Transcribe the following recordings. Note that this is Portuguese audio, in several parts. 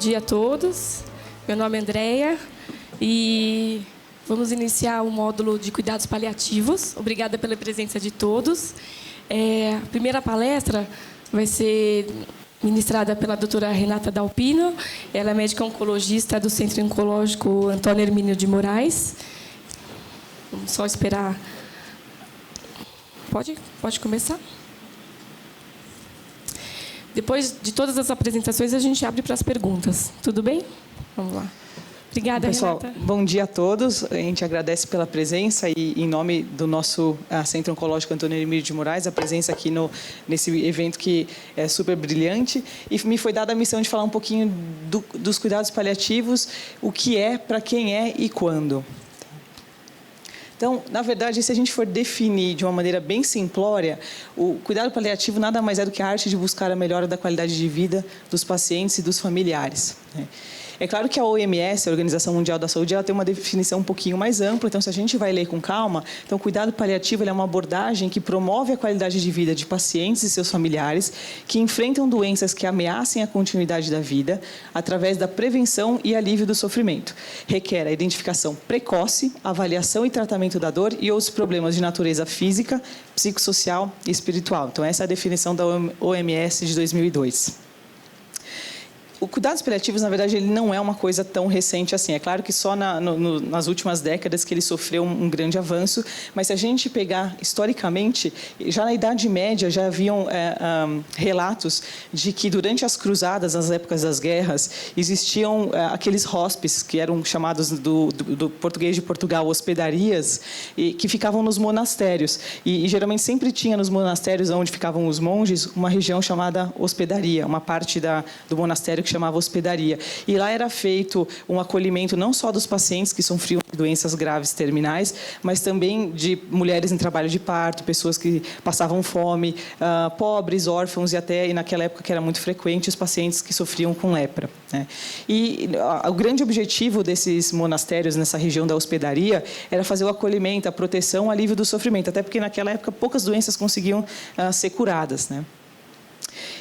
dia a todos. Meu nome é Andréia e vamos iniciar o módulo de cuidados paliativos. Obrigada pela presença de todos. A primeira palestra vai ser ministrada pela doutora Renata Dalpino. Ela é médica oncologista do Centro Oncológico Antônio Hermínio de Moraes. Vamos só esperar. Pode começar? Depois de todas as apresentações, a gente abre para as perguntas. Tudo bem? Vamos lá. Obrigada, pessoal, Renata. Bom dia a todos. A gente agradece pela presença e, em nome do nosso Centro Oncológico Antônio Hermínio de Moraes, a presença aqui nesse evento que é super brilhante. E me foi dada a missão de falar um pouquinho dos cuidados paliativos, o que é, para quem é e quando. Então, na verdade, se a gente for definir de uma maneira bem simplória, o cuidado paliativo nada mais é do que a arte de buscar a melhora da qualidade de vida dos pacientes e dos familiares. É claro que a OMS, a Organização Mundial da Saúde, ela tem uma definição um pouquinho mais ampla, então se a gente vai ler com calma, então o cuidado paliativo é uma abordagem que promove a qualidade de vida de pacientes e seus familiares que enfrentam doenças que ameacem a continuidade da vida através da prevenção e alívio do sofrimento. Requer a identificação precoce, avaliação e tratamento da dor e outros problemas de natureza física, psicossocial e espiritual. Então essa é a definição da OMS de 2002. O cuidados paliativos, na verdade, ele não é uma coisa tão recente assim. É claro que só nas últimas décadas que ele sofreu um grande avanço, mas se a gente pegar historicamente, já na Idade Média já haviam relatos de que durante as cruzadas, nas épocas das guerras, existiam aqueles hóspedes, que eram chamados do português de Portugal, hospedarias, e que ficavam nos monastérios. E geralmente sempre tinha nos monastérios onde ficavam os monges uma região chamada hospedaria, uma parte do monastério que chamava hospedaria. E lá era feito um acolhimento não só dos pacientes que sofriam de doenças graves terminais, mas também de mulheres em trabalho de parto, pessoas que passavam fome, pobres, órfãos e naquela época que era muito frequente, os pacientes que sofriam com lepra. E o grande objetivo desses monastérios nessa região da hospedaria era fazer o acolhimento, a proteção, o alívio do sofrimento, até porque naquela época poucas doenças conseguiam ser curadas,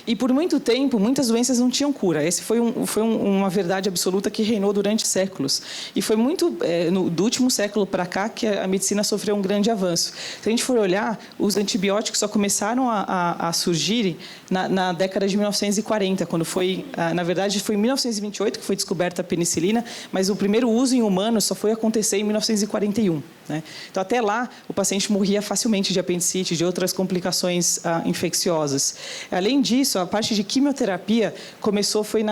E, por muito tempo, muitas doenças não tinham cura. Essa foi uma verdade absoluta que reinou durante séculos. E foi muito do último século para cá que a medicina sofreu um grande avanço. Se a gente for olhar, os antibióticos só começaram a surgir na década de 1940, quando na verdade, foi em 1928 que foi descoberta a penicilina, mas o primeiro uso em humanos só foi acontecer em 1941. Então, até lá, o paciente morria facilmente de apendicite, de outras complicações infecciosas. Além disso, a parte de quimioterapia foi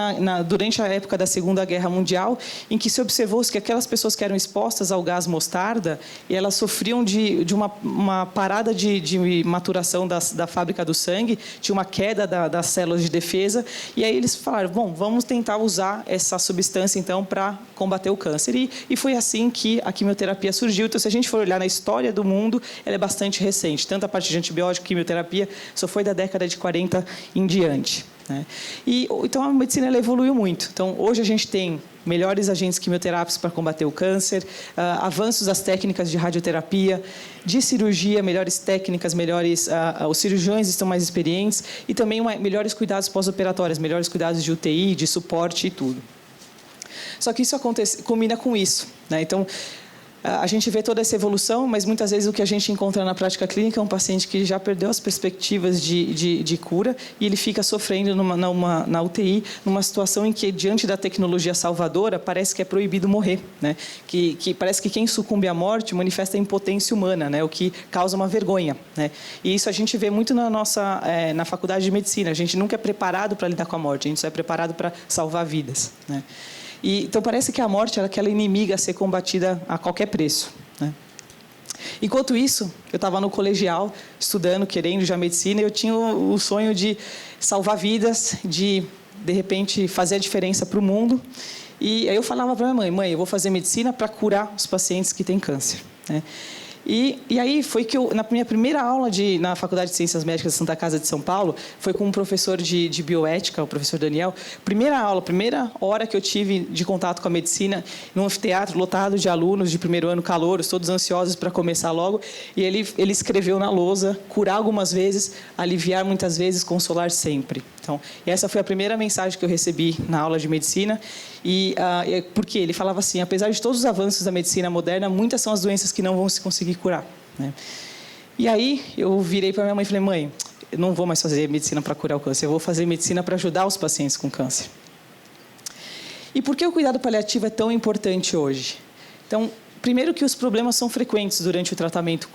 durante a época da Segunda Guerra Mundial, em que se observou que aquelas pessoas que eram expostas ao gás mostarda, elas sofriam de uma parada de maturação da fábrica do sangue, tinha uma queda das células de defesa, e aí eles falaram, bom, vamos tentar usar essa substância, então, para combater o câncer. E foi assim que a quimioterapia surgiu. Então, se a gente for olhar na história do mundo, ela é bastante recente. Tanto a parte de antibiótico, quimioterapia, só foi da década de 40 em diante. Então, a medicina ela evoluiu muito. Então, hoje a gente tem melhores agentes quimioterápicos para combater o câncer, avanços das técnicas de radioterapia, de cirurgia, melhores técnicas, os cirurgiões estão mais experientes e também melhores cuidados pós-operatórios, melhores cuidados de UTI, de suporte e tudo. Só que isso combina com isso. Então, a gente vê toda essa evolução, mas muitas vezes o que a gente encontra na prática clínica é um paciente que já perdeu as perspectivas de cura e ele fica sofrendo na UTI, numa situação em que, diante da tecnologia salvadora, parece que é proibido morrer. Que parece que quem sucumbe à morte manifesta a impotência humana, o que causa uma vergonha. E isso a gente vê muito na faculdade de medicina. A gente nunca é preparado para lidar com a morte, a gente só é preparado para salvar vidas. Então, parece que a morte é aquela inimiga a ser combatida a qualquer preço. Enquanto isso, eu estava no colegial, estudando, querendo já medicina, e eu tinha o sonho de salvar vidas, de repente, fazer a diferença para o mundo. E aí eu falava para minha mãe, eu vou fazer medicina para curar os pacientes que têm câncer. E aí foi que na minha primeira aula na Faculdade de Ciências Médicas da Santa Casa de São Paulo, foi com um professor de bioética, o professor Daniel. Primeira hora que eu tive de contato com a medicina, num anfiteatro lotado de alunos de primeiro ano, calouros, todos ansiosos para começar logo. E ele escreveu na lousa, curar algumas vezes, aliviar muitas vezes, consolar sempre. Então, essa foi a primeira mensagem que eu recebi na aula de medicina, porque ele falava assim, apesar de todos os avanços da medicina moderna, muitas são as doenças que não vão se conseguir curar, né? E aí, eu virei para minha mãe e falei, mãe, eu não vou mais fazer medicina para curar o câncer, eu vou fazer medicina para ajudar os pacientes com câncer. E por que o cuidado paliativo é tão importante hoje? Então, primeiro que os problemas são frequentes durante o tratamento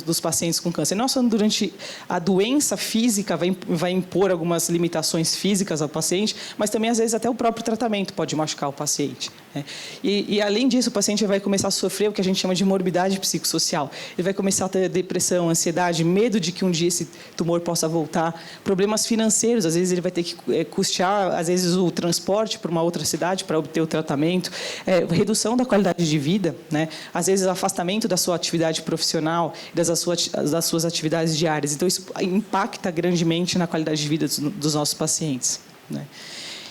dos pacientes com câncer. Não só durante a doença física vai impor algumas limitações físicas ao paciente, mas também, às vezes, até o próprio tratamento pode machucar o paciente, né? E, além disso, o paciente vai começar a sofrer o que a gente chama de morbidade psicossocial. Ele vai começar a ter depressão, ansiedade, medo de que um dia esse tumor possa voltar, problemas financeiros, às vezes ele vai ter que custear, às vezes, o transporte para uma outra cidade para obter o tratamento, redução da qualidade de vida, né? Às vezes, afastamento da sua atividade profissional, das suas atividades diárias. Então, isso impacta grandemente na qualidade de vida dos nossos pacientes, né?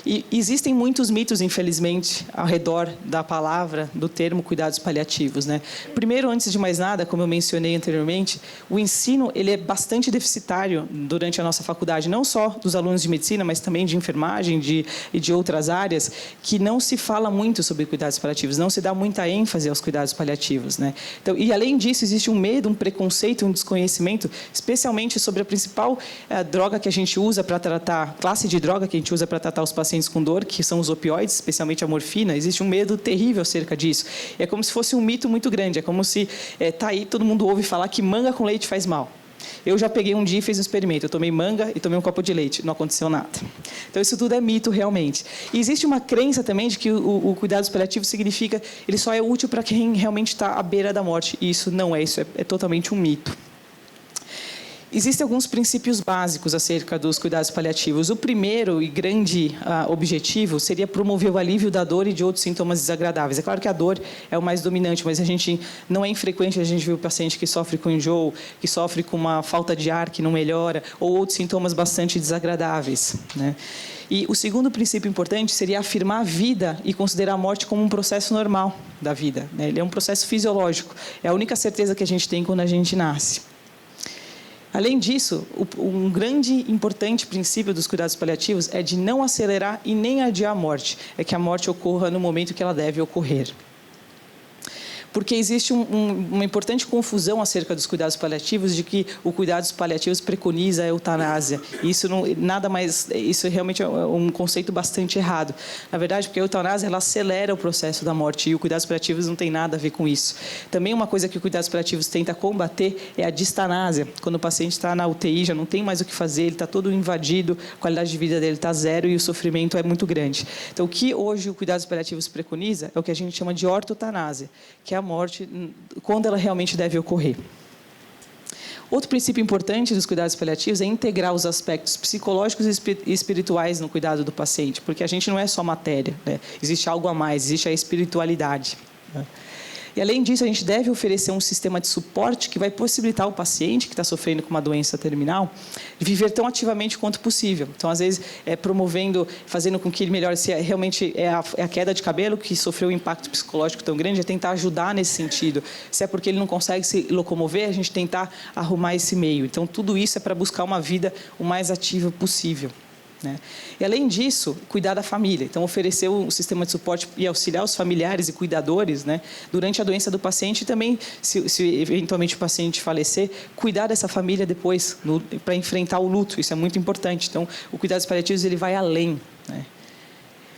E existem muitos mitos, infelizmente, ao redor da palavra, do termo cuidados paliativos, né? Primeiro, antes de mais nada, como eu mencionei anteriormente, o ensino ele é bastante deficitário durante a nossa faculdade, não só dos alunos de medicina, mas também de enfermagem e de outras áreas, que não se fala muito sobre cuidados paliativos, não se dá muita ênfase aos cuidados paliativos, né? Então, e, além disso, existe um medo, um preconceito, um desconhecimento, especialmente sobre a principal droga que a gente usa para tratar, classe de droga que a gente usa para tratar os pacientes com dor, que são os opioides, especialmente a morfina. Existe um medo terrível acerca disso. É como se fosse um mito muito grande. É como se tá aí, todo mundo ouve falar que manga com leite faz mal. Eu já peguei um dia e fiz um experimento. Eu tomei manga e tomei um copo de leite. Não aconteceu nada. Então, isso tudo é mito, realmente. E existe uma crença também de que o cuidados paliativos significa ele só é útil para quem realmente está à beira da morte. E isso não é. Isso é totalmente um mito. Existem alguns princípios básicos acerca dos cuidados paliativos. O primeiro e grande objetivo seria promover o alívio da dor e de outros sintomas desagradáveis. É claro que a dor é o mais dominante, mas não é infrequente a gente ver o paciente que sofre com enjoo, que sofre com uma falta de ar que não melhora, ou outros sintomas bastante desagradáveis, né? E o segundo princípio importante seria afirmar a vida e considerar a morte como um processo normal da vida, né? Ele é um processo fisiológico. É a única certeza que a gente tem quando a gente nasce. Além disso, um grande e importante princípio dos cuidados paliativos é de não acelerar e nem adiar a morte. É que a morte ocorra no momento que ela deve ocorrer. Porque existe uma importante confusão acerca dos cuidados paliativos, de que o cuidados paliativos preconiza a eutanásia. Isso isso realmente é um conceito bastante errado. Na verdade, porque a eutanásia ela acelera o processo da morte e o cuidados paliativos não tem nada a ver com isso. Também uma coisa que o cuidados paliativos tenta combater é a distanásia. Quando o paciente está na UTI, já não tem mais o que fazer, ele está todo invadido, a qualidade de vida dele está zero e o sofrimento é muito grande. Então, o que hoje o cuidados paliativos preconiza é o que a gente chama de ortotanásia, que é a morte quando ela realmente deve ocorrer. Outro princípio importante dos cuidados paliativos é integrar os aspectos psicológicos e espirituais no cuidado do paciente, porque a gente não é só matéria, né? Existe algo a mais, existe a espiritualidade, né? E, além disso, a gente deve oferecer um sistema de suporte que vai possibilitar ao paciente que está sofrendo com uma doença terminal viver tão ativamente quanto possível. Então, às vezes, fazendo com que ele melhore, se realmente é a queda de cabelo que sofreu um impacto psicológico tão grande, é tentar ajudar nesse sentido. Se é porque ele não consegue se locomover, a gente tentar arrumar esse meio. Então, tudo isso é para buscar uma vida o mais ativa possível, né? E, além disso, cuidar da família. Então, oferecer um sistema de suporte e auxiliar os familiares e cuidadores, né, durante a doença do paciente e também, se eventualmente o paciente falecer, cuidar dessa família depois, para enfrentar o luto. Isso é muito importante. Então, o cuidados paliativos ele vai além, né?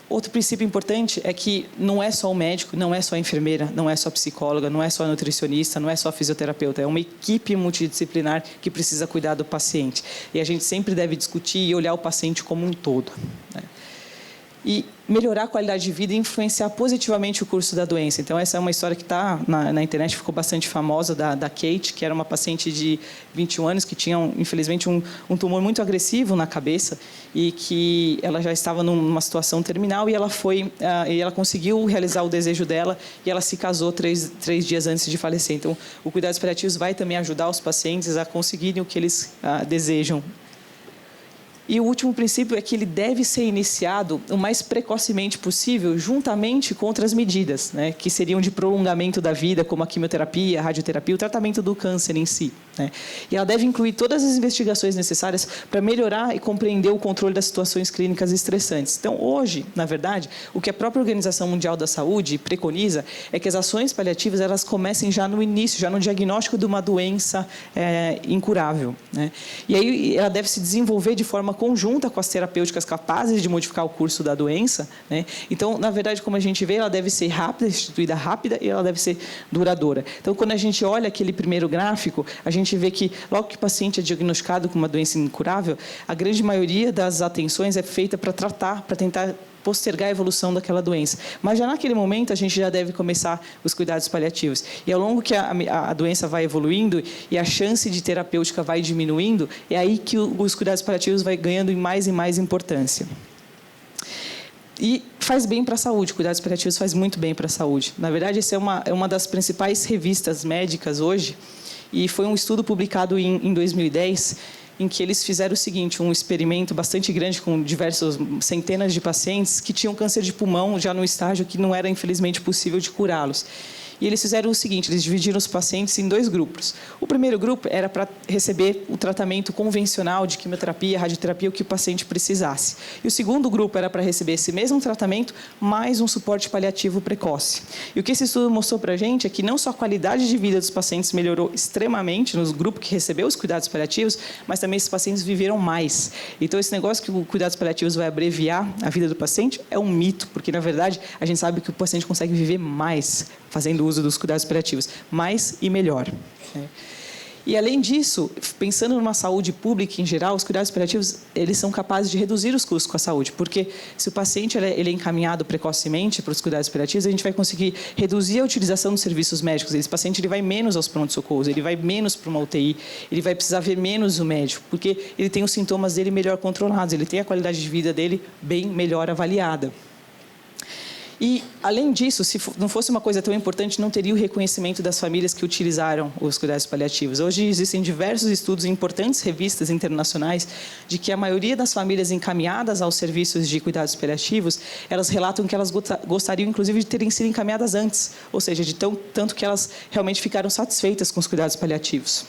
Outro princípio importante é que não é só o médico, não é só a enfermeira, não é só a psicóloga, não é só a nutricionista, não é só a fisioterapeuta. É uma equipe multidisciplinar que precisa cuidar do paciente. E a gente sempre deve discutir e olhar o paciente como um todo, né? E melhorar a qualidade de vida e influenciar positivamente o curso da doença. Então, essa é uma história que está na internet, ficou bastante famosa, da Kate, que era uma paciente de 21 anos que tinha, infelizmente, um tumor muito agressivo na cabeça e que ela já estava numa situação terminal e ela conseguiu realizar o desejo dela e ela se casou três dias antes de falecer. Então, o cuidados paliativos vai também ajudar os pacientes a conseguirem o que eles desejam. E o último princípio é que ele deve ser iniciado o mais precocemente possível, juntamente com outras medidas, né, que seriam de prolongamento da vida, como a quimioterapia, a radioterapia, o tratamento do câncer em si. né? E ela deve incluir todas as investigações necessárias para melhorar e compreender o controle das situações clínicas estressantes. Então, hoje, na verdade, o que a própria Organização Mundial da Saúde preconiza é que as ações paliativas elas comecem já no início, já no diagnóstico de uma doença incurável, né? E aí ela deve se desenvolver de forma conjunta com as terapêuticas capazes de modificar o curso da doença, né? Então, na verdade, como a gente vê, ela deve ser rápida, instituída rápida e ela deve ser duradoura. Então, quando a gente olha aquele primeiro gráfico, a gente vê que, logo que o paciente é diagnosticado com uma doença incurável, a grande maioria das atenções é feita para tratar, para tentar postergar a evolução daquela doença. Mas já naquele momento a gente já deve começar os cuidados paliativos. E ao longo que a doença vai evoluindo e a chance de terapêutica vai diminuindo, é aí que os cuidados paliativos vai ganhando em mais importância. E faz bem para a saúde, cuidados paliativos faz muito bem para a saúde. Na verdade, essa é uma das principais revistas médicas hoje, e foi um estudo publicado em 2010, em que eles fizeram o seguinte, um experimento bastante grande com diversas centenas de pacientes que tinham câncer de pulmão já no estágio que não era, infelizmente, possível de curá-los. E eles fizeram o seguinte, eles dividiram os pacientes em 2 grupos. O primeiro grupo era para receber o tratamento convencional de quimioterapia, radioterapia, o que o paciente precisasse. E o segundo grupo era para receber esse mesmo tratamento, mais um suporte paliativo precoce. E o que esse estudo mostrou para a gente é que não só a qualidade de vida dos pacientes melhorou extremamente no grupo que recebeu os cuidados paliativos, mas também esses pacientes viveram mais. Então, esse negócio que o cuidados paliativos vai abreviar a vida do paciente é um mito, porque, na verdade, a gente sabe que o paciente consegue viver mais fazendo uso dos cuidados paliativos, mais e melhor. E, além disso, pensando numa saúde pública em geral, os cuidados paliativos eles são capazes de reduzir os custos com a saúde, porque se o paciente ele é encaminhado precocemente para os cuidados paliativos, a gente vai conseguir reduzir a utilização dos serviços médicos. Esse paciente ele vai menos aos pronto-socorros, ele vai menos para uma UTI, ele vai precisar ver menos o médico, porque ele tem os sintomas dele melhor controlados, ele tem a qualidade de vida dele bem melhor avaliada. E, além disso, se não fosse uma coisa tão importante, não teria o reconhecimento das famílias que utilizaram os cuidados paliativos. Hoje existem diversos estudos em importantes revistas internacionais de que a maioria das famílias encaminhadas aos serviços de cuidados paliativos, elas relatam que elas gostariam, inclusive, de terem sido encaminhadas antes, ou seja, de tanto que elas realmente ficaram satisfeitas com os cuidados paliativos.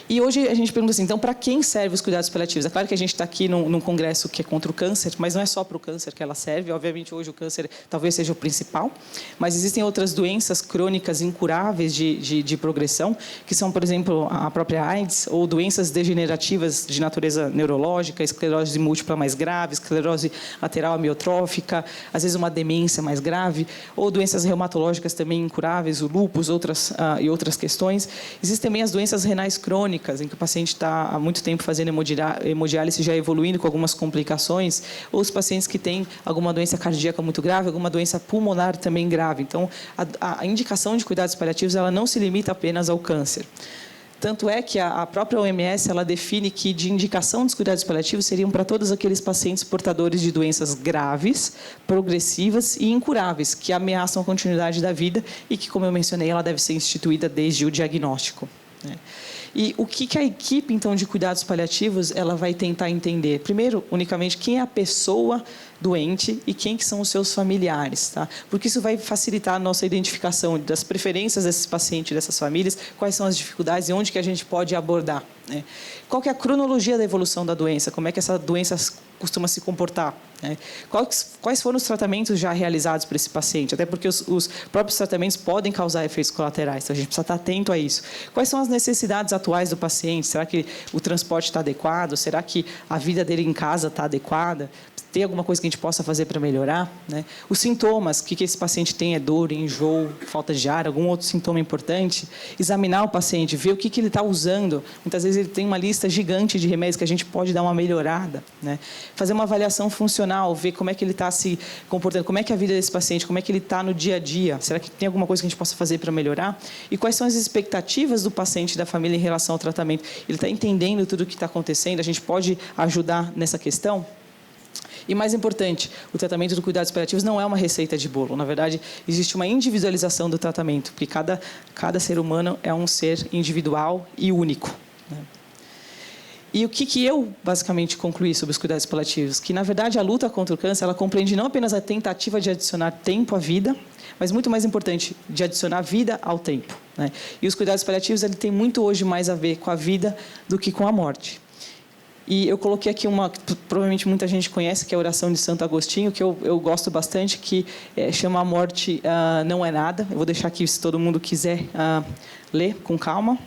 E hoje a gente pergunta assim, então, para quem servem os cuidados paliativos? É claro que a gente está aqui num congresso que é contra o câncer, mas não é só para o câncer que ela serve. Obviamente, hoje o câncer talvez seja o principal, mas existem outras doenças crônicas incuráveis de progressão, que são, por exemplo, a própria AIDS, ou doenças degenerativas de natureza neurológica, esclerose múltipla mais grave, esclerose lateral amiotrófica, às vezes uma demência mais grave, ou doenças reumatológicas também incuráveis, o lúpus e outras questões. Existem também as doenças renais crônicas, em que o paciente está há muito tempo fazendo hemodiálise já evoluindo com algumas complicações, ou os pacientes que têm alguma doença cardíaca muito grave, alguma doença pulmonar também grave. Então, a indicação de cuidados paliativos ela não se limita apenas ao câncer. Tanto é que a própria OMS ela define que de indicação dos cuidados paliativos seriam para todos aqueles pacientes portadores de doenças graves, progressivas e incuráveis, que ameaçam a continuidade da vida e que, como eu mencionei, ela deve ser instituída desde o diagnóstico. E o que a equipe, então, de cuidados paliativos ela vai tentar entender? Primeiro, unicamente, quem é a pessoa doente e quem que são os seus familiares, tá? Porque isso vai facilitar a nossa identificação das preferências desses pacientes, dessas famílias, quais são as dificuldades e onde que a gente pode abordar, né? Qual que é a cronologia da evolução da doença? Como é que essa doença costuma se comportar, né? Quais foram os tratamentos já realizados para esse paciente? Até porque os próprios tratamentos podem causar efeitos colaterais, então a gente precisa estar atento a isso. Quais são as necessidades atuais do paciente? Será que o transporte está adequado? Será que a vida dele em casa está adequada? Tem alguma coisa que a gente possa fazer para melhorar, né? Os sintomas, o que esse paciente tem é dor, enjoo, falta de ar, algum outro sintoma importante. Examinar o paciente, ver o que ele está usando. Muitas vezes ele tem uma lista gigante de remédios que a gente pode dar uma melhorada, né? Fazer uma avaliação funcional, ver como é que ele está se comportando, como é que é a vida desse paciente, como é que ele está no dia a dia. Será que tem alguma coisa que a gente possa fazer para melhorar? E quais são as expectativas do paciente e da família em relação ao tratamento? Ele está entendendo tudo o que está acontecendo? A gente pode ajudar nessa questão? E, mais importante, o tratamento do cuidados paliativos não é uma receita de bolo. Na verdade, existe uma individualização do tratamento, porque cada ser humano é um ser individual e único, né? E o que eu, basicamente, concluí sobre os cuidados paliativos? Que, na verdade, a luta contra o câncer, ela compreende não apenas a tentativa de adicionar tempo à vida, mas, muito mais importante, de adicionar vida ao tempo, né? E os cuidados paliativos, ele tem muito hoje mais a ver com a vida do que com a morte. E eu coloquei aqui uma que provavelmente muita gente conhece, que é a oração de Santo Agostinho, que eu gosto bastante, que chama A Morte Não é Nada. Eu vou deixar aqui, se todo mundo quiser ler com calma.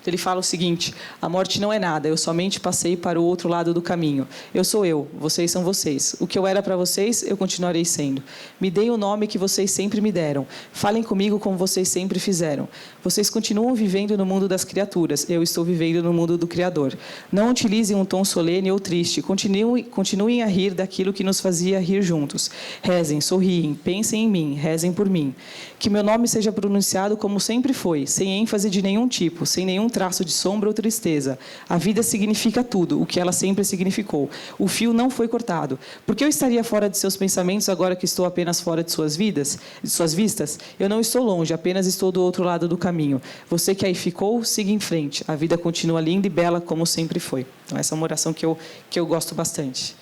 Ele fala o seguinte: a morte não é nada, eu somente passei para o outro lado do caminho. Eu sou eu, vocês são vocês. O que eu era para vocês, eu continuarei sendo. Me deem o nome que vocês sempre me deram. Falem comigo como vocês sempre fizeram. Vocês continuam vivendo no mundo das criaturas, eu estou vivendo no mundo do Criador. Não utilizem um tom solene ou triste, continuem a rir daquilo que nos fazia rir juntos. Rezem, sorriem, pensem em mim, rezem por mim. Que meu nome seja pronunciado como sempre foi, sem ênfase de nenhum tipo, sem nenhum traço de sombra ou tristeza. A vida significa tudo, o que ela sempre significou. O fio não foi cortado. Por que eu estaria fora de seus pensamentos agora que estou apenas fora de suas vistas? Eu não estou longe, apenas estou do outro lado do caminho. Você que aí ficou, siga em frente. A vida continua linda e bela como sempre foi. Então, essa é uma oração que eu gosto bastante.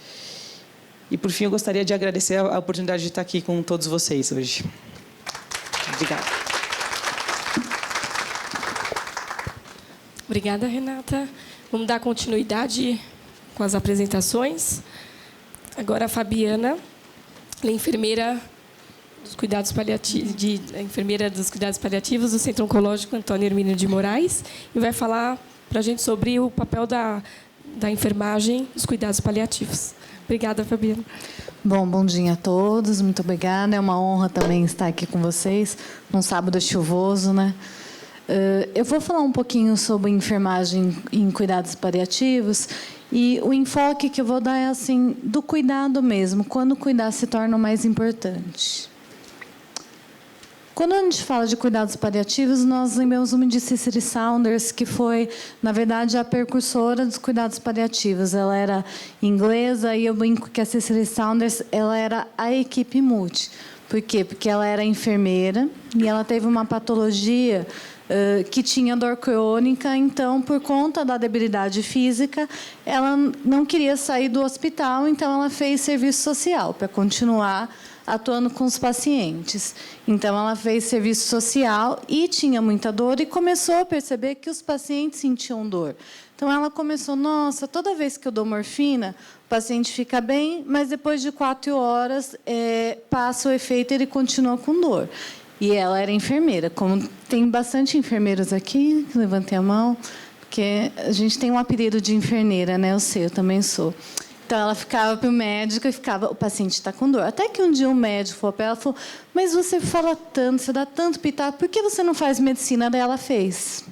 E, por fim, eu gostaria de agradecer a oportunidade de estar aqui com todos vocês hoje. Obrigada. Obrigada, Renata. Vamos dar continuidade com as apresentações. Agora a Fabiana, ela é enfermeira dos cuidados paliativos do Centro Oncológico Antônio Hermínio de Moraes, e vai falar para a gente sobre o papel da enfermagem dos cuidados paliativos. Obrigada, Fabiana. Bom dia a todos. Muito obrigada. É uma honra também estar aqui com vocês num sábado chuvoso, né? Eu vou falar um pouquinho sobre enfermagem em cuidados paliativos, e o enfoque que eu vou dar é assim, do cuidado mesmo, quando o cuidado se torna o mais importante. Quando a gente fala de cuidados paliativos, nós lembramos uma de Cicely Saunders, que foi, na verdade, a precursora dos cuidados paliativos. Ela era inglesa, e eu brinco que a Cicely Saunders, ela era a equipe multi. Por quê? Porque ela era enfermeira e ela teve uma patologia que tinha dor crônica, então, por conta da debilidade física, ela não queria sair do hospital, então ela fez serviço social para continuar atuando com os pacientes. Então, ela fez serviço social e tinha muita dor e começou a perceber que os pacientes sentiam dor. Então, ela começou, nossa, toda vez que eu dou morfina, o paciente fica bem, mas depois de 4 horas passa o efeito e ele continua com dor. E ela era enfermeira. Como tem bastante enfermeiros aqui, levantem a mão, porque a gente tem um apelido de enfermeira, né? Eu sei, eu também sou. Então, ela ficava para o médico e ficava, o paciente está com dor. Até que um dia um médico falou para ela, falou, mas você fala tanto, você dá tanto pitaco, por que você não faz medicina? Daí ela fez.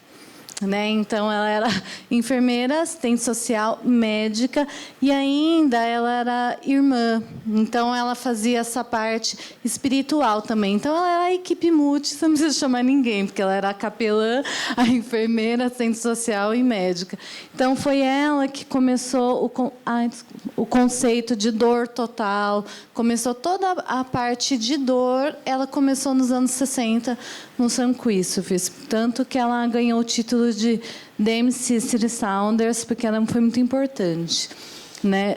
Né? Então, ela era enfermeira, assistente social, médica, e ainda ela era irmã. Então, ela fazia essa parte espiritual também. Então, ela era a equipe multi, você não precisa chamar ninguém, porque ela era a capelã, a enfermeira, assistente social e médica. Então, foi ela que começou o conceito de dor total, começou toda a parte de dor, ela começou nos anos 60, no St. Christopher's, tanto que ela ganhou o título de Dame Cicely Saunders, porque ela foi muito importante, né?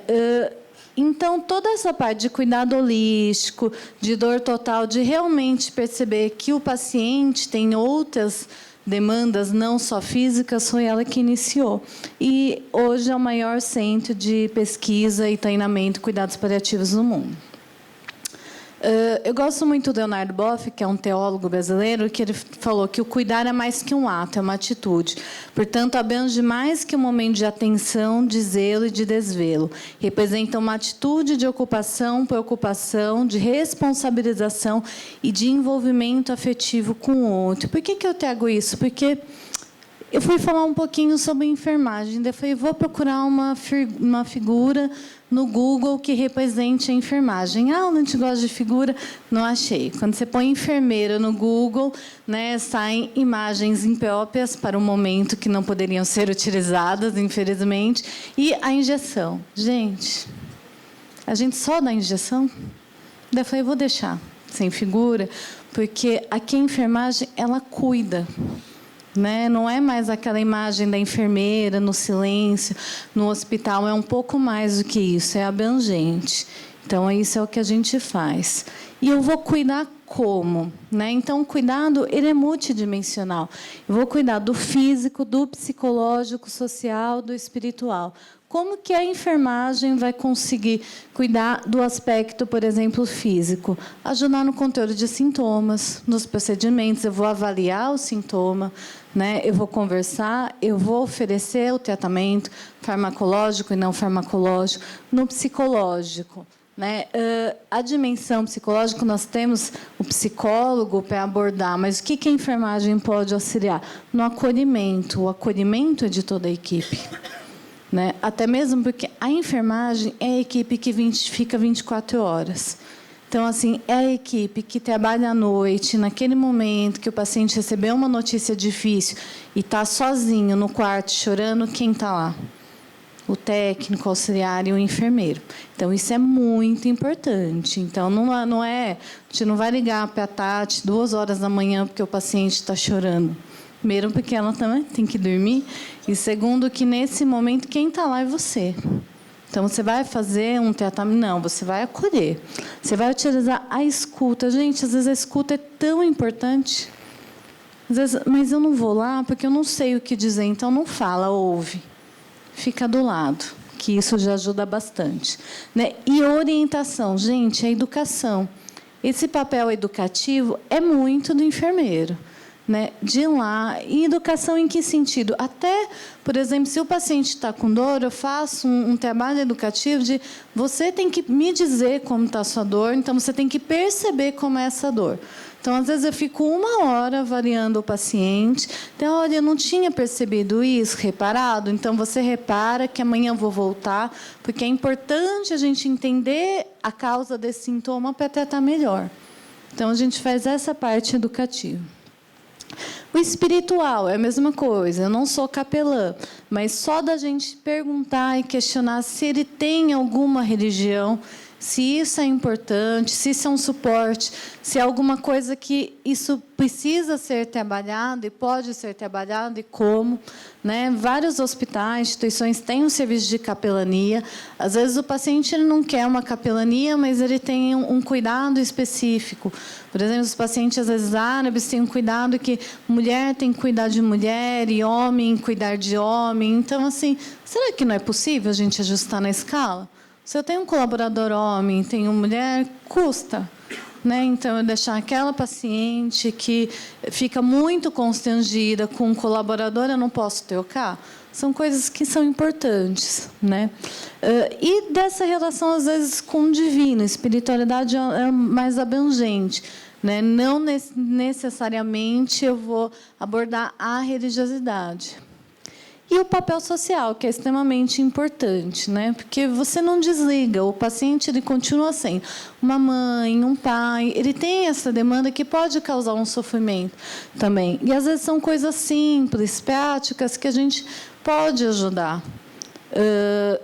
Então, toda essa parte de cuidado holístico, de dor total, de realmente perceber que o paciente tem outras demandas, não só físicas, foi ela que iniciou. E hoje é o maior centro de pesquisa e treinamento em cuidados paliativos no mundo. Eu gosto muito do Leonardo Boff, que é um teólogo brasileiro, que ele falou que o cuidar é mais que um ato, é uma atitude. Portanto, abrange mais que um momento de atenção, de zelo e de desvelo. Representa uma atitude de ocupação, preocupação, de responsabilização e de envolvimento afetivo com o outro. Por que eu trago isso? Porque eu fui falar um pouquinho sobre enfermagem. Daí eu falei, vou procurar uma figura no Google que represente a enfermagem. Ah, a gente gosta de figura? Não achei. Quando você põe enfermeira no Google, né, saem imagens impróprias para o momento que não poderiam ser utilizadas, infelizmente. E a injeção. Gente, a gente só dá injeção? Daí eu falei, vou deixar sem figura, porque aqui a enfermagem, ela cuida. né? Não é mais aquela imagem da enfermeira no silêncio, no hospital, é um pouco mais do que isso, é abrangente. Então, isso é o que a gente faz. E eu vou cuidar como? Né? Então, o cuidado ele é multidimensional. Eu vou cuidar do físico, do psicológico, social, do espiritual. Como que a enfermagem vai conseguir cuidar do aspecto, por exemplo, físico? Ajudar no controle de sintomas, nos procedimentos. Eu vou avaliar o sintoma, né? Eu vou conversar, eu vou oferecer o tratamento farmacológico e não farmacológico. No psicológico, né? A dimensão psicológica, nós temos o psicólogo para abordar, mas o que a enfermagem pode auxiliar? No acolhimento. O acolhimento é de toda a equipe. Né? Até mesmo porque a enfermagem é a equipe que fica 24 horas. Então, assim, é a equipe que trabalha à noite, naquele momento que o paciente recebeu uma notícia difícil e está sozinho no quarto chorando, quem está lá? O técnico, o auxiliar e o enfermeiro. Então, isso é muito importante. Então, não é, a gente não vai ligar para a Tati 2 horas da manhã porque o paciente está chorando. Primeiro, porque ela também tem que dormir. E segundo, que nesse momento, quem está lá é você. Então, você vai fazer um tratamento? Não, você vai acolher. Você vai utilizar a escuta. Gente, às vezes a escuta é tão importante. Às vezes, mas eu não vou lá porque eu não sei o que dizer. Então, não fala, ouve. Fica do lado, que isso já ajuda bastante. Né? E orientação. Gente, a educação. Esse papel educativo é muito do enfermeiro. Né, de ir lá. E educação em que sentido? Até, por exemplo, se o paciente está com dor, eu faço um trabalho educativo de você tem que me dizer como está a sua dor, então você tem que perceber como é essa dor. Então, às vezes, eu fico 1 hora avaliando o paciente. Então, olha, eu não tinha percebido isso, reparado. Então, você repara que amanhã eu vou voltar, porque é importante a gente entender a causa desse sintoma para tratar melhor. Então, a gente faz essa parte educativa. O espiritual é a mesma coisa. Eu não sou capelã, mas só da gente perguntar e questionar se ele tem alguma religião, se isso é importante, se isso é um suporte, se é alguma coisa que isso precisa ser trabalhado e pode ser trabalhado e como. Né? Vários hospitais, instituições têm um serviço de capelania. Às vezes, o paciente ele não quer uma capelania, mas ele tem um cuidado específico. Por exemplo, os pacientes, às vezes, árabes têm um cuidado que mulher tem que cuidar de mulher e homem cuidar de homem. Então, assim, será que não é possível a gente ajustar na escala? Se eu tenho um colaborador homem, tenho mulher, custa. Né? Então, eu deixar aquela paciente que fica muito constrangida com um colaborador, eu não posso trocar? São coisas que são importantes. Né? E dessa relação, às vezes, com o divino. A espiritualidade é mais abrangente. Né? Não necessariamente eu vou abordar a religiosidade. E o papel social, que é extremamente importante, né? Porque você não desliga, o paciente ele continua sendo uma mãe, um pai, ele tem essa demanda que pode causar um sofrimento também. E, às vezes, são coisas simples, práticas, que a gente pode ajudar.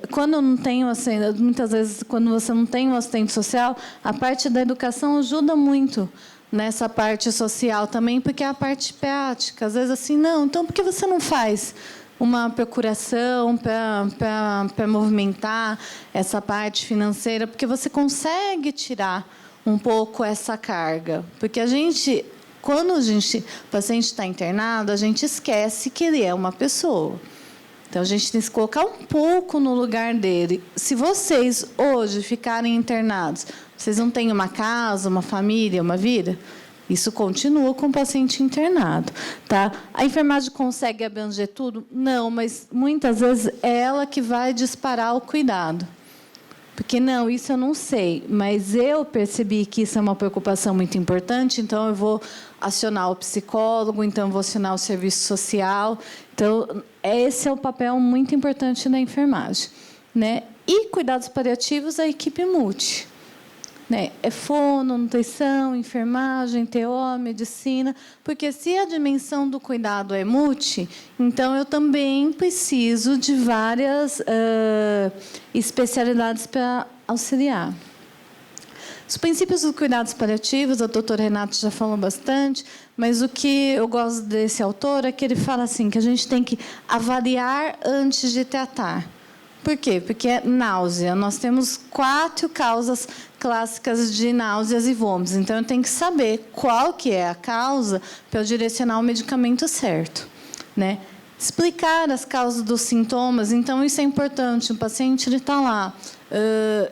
Quando eu não tenho, assim, muitas vezes, quando você não tem um assistente social, a parte da educação ajuda muito nessa parte social também, porque é a parte prática. Às vezes, assim, não, então, por que você não faz uma procuração para movimentar essa parte financeira, porque você consegue tirar um pouco essa carga. Porque quando o paciente está internado, a gente esquece que ele é uma pessoa. Então, a gente tem que se colocar um pouco no lugar dele. Se vocês, hoje, ficarem internados, vocês não têm uma casa, uma família, uma vida? Isso continua com o paciente internado. Tá? A enfermagem consegue abranger tudo? Não, mas muitas vezes é ela que vai disparar o cuidado. Porque, não, isso eu não sei, mas eu percebi que isso é uma preocupação muito importante, então eu vou acionar o psicólogo, então eu vou acionar o serviço social. Então, esse é o papel muito importante da enfermagem. Né? E cuidados paliativos, a equipe multi. Né? É fono, nutrição, enfermagem, TO, medicina, porque se a dimensão do cuidado é multi, então eu também preciso de várias especialidades para auxiliar. Os princípios dos cuidados paliativos, o doutor Renato já falou bastante, mas o que eu gosto desse autor é que ele fala assim, que a gente tem que avaliar antes de tratar. Por quê? Porque é náusea. Nós temos 4 causas clássicas de náuseas e vômitos. Então, eu tenho que saber qual que é a causa para eu direcionar o medicamento certo, né? Explicar as causas dos sintomas. Então, isso é importante. O paciente está lá,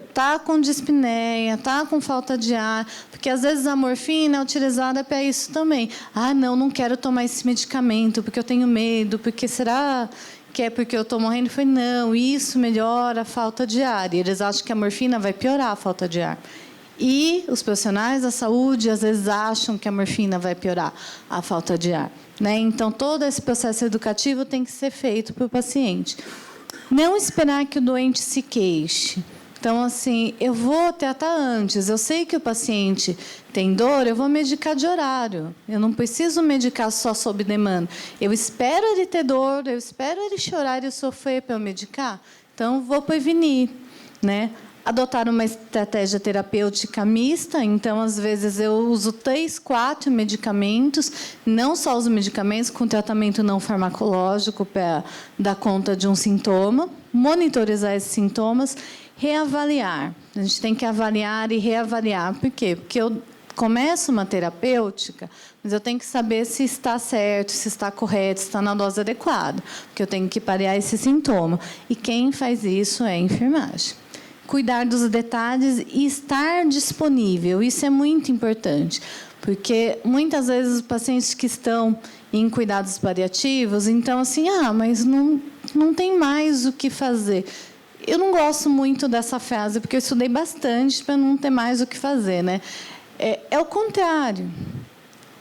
está com dispneia, está com falta de ar, porque, às vezes, a morfina é utilizada para isso também. Ah, não quero tomar esse medicamento, porque eu tenho medo, porque será que é porque eu estou morrendo? Eu falei, não, isso melhora a falta de ar. E eles acham que a morfina vai piorar a falta de ar. E os profissionais da saúde, às vezes, acham que a morfina vai piorar a falta de ar, né? Então, todo esse processo educativo tem que ser feito para o paciente. Não esperar que o doente se queixe. Então, assim, eu vou tratar antes. Eu sei que o paciente tem dor, eu vou medicar de horário. Eu não preciso medicar só sob demanda. Eu espero ele ter dor, eu espero ele chorar e sofrer para eu medicar. Então, vou prevenir, né? Adotar uma estratégia terapêutica mista. Então, às vezes, eu uso 3, 4 medicamentos, não só os medicamentos, com tratamento não farmacológico para dar conta de um sintoma, monitorizar esses sintomas, reavaliar. A gente tem que avaliar e reavaliar. Por quê? Porque eu começo uma terapêutica, mas eu tenho que saber se está certo, se está correto, se está na dose adequada, porque eu tenho que parear esse sintoma. E quem faz isso é a enfermagem. Cuidar dos detalhes e estar disponível. Isso é muito importante, porque muitas vezes os pacientes que estão em cuidados paliativos, então, assim, mas não tem mais o que fazer. Eu não gosto muito dessa frase, porque eu estudei bastante para não ter mais o que fazer, né? É o contrário.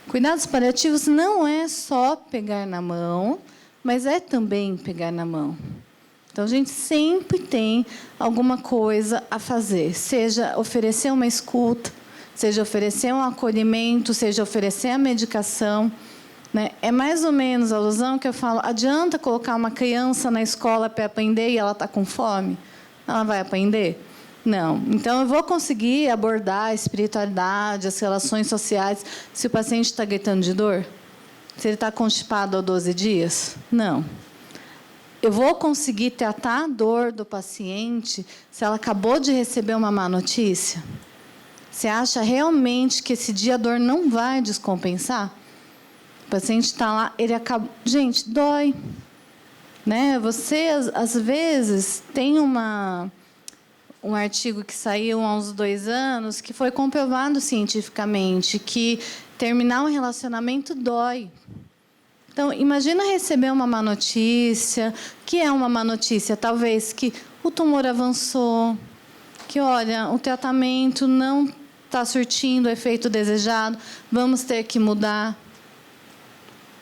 Cuidados paliativos não é só pegar na mão, mas é também pegar na mão. Então, a gente sempre tem alguma coisa a fazer, seja oferecer uma escuta, seja oferecer um acolhimento, seja oferecer a medicação, né? É mais ou menos a alusão que eu falo, adianta colocar uma criança na escola para aprender e ela está com fome? Ela vai aprender? Não. Então, eu vou conseguir abordar a espiritualidade, as relações sociais, se o paciente está gritando de dor? Se ele está constipado há 12 dias? Não. Eu vou conseguir tratar a dor do paciente se ela acabou de receber uma má notícia? Você acha realmente que esse dia a dor não vai descompensar? O paciente está lá, ele acaba... Gente, dói, né? Você, às vezes, tem um artigo que saiu há uns 2 anos que foi comprovado cientificamente que terminar um relacionamento dói. Então, imagina receber uma má notícia. O que é uma má notícia? Talvez que o tumor avançou, que, olha, o tratamento não está surtindo o efeito desejado, vamos ter que mudar.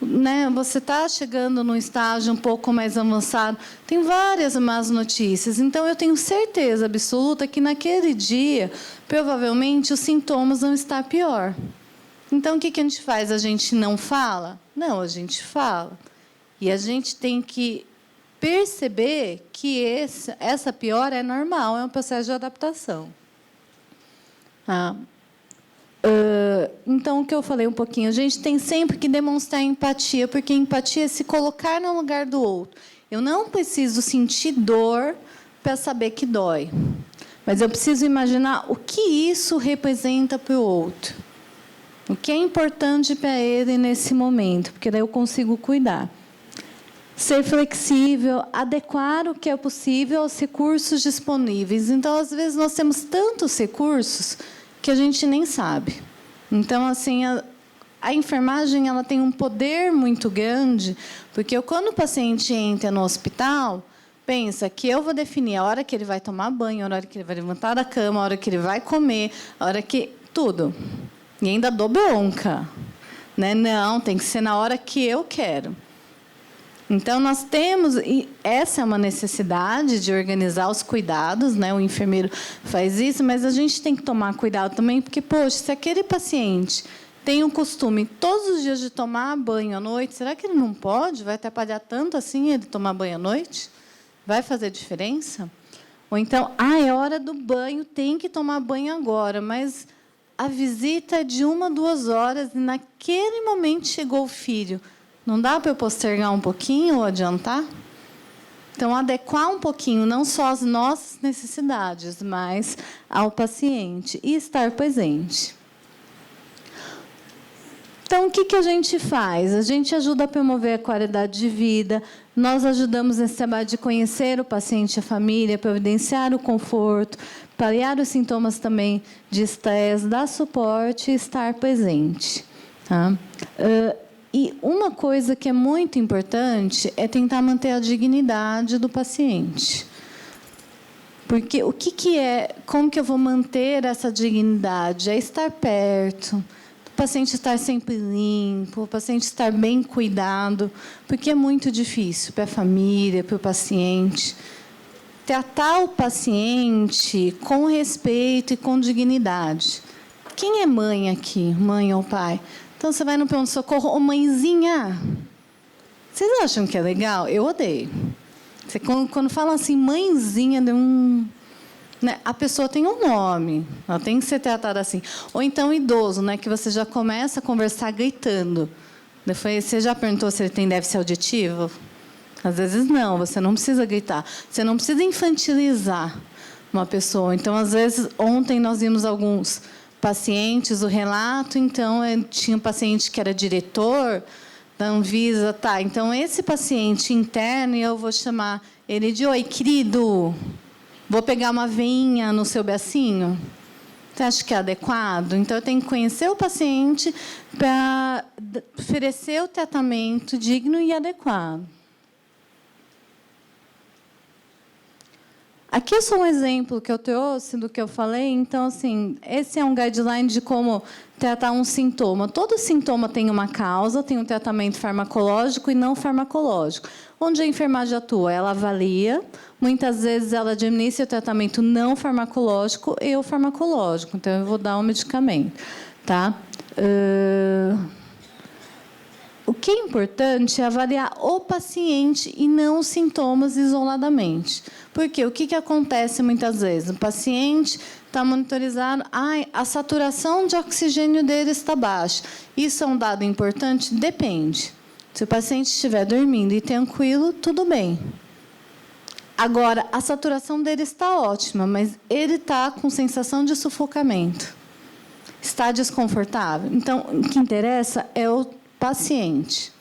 Né? Você está chegando num estágio um pouco mais avançado. Tem várias más notícias. Então, eu tenho certeza absoluta que, naquele dia, provavelmente, os sintomas vão estar pior. Então, o que a gente faz? A gente não fala? Não, a gente fala. E a gente tem que perceber que essa piora é normal, é um processo de adaptação. Então, o que eu falei um pouquinho, a gente tem sempre que demonstrar empatia, porque empatia é se colocar no lugar do outro. Eu não preciso sentir dor para saber que dói, mas eu preciso imaginar o que isso representa para o outro. O que é importante para ele nesse momento, porque daí eu consigo cuidar. Ser flexível, adequar o que é possível aos recursos disponíveis. Então, às vezes, nós temos tantos recursos que a gente nem sabe. Então, assim, a enfermagem ela tem um poder muito grande, porque quando o paciente entra no hospital, pensa que eu vou definir a hora que ele vai tomar banho, a hora que ele vai levantar da cama, a hora que ele vai comer, a hora que... tudo. E ainda dou bronca, né? Não, tem que ser na hora que eu quero. Então, nós temos... E essa é uma necessidade de organizar os cuidados, né? O enfermeiro faz isso, mas a gente tem que tomar cuidado também, porque, poxa, se aquele paciente tem o costume todos os dias de tomar banho à noite, será que ele não pode? Vai atrapalhar tanto assim ele tomar banho à noite? Vai fazer diferença? Ou então, é hora do banho, tem que tomar banho agora, mas a visita é de 1 a 2 horas e naquele momento chegou o filho. Não dá para eu postergar um pouquinho ou adiantar? Então, adequar um pouquinho, não só às nossas necessidades, mas ao paciente e estar presente. Então, o que a gente faz? A gente ajuda a promover a qualidade de vida, nós ajudamos nesse trabalho de conhecer o paciente e a família, providenciar o conforto, paliar os sintomas também de estresse, dar suporte e estar presente. Tá? E uma coisa que é muito importante é tentar manter a dignidade do paciente. Porque o que é, como que eu vou manter essa dignidade? É estar perto, o paciente estar sempre limpo, o paciente estar bem cuidado, porque é muito difícil para a família, para o paciente. Tratar o paciente com respeito e com dignidade. Quem é mãe aqui, mãe ou pai? Então, você vai no pronto-socorro, ô mãezinha, vocês acham que é legal? Eu odeio. Você, quando falam assim, mãezinha, né, a pessoa tem um nome, ela tem que ser tratada assim. Ou então, idoso, né, que você já começa a conversar gritando. Depois, você já perguntou se ele tem déficit auditivo? Às vezes, não, você não precisa gritar. Você não precisa infantilizar uma pessoa. Então, às vezes, ontem nós vimos alguns pacientes, o relato, então, tinha um paciente que era diretor da Anvisa, tá, então, esse paciente interno, eu vou chamar ele de, oi, querido, vou pegar uma veinha no seu bracinho? Você acha que é adequado? Então, eu tenho que conhecer o paciente para oferecer o tratamento digno e adequado. Aqui é só um exemplo que eu trouxe do que eu falei. Então, assim, esse é um guideline de como tratar um sintoma. Todo sintoma tem uma causa, tem um tratamento farmacológico e não farmacológico. Onde a enfermagem atua? Ela avalia, muitas vezes ela administra o tratamento não farmacológico e o farmacológico. Então, eu vou dar um medicamento. Tá? O que é importante é avaliar o paciente e não os sintomas isoladamente. Porque o que acontece muitas vezes? O paciente está monitorizado, a saturação de oxigênio dele está baixa. Isso é um dado importante? Depende. Se o paciente estiver dormindo e tranquilo, tudo bem. Agora, a saturação dele está ótima, mas ele está com sensação de sufocamento. Está desconfortável. Então, o que interessa é o paciente.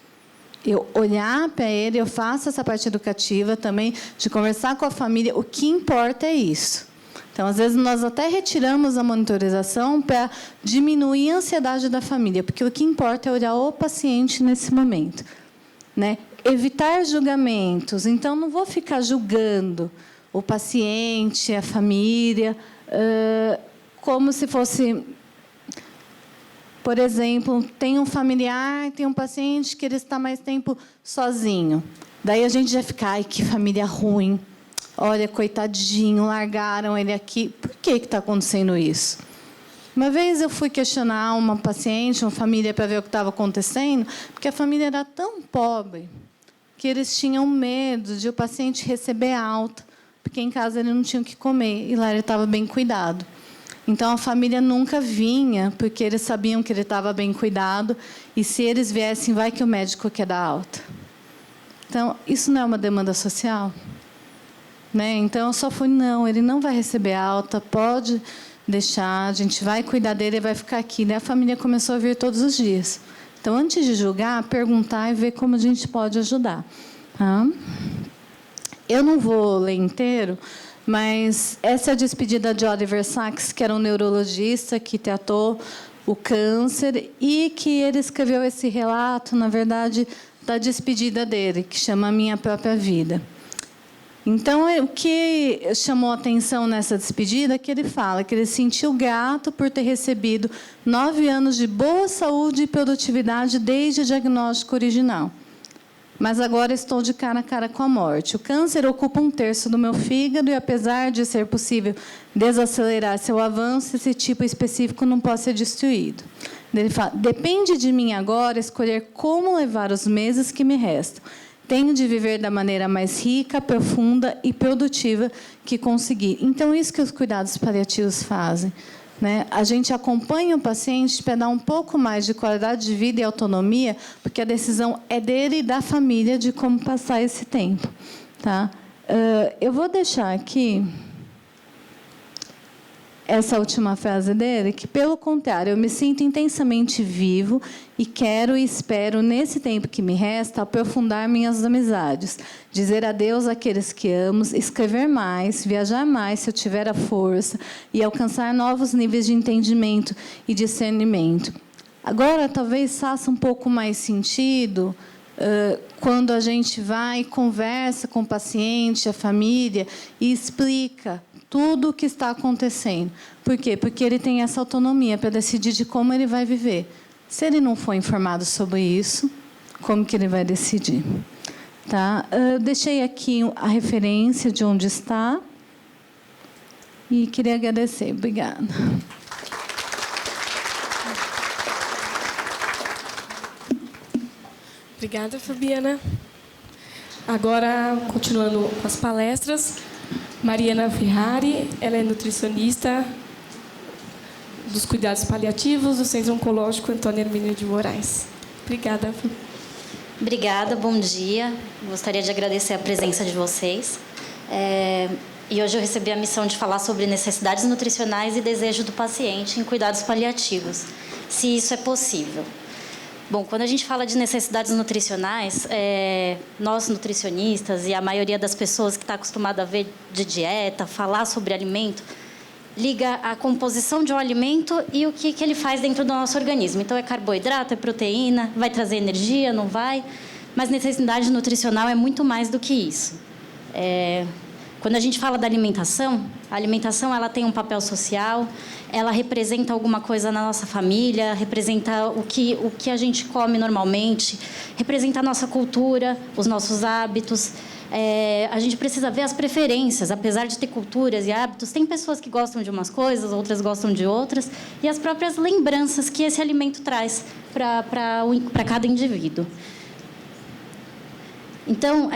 Eu olhar para ele, eu faço essa parte educativa também, de conversar com a família. O que importa é isso. Então, às vezes, nós até retiramos a monitorização para diminuir a ansiedade da família, porque o que importa é olhar o paciente nesse momento. Né? Evitar julgamentos. Então, não vou ficar julgando o paciente, a família, como se fosse... Por exemplo, tem um familiar, tem um paciente que ele está mais tempo sozinho. Daí a gente já fica, ai, que família ruim. Olha, coitadinho, largaram ele aqui. Por que está acontecendo isso? Uma vez eu fui questionar uma paciente, uma família, para ver o que estava acontecendo, porque a família era tão pobre que eles tinham medo de o paciente receber alta, porque em casa ele não tinha o que comer, e lá ele estava bem cuidado. Então, a família nunca vinha, porque eles sabiam que ele estava bem cuidado, e se eles viessem, vai que o médico quer dar alta. Então, isso não é uma demanda social? Né? Então, eu só fui, não, ele não vai receber alta, pode deixar, a gente vai cuidar dele, ele vai ficar aqui. Daí a família começou a vir todos os dias. Então, antes de julgar, perguntar e ver como a gente pode ajudar. Tá? Eu não vou ler inteiro, mas essa é a despedida de Oliver Sacks, que era um neurologista que tratou o câncer e que ele escreveu esse relato, na verdade, da despedida dele, que chama A Minha Própria Vida. Então, o que chamou a atenção nessa despedida é que ele fala que ele sentiu grato por ter recebido 9 anos de boa saúde e produtividade desde o diagnóstico original. Mas agora estou de cara a cara com a morte. O câncer ocupa 1/3 do meu fígado e, apesar de ser possível desacelerar seu avanço, esse tipo específico não pode ser destruído. Ele fala, depende de mim agora escolher como levar os meses que me restam. tenho de viver da maneira mais rica, profunda e produtiva que conseguir. Então, isso que os cuidados paliativos fazem, né? A gente acompanha o paciente para dar um pouco mais de qualidade de vida e autonomia, porque a decisão é dele e da família de como passar esse tempo. Tá? Eu vou deixar aqui essa última frase dele, que, pelo contrário, eu me sinto intensamente vivo e quero e espero, nesse tempo que me resta, aprofundar minhas amizades, dizer adeus àqueles que amo, escrever mais, viajar mais, se eu tiver a força, e alcançar novos níveis de entendimento e discernimento. Agora, talvez faça um pouco mais sentido quando a gente vai e conversa com o paciente, a família, e explica tudo o que está acontecendo. Por quê? Porque ele tem essa autonomia para decidir de como ele vai viver. Se ele não for informado sobre isso, como que ele vai decidir? Tá? Eu deixei aqui a referência de onde está e queria agradecer. Obrigada. Obrigada, Fabiana. Agora, continuando com as palestras, Mariana Ferrari, ela é nutricionista dos cuidados paliativos do Centro Oncológico Antônio Hermínio de Moraes. Obrigada. Obrigada, bom dia. Gostaria de agradecer a presença de vocês. E hoje eu recebi a missão de falar sobre necessidades nutricionais e desejo do paciente em cuidados paliativos, se isso é possível. Bom, quando a gente fala de necessidades nutricionais, nós nutricionistas e a maioria das pessoas que está acostumada a ver de dieta, falar sobre alimento, liga a composição de um alimento e o que ele faz dentro do nosso organismo. Então, é carboidrato, é proteína, vai trazer energia, não vai? Mas necessidade nutricional é muito mais do que isso. Quando a gente fala da alimentação, a alimentação ela tem um papel social, ela representa alguma coisa na nossa família, representa o que a gente come normalmente, representa a nossa cultura, os nossos hábitos. A gente precisa ver as preferências, apesar de ter culturas e hábitos, tem pessoas que gostam de umas coisas, outras gostam de outras, e as próprias lembranças que esse alimento traz para cada indivíduo. Então,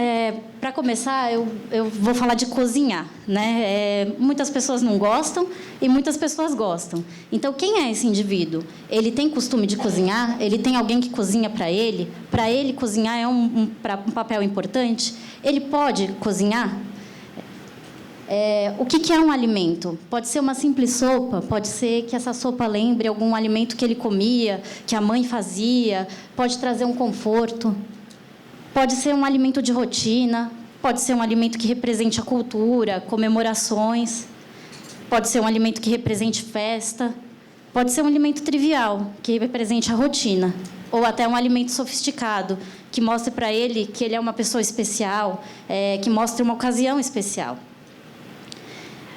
para começar, eu vou falar de cozinhar, né? Muitas pessoas não gostam e muitas pessoas gostam. Então, quem é esse indivíduo? Ele tem costume de cozinhar? Ele tem alguém que cozinha para ele? Para ele, cozinhar é um papel importante? Ele pode cozinhar? O que é um alimento? Pode ser uma simples sopa, pode ser que essa sopa lembre algum alimento que ele comia, que a mãe fazia, pode trazer um conforto. Pode ser um alimento de rotina, pode ser um alimento que represente a cultura, comemorações, pode ser um alimento que represente festa, pode ser um alimento trivial, que represente a rotina, ou até um alimento sofisticado, que mostre para ele que ele é uma pessoa especial, que mostre uma ocasião especial.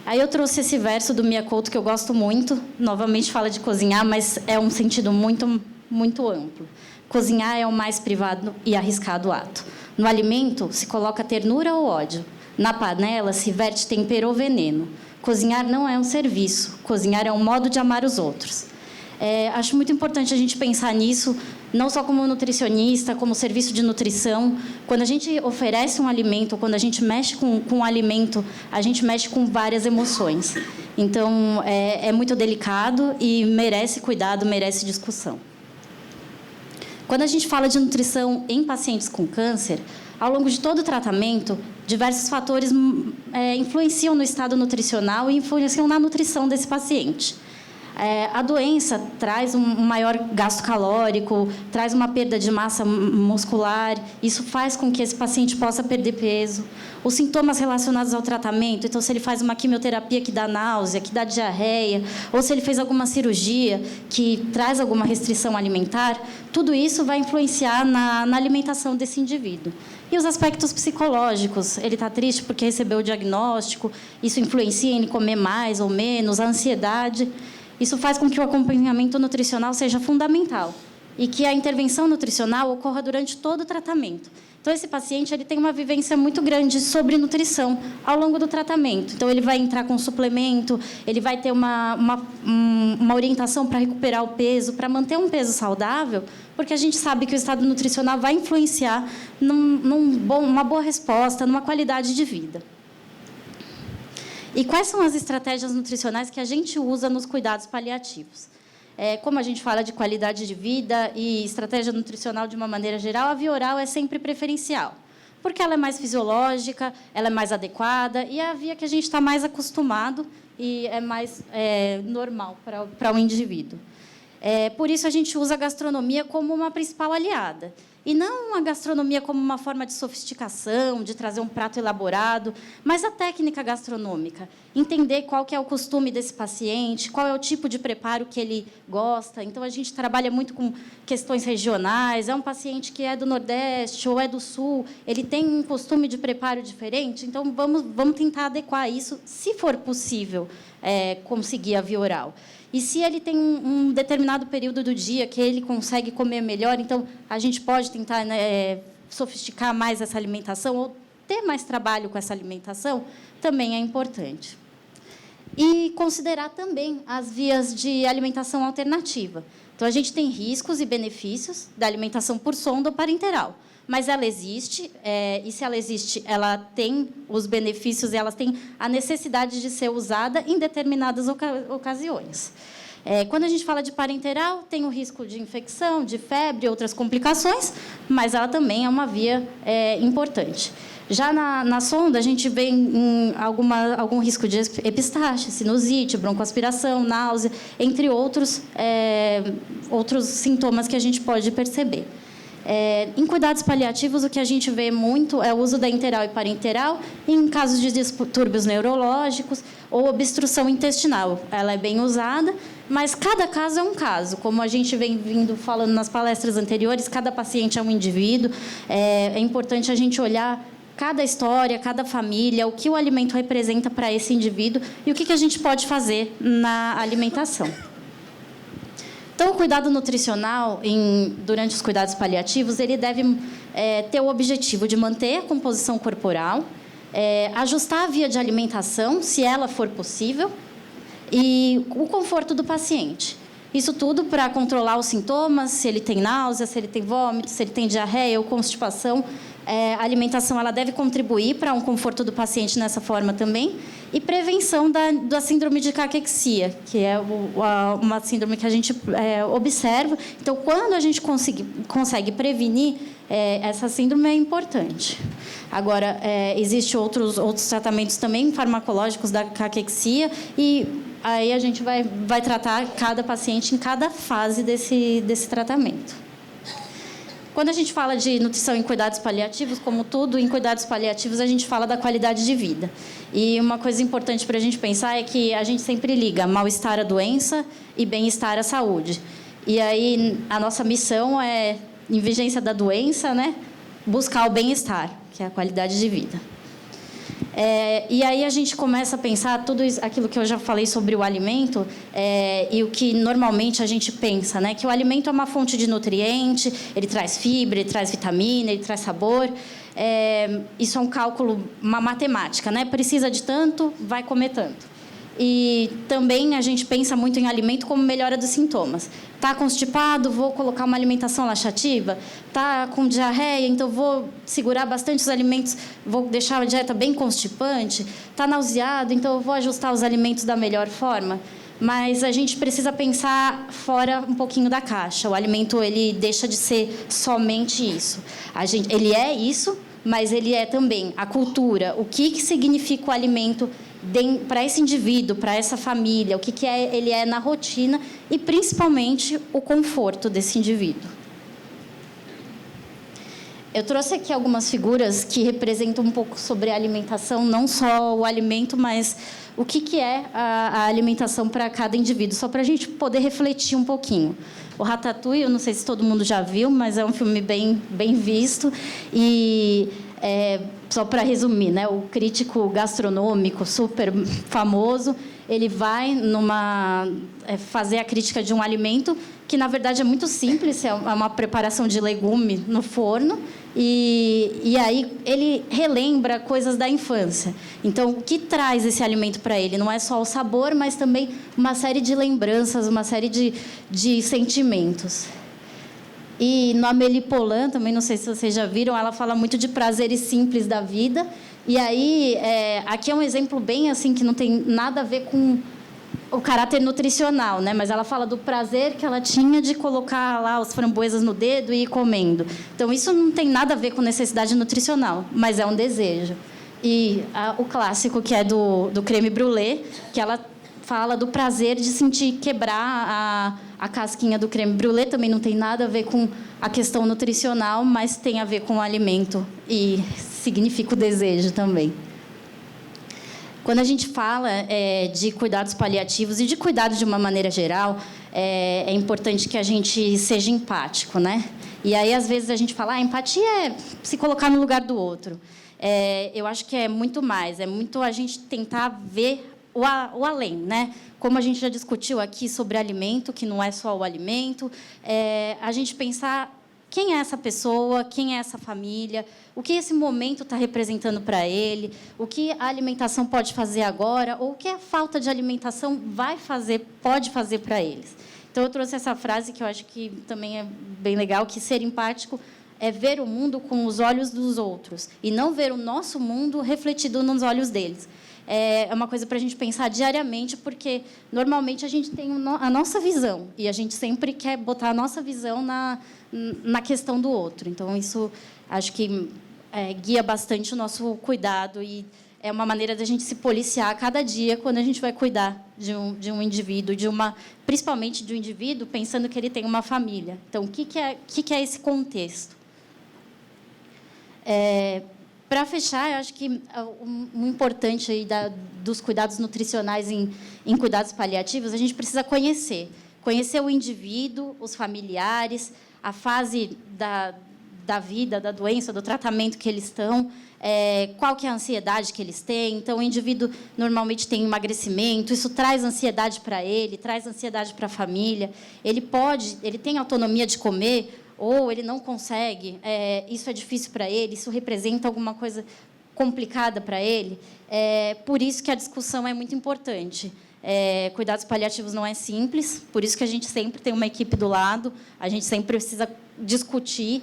Aí eu trouxe esse verso do Mia Couto, que eu gosto muito, novamente fala de cozinhar, mas é um sentido muito, muito amplo. Cozinhar é o mais privado e arriscado ato. No alimento, se coloca ternura ou ódio. Na panela, se verte tempero ou veneno. Cozinhar não é um serviço. Cozinhar é um modo de amar os outros. Acho muito importante a gente pensar nisso, não só como nutricionista, como serviço de nutrição. Quando a gente oferece um alimento, quando a gente mexe com um alimento, a gente mexe com várias emoções. Então, é muito delicado e merece cuidado, merece discussão. Quando a gente fala de nutrição em pacientes com câncer, ao longo de todo o tratamento, diversos fatores influenciam no estado nutricional e influenciam na nutrição desse paciente. A doença traz um maior gasto calórico, traz uma perda de massa muscular, isso faz com que esse paciente possa perder peso. Os sintomas relacionados ao tratamento, então, se ele faz uma quimioterapia que dá náusea, que dá diarreia, ou se ele fez alguma cirurgia que traz alguma restrição alimentar, tudo isso vai influenciar na alimentação desse indivíduo. E os aspectos psicológicos, ele está triste porque recebeu o diagnóstico, isso influencia em ele comer mais ou menos, a ansiedade. Isso faz com que o acompanhamento nutricional seja fundamental e que a intervenção nutricional ocorra durante todo o tratamento. Então, esse paciente ele tem uma vivência muito grande sobre nutrição ao longo do tratamento. Então, ele vai entrar com suplemento, ele vai ter uma orientação para recuperar o peso, para manter um peso saudável, porque a gente sabe que o estado nutricional vai influenciar numa boa resposta, numa qualidade de vida. E quais são as estratégias nutricionais que a gente usa nos cuidados paliativos? Como a gente fala de qualidade de vida e estratégia nutricional de uma maneira geral, a via oral é sempre preferencial, porque ela é mais fisiológica, ela é mais adequada e é a via que a gente está mais acostumado e é mais normal para o indivíduo. Por isso, a gente usa a gastronomia como uma principal aliada. E não a gastronomia como uma forma de sofisticação, de trazer um prato elaborado, mas a técnica gastronômica. Entender qual que é o costume desse paciente, qual é o tipo de preparo que ele gosta. Então, a gente trabalha muito com questões regionais. É um paciente que é do Nordeste ou é do Sul, ele tem um costume de preparo diferente. Então, vamos tentar adequar isso, se for possível, conseguir a via oral. E se ele tem um determinado período do dia que ele consegue comer melhor, então a gente pode tentar sofisticar mais essa alimentação ou ter mais trabalho com essa alimentação, também é importante. E considerar também as vias de alimentação alternativa. Então, a gente tem riscos e benefícios da alimentação por sonda ou parenteral. Mas ela existe, e se ela existe, ela tem os benefícios, ela tem a necessidade de ser usada em determinadas ocasiões. Quando a gente fala de parenteral, tem o risco de infecção, de febre e outras complicações, mas ela também é uma via importante. Já na sonda, a gente vê algum risco de epistaxe, sinusite, broncoaspiração, náusea, entre outros sintomas que a gente pode perceber. Em cuidados paliativos, o que a gente vê muito é o uso da interal e parenteral em casos de distúrbios neurológicos ou obstrução intestinal. Ela é bem usada, mas cada caso é um caso. Como a gente vem falando nas palestras anteriores, cada paciente é um indivíduo. É importante a gente olhar cada história, cada família, o que o alimento representa para esse indivíduo e o que a gente pode fazer na alimentação. Então, o cuidado nutricional, durante os cuidados paliativos, ele deve ter o objetivo de manter a composição corporal, ajustar a via de alimentação, se ela for possível, e o conforto do paciente. Isso tudo para controlar os sintomas, se ele tem náusea, se ele tem vômito, se ele tem diarreia ou constipação. A alimentação ela deve contribuir para um conforto do paciente nessa forma também. E prevenção da síndrome de caquexia, que é uma síndrome que a gente observa. Então, quando a gente consegue prevenir essa síndrome, é importante. Agora, existem outros tratamentos também farmacológicos da caquexia e aí a gente vai tratar cada paciente em cada fase desse tratamento. Quando a gente fala de nutrição em cuidados paliativos, como tudo em cuidados paliativos, a gente fala da qualidade de vida. E uma coisa importante para a gente pensar é que a gente sempre liga mal-estar à doença e bem-estar à saúde. E aí a nossa missão é, em vigência da doença, buscar o bem-estar, que é a qualidade de vida. E aí a gente começa a pensar tudo aquilo que eu já falei sobre o alimento e o que normalmente a gente pensa, que o alimento é uma fonte de nutriente, ele traz fibra, ele traz vitamina, ele traz sabor. Isso é um cálculo, uma matemática, Precisa de tanto, vai comer tanto. E também a gente pensa muito em alimento como melhora dos sintomas. Está constipado, vou colocar uma alimentação laxativa. Está com diarreia, então vou segurar bastante os alimentos, vou deixar a dieta bem constipante. Está nauseado, então eu vou ajustar os alimentos da melhor forma. Mas a gente precisa pensar fora um pouquinho da caixa. O alimento ele deixa de ser somente isso. Ele é isso, mas ele é também a cultura. O que significa o alimento para esse indivíduo, para essa família, o que ele é na rotina e, principalmente, o conforto desse indivíduo. Eu trouxe aqui algumas figuras que representam um pouco sobre a alimentação, não só o alimento, mas o que é a alimentação para cada indivíduo, só para a gente poder refletir um pouquinho. O Ratatouille, eu não sei se todo mundo já viu, mas é um filme bem visto e... só para resumir, o crítico gastronômico super famoso, ele vai fazer a crítica de um alimento que, na verdade, é muito simples, é uma preparação de legume no forno, e aí ele relembra coisas da infância. Então, o que traz esse alimento para ele? Não é só o sabor, mas também uma série de lembranças, uma série de sentimentos. E no Amélie Poulain, também não sei se vocês já viram, ela fala muito de prazeres simples da vida. E aí, aqui é um exemplo bem assim, que não tem nada a ver com o caráter nutricional, né? Mas ela fala do prazer que ela tinha de colocar lá as framboesas no dedo e ir comendo. Então, isso não tem nada a ver com necessidade nutricional, mas é um desejo. E o clássico, que é do creme brulee, que ela fala do prazer de sentir quebrar a casquinha do creme brulee, também não tem nada a ver com a questão nutricional, mas tem a ver com o alimento e significa o desejo também. Quando a gente fala de cuidados paliativos e de cuidado de uma maneira geral, é importante que a gente seja empático, né? E aí, às vezes, a gente fala, empatia é se colocar no lugar do outro. Eu acho que é muito mais, é muito a gente tentar ver o além, né? Como a gente já discutiu aqui sobre alimento, que não é só o alimento, a gente pensar quem é essa pessoa, quem é essa família, o que esse momento está representando para ele, o que a alimentação pode fazer agora, ou o que a falta de alimentação pode fazer para eles. Então, eu trouxe essa frase que eu acho que também é bem legal, que ser empático é ver o mundo com os olhos dos outros e não ver o nosso mundo refletido nos olhos deles. É uma coisa para a gente pensar diariamente, porque, normalmente, a gente tem a nossa visão e a gente sempre quer botar a nossa visão na questão do outro. Então, isso acho que guia bastante o nosso cuidado e é uma maneira da gente se policiar a cada dia quando a gente vai cuidar de um indivíduo, principalmente de um indivíduo, pensando que ele tem uma família. Então, o que é esse contexto? Para fechar, eu acho que o importante aí dos cuidados nutricionais em cuidados paliativos, a gente precisa conhecer o indivíduo, os familiares, a fase da vida, da doença, do tratamento que eles estão, qual que é a ansiedade que eles têm. Então, o indivíduo normalmente tem emagrecimento, isso traz ansiedade para ele, traz ansiedade para a família. Ele tem autonomia de comer, ou ele não consegue, isso é difícil para ele, isso representa alguma coisa complicada para ele. Por isso que a discussão é muito importante. Cuidados paliativos não é simples, por isso que a gente sempre tem uma equipe do lado, a gente sempre precisa discutir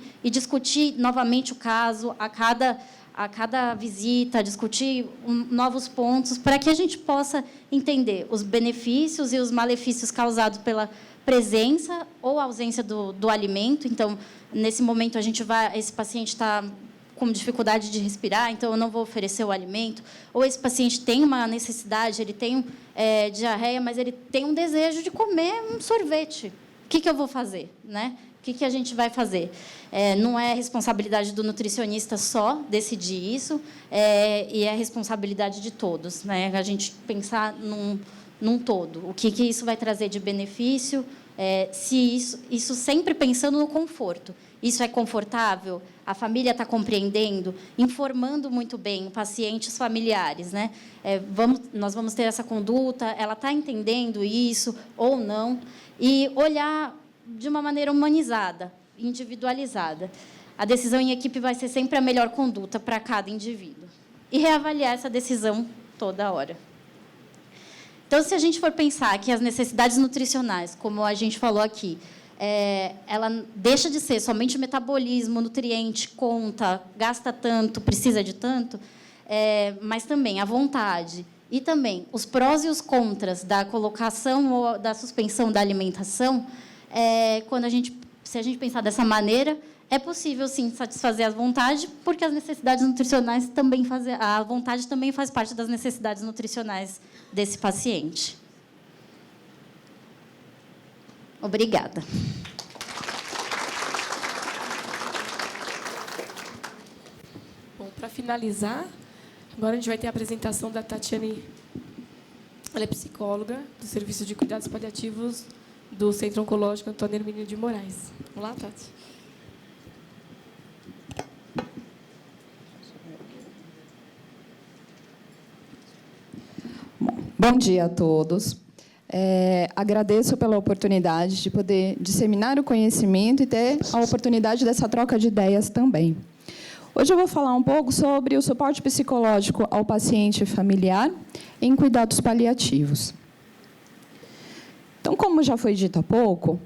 novamente o caso a cada visita, discutir novos pontos, para que a gente possa entender os benefícios e os malefícios causados pela presença ou ausência do alimento. Então, nesse momento, esse paciente está com dificuldade de respirar, então eu não vou oferecer o alimento. Ou esse paciente tem uma necessidade, ele tem diarreia, mas ele tem um desejo de comer um sorvete. O que eu vou fazer, né? O que a gente vai fazer? Não é responsabilidade do nutricionista só decidir isso, e é responsabilidade de todos, né? A gente pensar num todo. O que isso vai trazer de benefício? Isso sempre pensando no conforto. Isso é confortável? A família está compreendendo? Informando muito bem o paciente e os familiares, né? Nós vamos ter essa conduta, ela está entendendo isso ou não? E olhar de uma maneira humanizada, individualizada. A decisão em equipe vai ser sempre a melhor conduta para cada indivíduo. E reavaliar essa decisão toda hora. Então, se a gente for pensar que as necessidades nutricionais, como a gente falou aqui, ela deixa de ser somente o metabolismo, nutriente, conta, gasta tanto, precisa de tanto, mas também a vontade e também os prós e os contras da colocação ou da suspensão da alimentação, se a gente pensar dessa maneira, é possível, sim, satisfazer as vontades, porque as necessidades nutricionais também a vontade também faz parte das necessidades nutricionais desse paciente. Obrigada. Bom, para finalizar, agora a gente vai ter a apresentação da Tatiane. Ela é psicóloga do Serviço de Cuidados Paliativos do Centro Oncológico Antônio Hermínio de Moraes. Vamos lá, Tati. Bom dia a todos. Agradeço pela oportunidade de poder disseminar o conhecimento e ter a oportunidade dessa troca de ideias também. Hoje eu vou falar um pouco sobre o suporte psicológico ao paciente familiar em cuidados paliativos. Então, como já foi dito há pouco,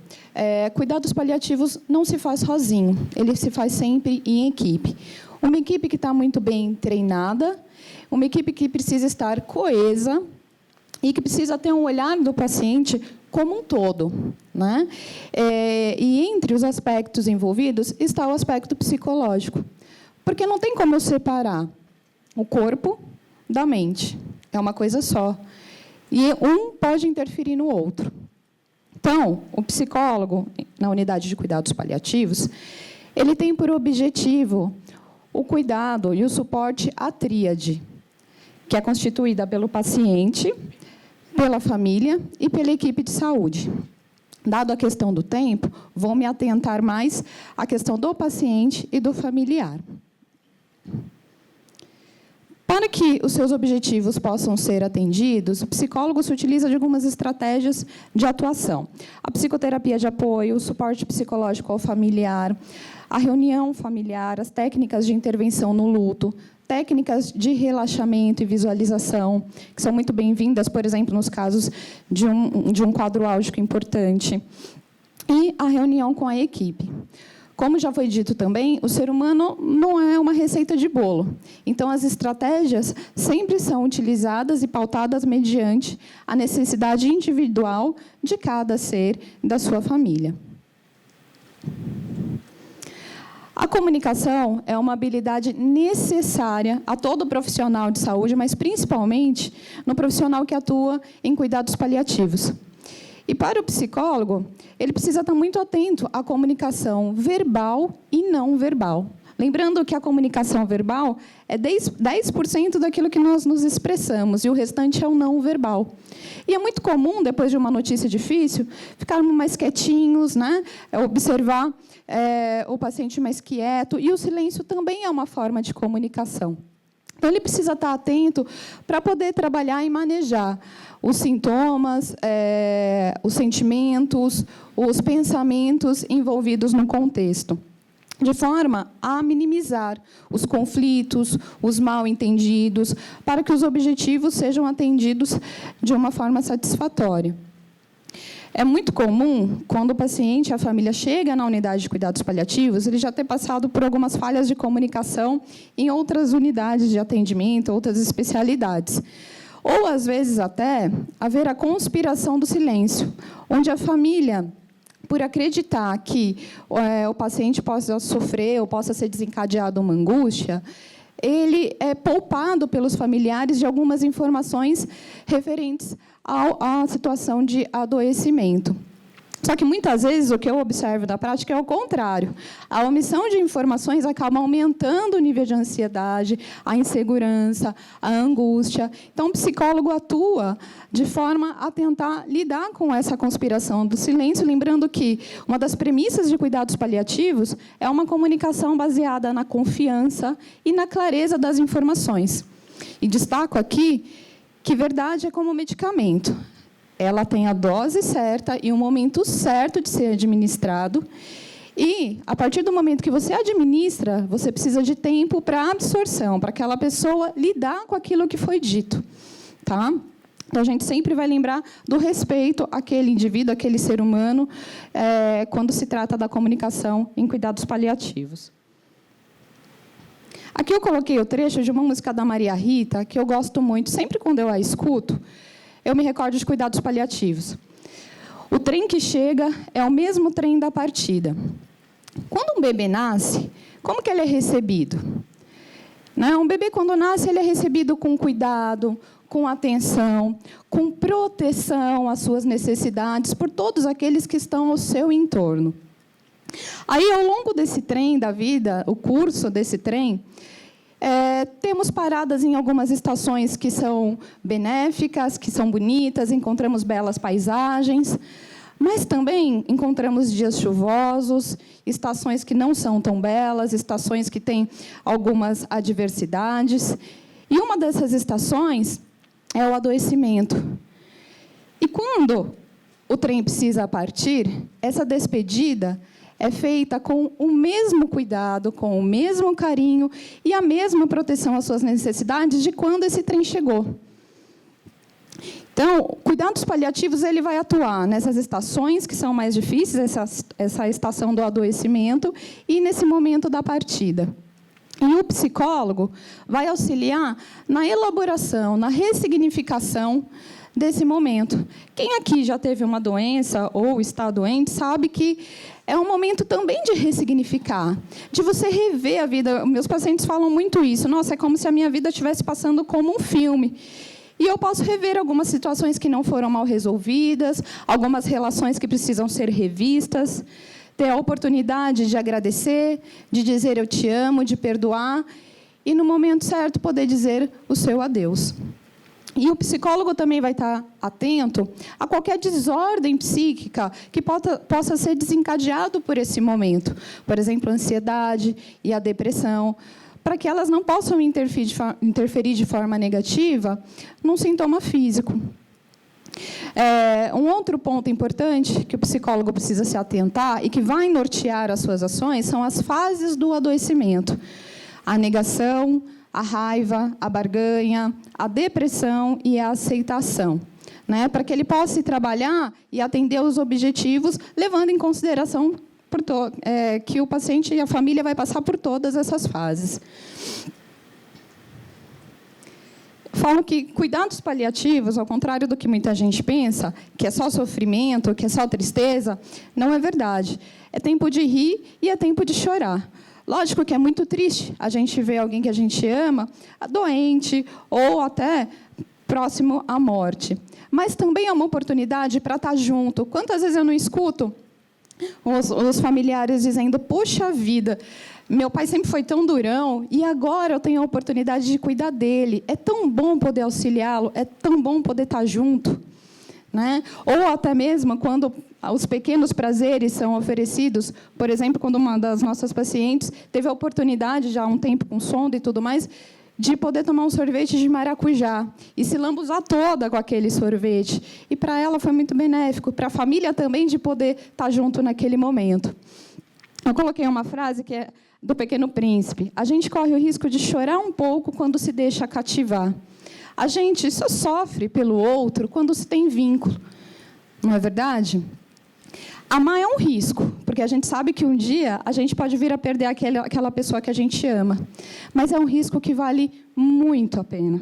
cuidados paliativos não se faz sozinho, ele se faz sempre em equipe. Uma equipe que está muito bem treinada, uma equipe que precisa estar coesa e que precisa ter um olhar do paciente como um todo, né? E entre os aspectos envolvidos está o aspecto psicológico, porque não tem como eu separar o corpo da mente, é uma coisa só, e um pode interferir no outro. Então, o psicólogo, na unidade de cuidados paliativos, ele tem por objetivo o cuidado e o suporte à tríade, que é constituída pelo paciente, pela família e pela equipe de saúde. Dado a questão do tempo, vou me atentar mais à questão do paciente e do familiar. Para que os seus objetivos possam ser atendidos, o psicólogo se utiliza de algumas estratégias de atuação. A psicoterapia de apoio, o suporte psicológico ao familiar, a reunião familiar, as técnicas de intervenção no luto, técnicas de relaxamento e visualização, que são muito bem-vindas, por exemplo, nos casos de um quadro álgico importante, e a reunião com a equipe. Como já foi dito também, o ser humano não é uma receita de bolo. Então, as estratégias sempre são utilizadas e pautadas mediante a necessidade individual de cada ser e da sua família. A comunicação é uma habilidade necessária a todo profissional de saúde, mas principalmente no profissional que atua em cuidados paliativos. E para o psicólogo, ele precisa estar muito atento à comunicação verbal e não verbal. Lembrando que a comunicação verbal é 10% daquilo que nós nos expressamos, e o restante é o não verbal. E é muito comum, depois de uma notícia difícil, ficarmos mais quietinhos, né? Observar o paciente mais quieto, e o silêncio também é uma forma de comunicação. Então, ele precisa estar atento para poder trabalhar e manejar os sintomas, os sentimentos, os pensamentos envolvidos no contexto, de forma a minimizar os conflitos, os mal-entendidos, para que os objetivos sejam atendidos de uma forma satisfatória. É muito comum, quando o paciente, a família, chega na unidade de cuidados paliativos, ele já ter passado por algumas falhas de comunicação em outras unidades de atendimento, outras especialidades. Ou, às vezes, até haver a conspiração do silêncio, onde a família, por acreditar que o paciente possa sofrer ou possa ser desencadeado uma angústia, ele é poupado pelos familiares de algumas informações referentes à situação de adoecimento. Só que, muitas vezes, o que eu observo na prática é o contrário. A omissão de informações acaba aumentando o nível de ansiedade, a insegurança, a angústia. Então, o psicólogo atua de forma a tentar lidar com essa conspiração do silêncio, lembrando que uma das premissas de cuidados paliativos é uma comunicação baseada na confiança e na clareza das informações. E destaco aqui que verdade é como medicamento. Ela tem a dose certa e o momento certo de ser administrado. E, a partir do momento que você administra, você precisa de tempo para absorção, para aquela pessoa lidar com aquilo que foi dito. Tá? Então, a gente sempre vai lembrar do respeito àquele indivíduo, àquele ser humano, quando se trata da comunicação em cuidados paliativos. Aqui eu coloquei o trecho de uma música da Maria Rita, que eu gosto muito. Sempre quando eu a escuto, eu me recordo de cuidados paliativos. O trem que chega é o mesmo trem da partida. Quando um bebê nasce, como que ele é recebido? Né? Um bebê, quando nasce, ele é recebido com cuidado, com atenção, com proteção às suas necessidades por todos aqueles que estão ao seu entorno. Aí, ao longo desse trem da vida, o curso desse trem, temos paradas em algumas estações que são benéficas, que são bonitas, encontramos belas paisagens, mas também encontramos dias chuvosos, estações que não são tão belas, estações que têm algumas adversidades. E uma dessas estações é o adoecimento. E quando o trem precisa partir, essa despedida é feita com o mesmo cuidado, com o mesmo carinho e a mesma proteção às suas necessidades de quando esse trem chegou. Então, cuidados paliativos ele vai atuar nessas estações que são mais difíceis, essa estação do adoecimento e nesse momento da partida. E o psicólogo vai auxiliar na elaboração, na ressignificação desse momento. Quem aqui já teve uma doença ou está doente sabe que é um momento também de ressignificar, de você rever a vida. Meus pacientes falam muito isso. Nossa, é como se a minha vida estivesse passando como um filme. E eu posso rever algumas situações que não foram mal resolvidas, algumas relações que precisam ser revistas, ter a oportunidade de agradecer, de dizer eu te amo, de perdoar, e, no momento certo, poder dizer o seu adeus. E o psicólogo também vai estar atento a qualquer desordem psíquica que possa ser desencadeado por esse momento. Por exemplo, a ansiedade e a depressão, para que elas não possam interferir de forma negativa num sintoma físico. Um outro ponto importante que o psicólogo precisa se atentar e que vai nortear as suas ações são as fases do adoecimento. A negação, a raiva, a barganha, a depressão e a aceitação, né? Para que ele possa trabalhar e atender os objetivos, levando em consideração que o paciente e a família vai passar por todas essas fases. Falo que cuidados paliativos, ao contrário do que muita gente pensa, que é só sofrimento, que é só tristeza, não é verdade. É tempo de rir e é tempo de chorar. Lógico que é muito triste a gente ver alguém que a gente ama doente ou até próximo à morte. Mas também é uma oportunidade para estar junto. Quantas vezes eu não escuto os familiares dizendo, puxa vida, meu pai sempre foi tão durão e agora eu tenho a oportunidade de cuidar dele. É tão bom poder auxiliá-lo, é tão bom poder estar junto. Né? Ou até mesmo quando os pequenos prazeres são oferecidos, por exemplo, quando uma das nossas pacientes teve a oportunidade, já há um tempo com sonda e tudo mais, de poder tomar um sorvete de maracujá e se lambuzar toda com aquele sorvete. E para ela foi muito benéfico, para a família também, de poder estar junto naquele momento. Eu coloquei uma frase que é do Pequeno Príncipe. A gente corre o risco de chorar um pouco quando se deixa cativar. A gente só sofre pelo outro quando se tem vínculo. Não é verdade? Amar é um risco, porque a gente sabe que um dia a gente pode vir a perder aquela pessoa que a gente ama. Mas é um risco que vale muito a pena.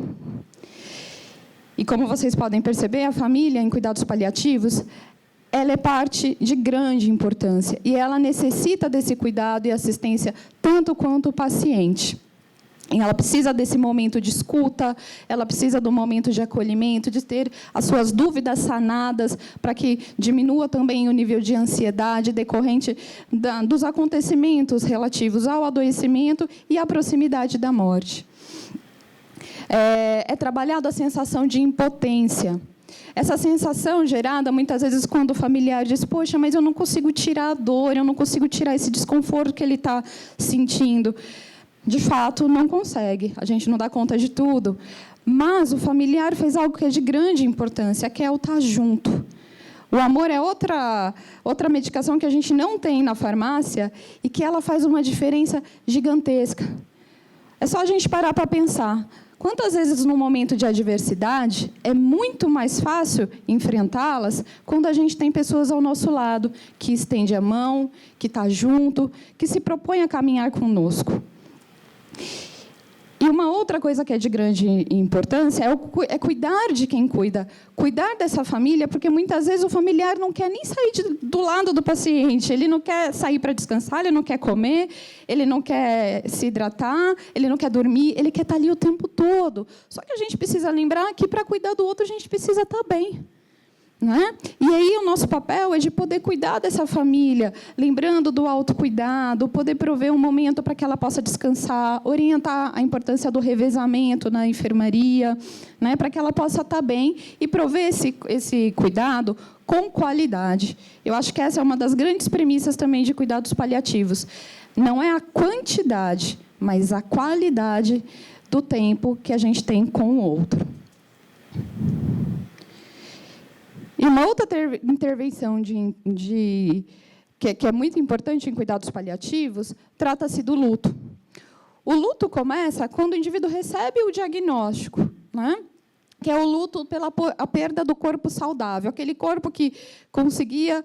E como vocês podem perceber, a família em cuidados paliativos, ela é parte de grande importância. E ela necessita desse cuidado e assistência tanto quanto o paciente. E ela precisa desse momento de escuta, ela precisa do momento de acolhimento, de ter as suas dúvidas sanadas, para que diminua também o nível de ansiedade decorrente dos acontecimentos relativos ao adoecimento e à proximidade da morte. É trabalhada a sensação de impotência. Essa sensação gerada, muitas vezes, quando o familiar diz, poxa, mas eu não consigo tirar a dor, eu não consigo tirar esse desconforto que ele está sentindo. De fato, não consegue. A gente não dá conta de tudo. Mas o familiar fez algo que é de grande importância, que é o estar junto. O amor é outra medicação que a gente não tem na farmácia e que ela faz uma diferença gigantesca. É só a gente parar para pensar. Quantas vezes, no momento de adversidade, é muito mais fácil enfrentá-las quando a gente tem pessoas ao nosso lado, que estende a mão, que está junto, que se propõe a caminhar conosco. E uma outra coisa que é de grande importância é cuidar de quem cuida. Cuidar dessa família, porque muitas vezes o familiar não quer nem sair do lado do paciente. Ele não quer sair para descansar, ele não quer comer, ele não quer se hidratar, ele não quer dormir, ele quer estar ali o tempo todo. Só que a gente precisa lembrar que, para cuidar do outro, a gente precisa estar bem. Não é? E aí o nosso papel é de poder cuidar dessa família, lembrando do autocuidado, poder prover um momento para que ela possa descansar, orientar a importância do revezamento na enfermaria, né, para que ela possa estar bem e prover esse cuidado com qualidade. Eu acho que essa é uma das grandes premissas também de cuidados paliativos. Não é a quantidade, mas a qualidade do tempo que a gente tem com o outro. E uma outra intervenção que é muito importante em cuidados paliativos, trata-se do luto. O luto começa quando o indivíduo recebe o diagnóstico, né? Que é o luto pela a perda do corpo saudável, aquele corpo que conseguia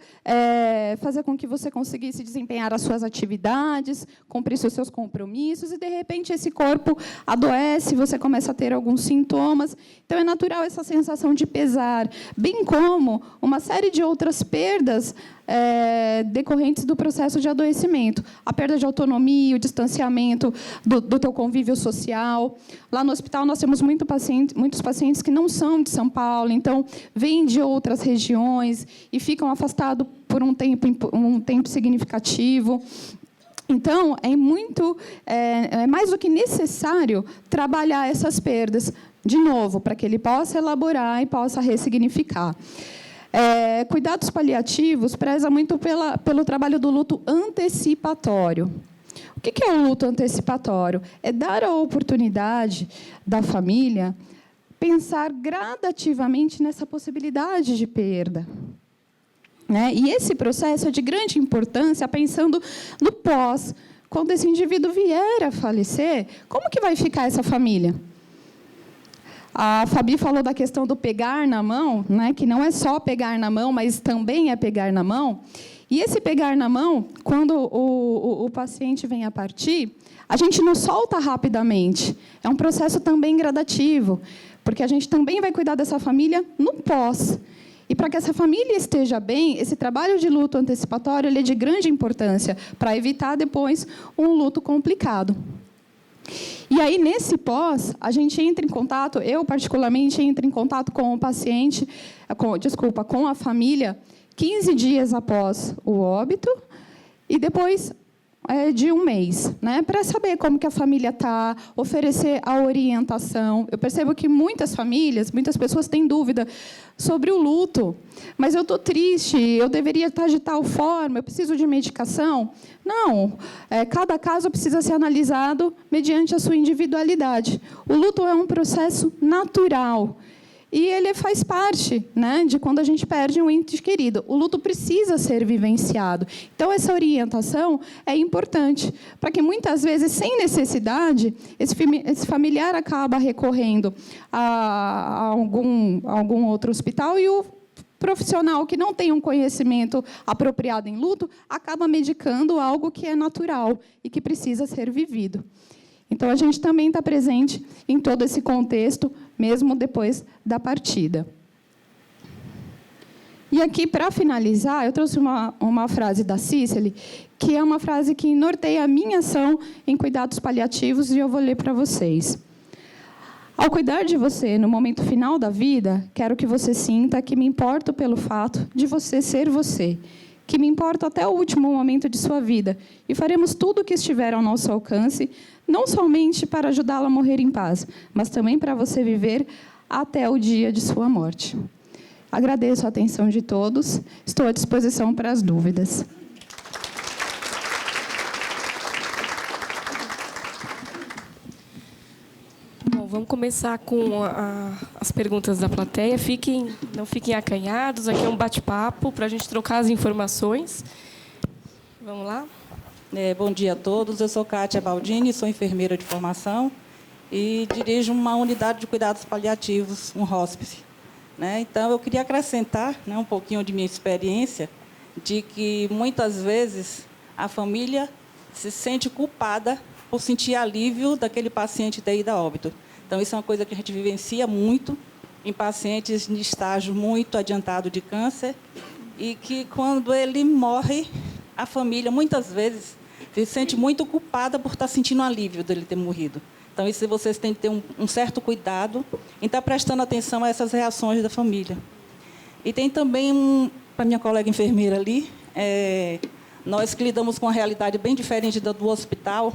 fazer com que você conseguisse desempenhar as suas atividades, cumprir os seus compromissos, e, de repente, esse corpo adoece, você começa a ter alguns sintomas. Então, é natural essa sensação de pesar, bem como uma série de outras perdas decorrentes do processo de adoecimento. A perda de autonomia, o distanciamento do teu convívio social. Lá no hospital, nós temos muitos pacientes que não são de São Paulo, então, vêm de outras regiões e ficam afastados por um tempo significativo. Então, é mais do que necessário trabalhar essas perdas, de novo, para que ele possa elaborar e possa ressignificar. Cuidados paliativos preza muito pelo trabalho do luto antecipatório. O que é o luto antecipatório? É dar a oportunidade da família pensar gradativamente nessa possibilidade de perda. E esse processo é de grande importância, pensando no pós. Quando esse indivíduo vier a falecer, como que vai ficar essa família? A Fabi falou da questão do pegar na mão, que não é só pegar na mão, mas também é pegar na mão. E esse pegar na mão, quando o paciente vem a partir, a gente não solta rapidamente. É um processo também gradativo, porque a gente também vai cuidar dessa família no pós. E para que essa família esteja bem, esse trabalho de luto antecipatório ele é de grande importância para evitar depois um luto complicado. E aí, nesse pós, a gente entra em contato, eu particularmente entro em contato com o paciente, com a família, 15 dias após o óbito e depois de um mês, para saber como que a família está, oferecer a orientação. Eu percebo que muitas pessoas têm dúvida sobre o luto. Mas eu estou triste, eu deveria estar de tal forma, eu preciso de medicação. Não, cada caso precisa ser analisado mediante a sua individualidade. O luto é um processo natural. E ele faz parte de quando a gente perde um ente querido. O luto precisa ser vivenciado. Então, essa orientação é importante, para que, muitas vezes, sem necessidade, esse familiar acaba recorrendo a algum outro hospital e o profissional que não tem um conhecimento apropriado em luto acaba medicando algo que é natural e que precisa ser vivido. Então, a gente também está presente em todo esse contexto, mesmo depois da partida. E aqui, para finalizar, eu trouxe uma frase da Cicely, que é uma frase que norteia a minha ação em cuidados paliativos, e eu vou ler para vocês. Ao cuidar de você no momento final da vida, quero que você sinta que me importo pelo fato de você ser você, que me importo até o último momento de sua vida, e faremos tudo o que estiver ao nosso alcance, não somente para ajudá-la a morrer em paz, mas também para você viver até o dia de sua morte. Agradeço a atenção de todos, estou à disposição para as dúvidas. Bom, vamos começar com as perguntas da plateia. Não fiquem acanhados, aqui é um bate-papo para a gente trocar as informações. Vamos lá? Bom dia a todos. Eu sou Kátia Baldini, sou enfermeira de formação e dirijo uma unidade de cuidados paliativos, um hospice. Então, eu queria acrescentar um pouquinho de minha experiência de que, muitas vezes, a família se sente culpada por sentir alívio daquele paciente ter ido a óbito. Então, isso é uma coisa que a gente vivencia muito em pacientes em estágio muito adiantado de câncer e que, quando ele morre, a família, muitas vezes, se sente muito culpada por estar sentindo alívio dele ter morrido. Então, isso vocês têm que ter um certo cuidado em estar prestando atenção a essas reações da família. E tem também, para minha colega enfermeira ali, nós que lidamos com uma realidade bem diferente da do hospital,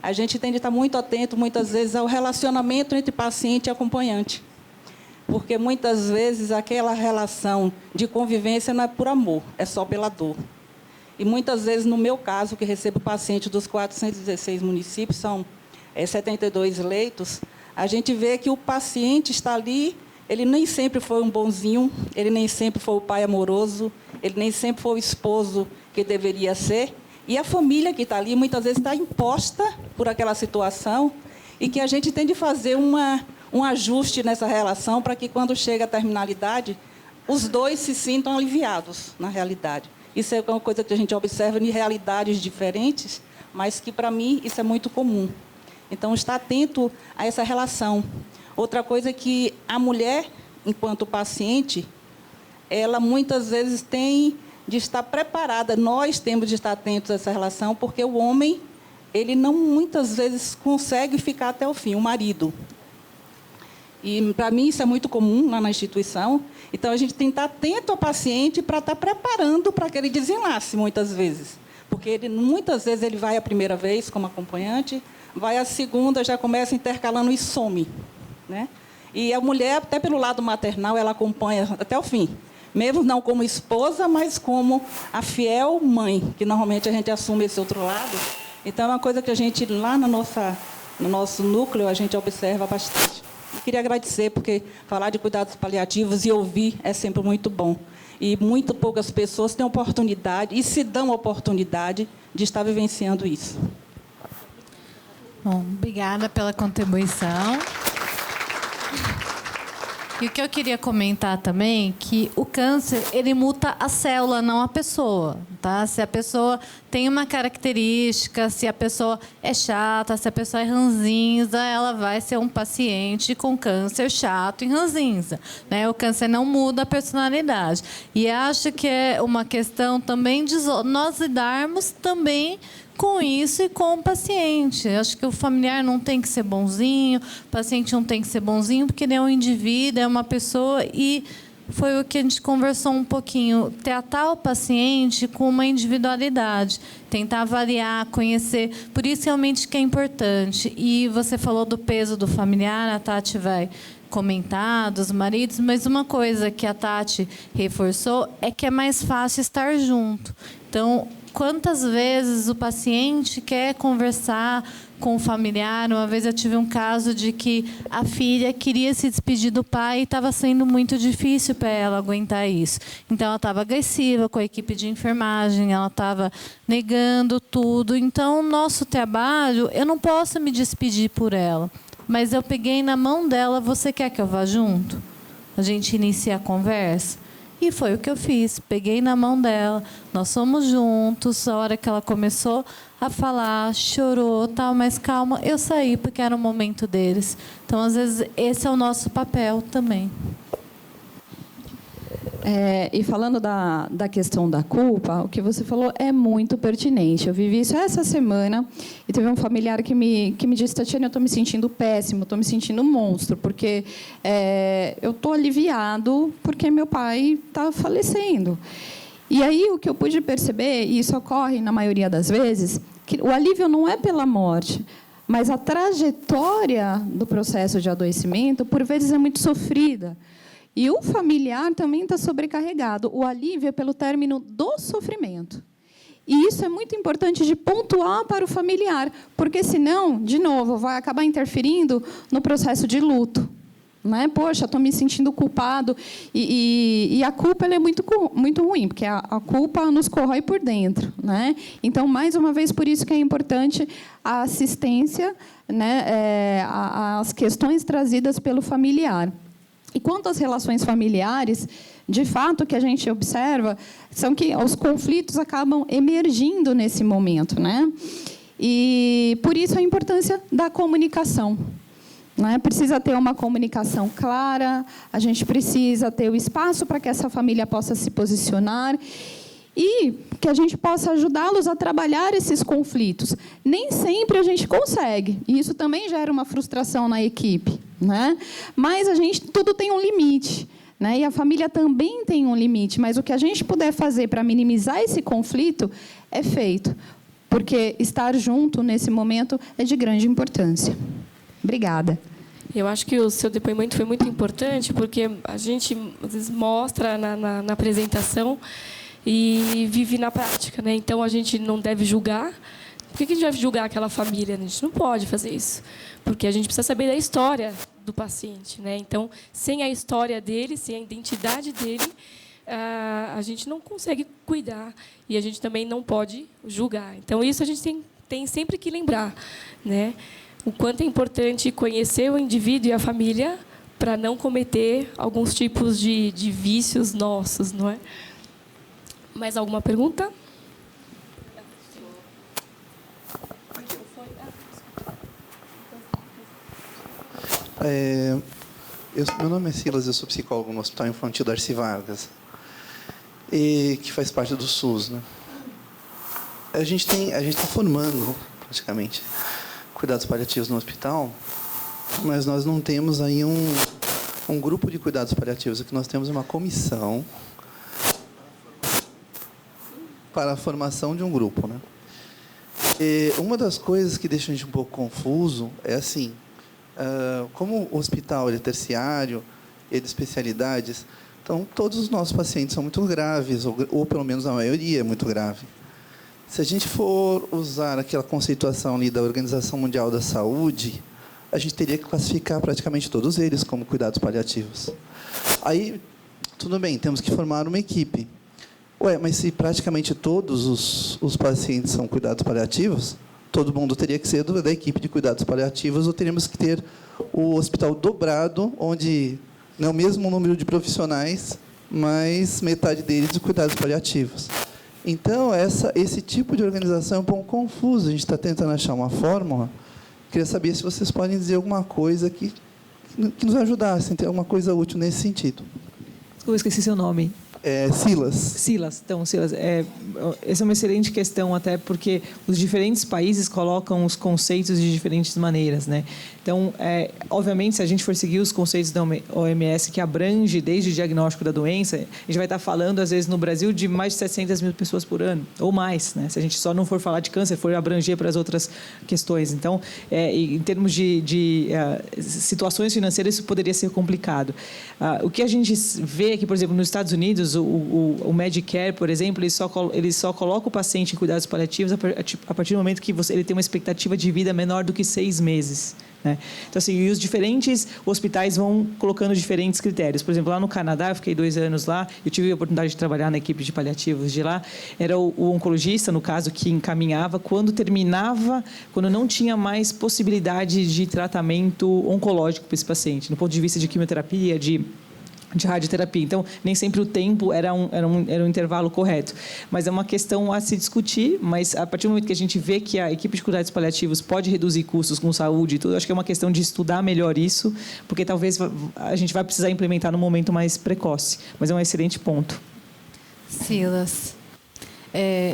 a gente tem de estar muito atento, muitas vezes, ao relacionamento entre paciente e acompanhante. Porque, muitas vezes, aquela relação de convivência não é por amor, é só pela dor. E, muitas vezes, no meu caso, que recebo paciente dos 416 municípios, são 72 leitos, a gente vê que o paciente está ali ele nem sempre foi um bonzinho, ele nem sempre foi o pai amoroso, ele nem sempre foi o esposo que deveria ser. E a família que está ali, muitas vezes, está imposta por aquela situação e que a gente tem de fazer um ajuste nessa relação para que, quando chega a terminalidade, os dois se sintam aliviados, na realidade. Isso é uma coisa que a gente observa em realidades diferentes, mas que, para mim, isso é muito comum. Então, estar atento a essa relação. Outra coisa é que a mulher, enquanto paciente, ela muitas vezes tem de estar preparada, nós temos de estar atentos a essa relação, porque o homem, ele não muitas vezes consegue ficar até o fim, o marido. E, para mim, isso é muito comum lá na instituição. Então, a gente tem que estar atento ao paciente para estar preparando para que ele desenlace, muitas vezes. Porque, muitas vezes, ele vai a primeira vez como acompanhante, vai a segunda, já começa intercalando e some, né? E a mulher, até pelo lado maternal, ela acompanha até o fim. Mesmo não como esposa, mas como a fiel mãe, que normalmente a gente assume esse outro lado. Então, é uma coisa que a gente, lá no nosso núcleo, a gente observa bastante. Eu queria agradecer, porque falar de cuidados paliativos e ouvir é sempre muito bom. E muito poucas pessoas têm oportunidade, e se dão oportunidade, de estar vivenciando isso. Bom, obrigada pela contribuição. E o que eu queria comentar também é que o câncer, ele muta a célula, não a pessoa, tá? Se a pessoa tem uma característica, se a pessoa é chata, se a pessoa é ranzinza, ela vai ser um paciente com câncer chato e ranzinza, né? O câncer não muda a personalidade. E acho que é uma questão também de nós lidarmos também com isso e com o paciente. Acho que o familiar não tem que ser bonzinho, o paciente não tem que ser bonzinho, porque ele é um indivíduo, é uma pessoa, e foi o que a gente conversou um pouquinho, tratar o paciente com uma individualidade, tentar avaliar, conhecer, por isso realmente que é importante. E você falou do peso do familiar, a Tati vai comentar, dos maridos, mas uma coisa que a Tati reforçou é que é mais fácil estar junto. Então, quantas vezes o paciente quer conversar com o familiar? Uma vez eu tive um caso de que a filha queria se despedir do pai e estava sendo muito difícil para ela aguentar isso. Então, ela estava agressiva com a equipe de enfermagem, ela estava negando tudo. Então, o nosso trabalho, eu não posso me despedir por ela, mas eu peguei na mão dela: você quer que eu vá junto? A gente inicia a conversa. E foi o que eu fiz. Peguei na mão dela, nós fomos juntos. A hora que ela começou a falar, chorou, tal, mas calma, eu saí, porque era o momento deles. Então, às vezes, esse é o nosso papel também. E falando da questão da culpa, o que você falou é muito pertinente. Eu vivi isso essa semana e teve um familiar que me disse: Tatiana, eu estou me sentindo péssimo, estou me sentindo um monstro, porque eu estou aliviado porque meu pai está falecendo. E aí o que eu pude perceber, e isso ocorre na maioria das vezes, que o alívio não é pela morte, mas a trajetória do processo de adoecimento, por vezes, é muito sofrida. E o familiar também está sobrecarregado. O alívio é pelo término do sofrimento. E isso é muito importante de pontuar para o familiar, porque, senão, de novo, vai acabar interferindo no processo de luto. Né? Poxa, estou me sentindo culpado. E a culpa ela é muito ruim, porque a culpa nos corrói por dentro. Né? Então, mais uma vez, por isso que é importante a assistência, né, às questões trazidas pelo familiar. E quanto às relações familiares, de fato, o que a gente observa são que os conflitos acabam emergindo nesse momento, né? E, por isso, a importância da comunicação. Né? Precisa ter uma comunicação clara, a gente precisa ter o espaço para que essa família possa se posicionar e que a gente possa ajudá-los a trabalhar esses conflitos. Nem sempre a gente consegue, e isso também gera uma frustração na equipe. Né? Mas tudo tem um limite, né? E a família também tem um limite, mas o que a gente puder fazer para minimizar esse conflito é feito, porque estar junto nesse momento é de grande importância. Obrigada. Eu acho que o seu depoimento foi muito importante, porque a gente às vezes mostra na apresentação e vive na prática, né? Então, a gente não deve julgar, Por que a gente vai julgar aquela família? A gente não pode fazer isso, porque a gente precisa saber da história do paciente, né? Então, sem a história dele, sem a identidade dele, a gente não consegue cuidar e a gente também não pode julgar. Então, isso a gente tem sempre que lembrar, né? O quanto é importante conhecer o indivíduo e a família para não cometer alguns tipos de vícios nossos, não é? Mais alguma pergunta? Meu nome é Silas, eu sou psicólogo no Hospital Infantil Darcy Vargas, que faz parte do SUS, né? A gente está formando, praticamente, cuidados paliativos no hospital, mas nós não temos aí um grupo de cuidados paliativos. Aqui nós temos uma comissão para a formação de um grupo, né? E uma das coisas que deixa a gente um pouco confuso é assim, como o hospital ele é terciário, ele é de especialidades, então todos os nossos pacientes são muito graves, ou pelo menos a maioria é muito grave. Se a gente for usar aquela conceituação ali da Organização Mundial da Saúde, a gente teria que classificar praticamente todos eles como cuidados paliativos. Aí, tudo bem, temos que formar uma equipe. Ué, mas se praticamente todos os pacientes são cuidados paliativos, todo mundo teria que ser da equipe de cuidados paliativos, ou teríamos que ter o hospital dobrado, onde não é o mesmo número de profissionais, mas metade deles de cuidados paliativos. Então, esse tipo de organização é um pouco confuso. A gente está tentando achar uma fórmula. Queria saber se vocês podem dizer alguma coisa que nos ajudasse, ter alguma coisa útil nesse sentido. Eu esqueci seu nome. Silas. Silas. Então, Silas, essa é uma excelente questão, até porque os diferentes países colocam os conceitos de diferentes maneiras, né? Então, obviamente, se a gente for seguir os conceitos da OMS, que abrange desde o diagnóstico da doença, a gente vai estar falando, às vezes, no Brasil, de mais de 700 mil pessoas por ano, ou mais, né? Se a gente só não for falar de câncer, for abranger para as outras questões. Então, em termos de situações financeiras, isso poderia ser complicado. O que a gente vê aqui, por exemplo, nos Estados Unidos, o Medicare, por exemplo, ele só coloca o paciente em cuidados paliativos a partir do momento que ele tem uma expectativa de vida menor do que 6 meses. Né? Então, assim, e os diferentes hospitais vão colocando diferentes critérios. Por exemplo, lá no Canadá, eu fiquei 2 anos lá, eu tive a oportunidade de trabalhar na equipe de paliativos de lá, era o oncologista, no caso, que encaminhava quando não tinha mais possibilidade de tratamento oncológico para esse paciente, no ponto de vista de quimioterapia, de radioterapia. Então, nem sempre o tempo era um intervalo correto. Mas é uma questão a se discutir, mas a partir do momento que a gente vê que a equipe de cuidados paliativos pode reduzir custos com saúde e tudo, acho que é uma questão de estudar melhor isso, porque talvez a gente vai precisar implementar no momento mais precoce. Mas é um excelente ponto. Silas.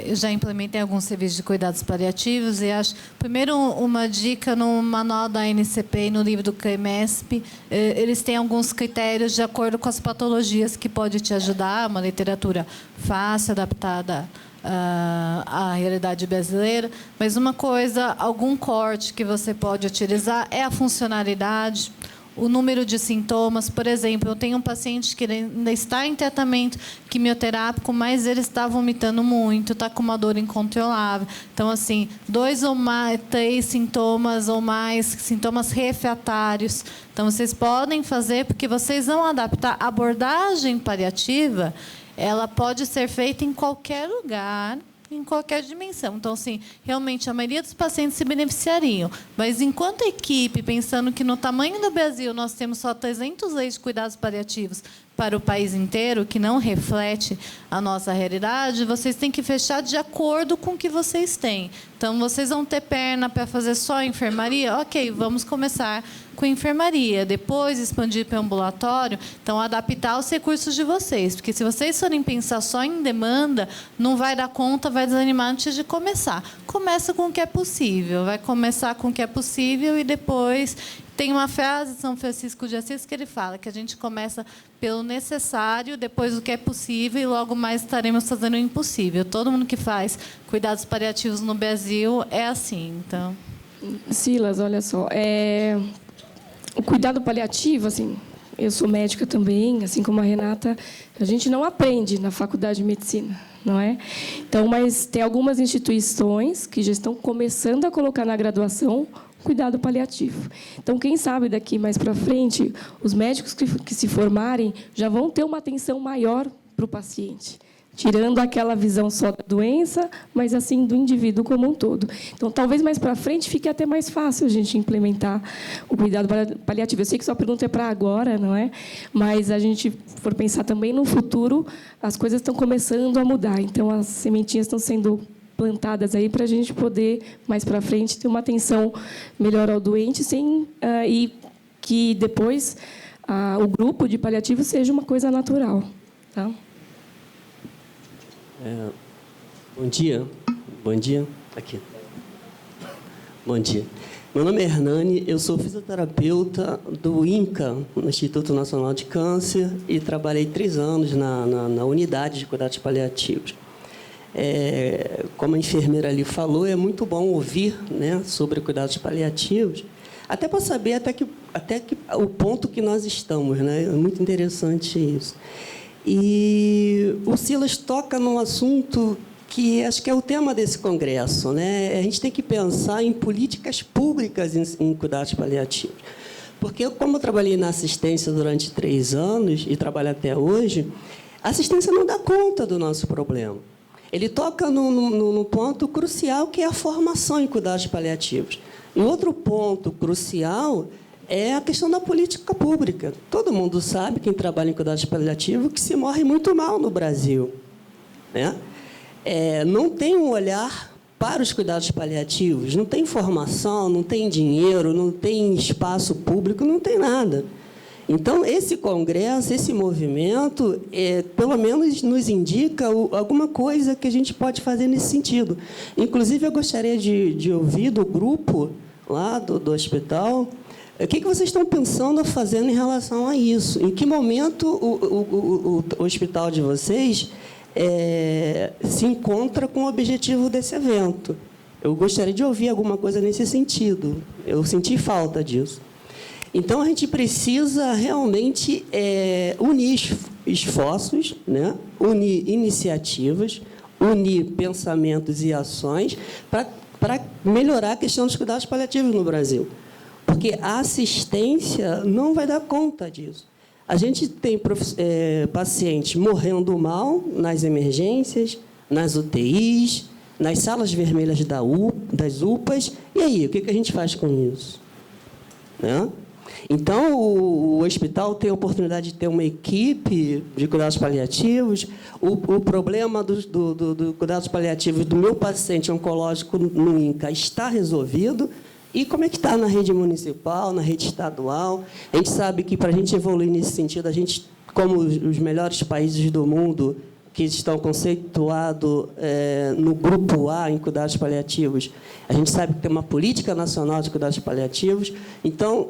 Eu já implementei alguns serviços de cuidados paliativos e acho, primeiro, uma dica no manual da ANCP e no livro do CAMESP, eles têm alguns critérios de acordo com as patologias que pode te ajudar, uma literatura fácil, adaptada à realidade brasileira, mas uma coisa, algum corte que você pode utilizar é a funcionalidade, o número de sintomas. Por exemplo, eu tenho um paciente que ainda está em tratamento quimioterápico, mas ele está vomitando muito, está com uma dor incontrolável. Então, assim, 2 ou mais, 3 sintomas ou mais, sintomas refratários. Então, vocês podem fazer, porque vocês vão adaptar. A abordagem paliativa, ela pode ser feita em qualquer lugar, em qualquer dimensão. Então, assim, realmente, a maioria dos pacientes se beneficiariam. Mas, enquanto equipe, pensando que no tamanho do Brasil nós temos só 300 leis de cuidados paliativos para o país inteiro, que não reflete a nossa realidade, vocês têm que fechar de acordo com o que vocês têm. Então, vocês vão ter perna para fazer só enfermaria? Ok, vamos começar com enfermaria, depois expandir para o ambulatório. Então, adaptar os recursos de vocês, porque se vocês forem pensar só em demanda, não vai dar conta, vai desanimar antes de começar. Começa com o que é possível, vai começar com o que é possível e depois... Tem uma frase de São Francisco de Assis que ele fala que a gente começa pelo necessário, depois o que é possível e logo mais estaremos fazendo o impossível. Todo mundo que faz cuidados paliativos no Brasil é assim. Então, Silas, olha só, o cuidado paliativo, assim, eu sou médica também, assim como a Renata, a gente não aprende na faculdade de medicina, não é? Então, mas tem algumas instituições que já estão começando a colocar na graduação cuidado paliativo. Então, quem sabe daqui mais para frente, os médicos que se formarem já vão ter uma atenção maior para o paciente, tirando aquela visão só da doença, mas assim do indivíduo como um todo. Então, talvez mais para frente fique até mais fácil a gente implementar o cuidado paliativo. Eu sei que sua pergunta é para agora, não é? Mas a gente for pensar também no futuro, as coisas estão começando a mudar. Então, as sementinhas estão sendo plantadas aí para a gente poder mais para frente ter uma atenção melhor ao doente, e que depois o grupo de paliativo seja uma coisa natural, tá? Bom dia. Bom dia. Aqui. Bom dia. Meu nome é Hernani, eu sou fisioterapeuta do INCA, no Instituto Nacional de Câncer, e trabalhei 3 anos na unidade de cuidados paliativos. Como a enfermeira ali falou, é muito bom ouvir, né, sobre cuidados paliativos, até para saber até que o ponto que nós estamos, né? É muito interessante isso. E o Silas toca num assunto que acho que é o tema desse congresso, né? A gente tem que pensar em políticas públicas em cuidados paliativos. Porque, como eu trabalhei na assistência durante 3 anos e trabalho até hoje, a assistência não dá conta do nosso problema. Ele toca no ponto crucial, que é a formação em cuidados paliativos. E outro ponto crucial é a questão da política pública. Todo mundo sabe, quem trabalha em cuidados paliativos, que se morre muito mal no Brasil, né? Não tem um olhar para os cuidados paliativos, não tem formação, não tem dinheiro, não tem espaço público, não tem nada. Então, esse congresso, esse movimento, pelo menos nos indica alguma coisa que a gente pode fazer nesse sentido. Inclusive, eu gostaria de ouvir do grupo lá do hospital o que vocês estão pensando fazendo em relação a isso. Em que momento o hospital de vocês se encontra com o objetivo desse evento? Eu gostaria de ouvir alguma coisa nesse sentido. Eu senti falta disso. Então, a gente precisa realmente unir esforços, né? Unir iniciativas, unir pensamentos e ações para melhorar a questão dos cuidados paliativos no Brasil. Porque a assistência não vai dar conta disso. A gente tem pacientes morrendo mal nas emergências, nas UTIs, nas salas vermelhas das UPAs. E aí, o que a gente faz com isso? Né? Então, o hospital tem a oportunidade de ter uma equipe de cuidados paliativos. O problema do cuidados paliativos do meu paciente oncológico no INCA está resolvido. E como é que está na rede municipal, na rede estadual? A gente sabe que, para a gente evoluir nesse sentido, a gente, como os melhores países do mundo que estão conceituados no grupo A em cuidados paliativos, a gente sabe que tem uma política nacional de cuidados paliativos. Então,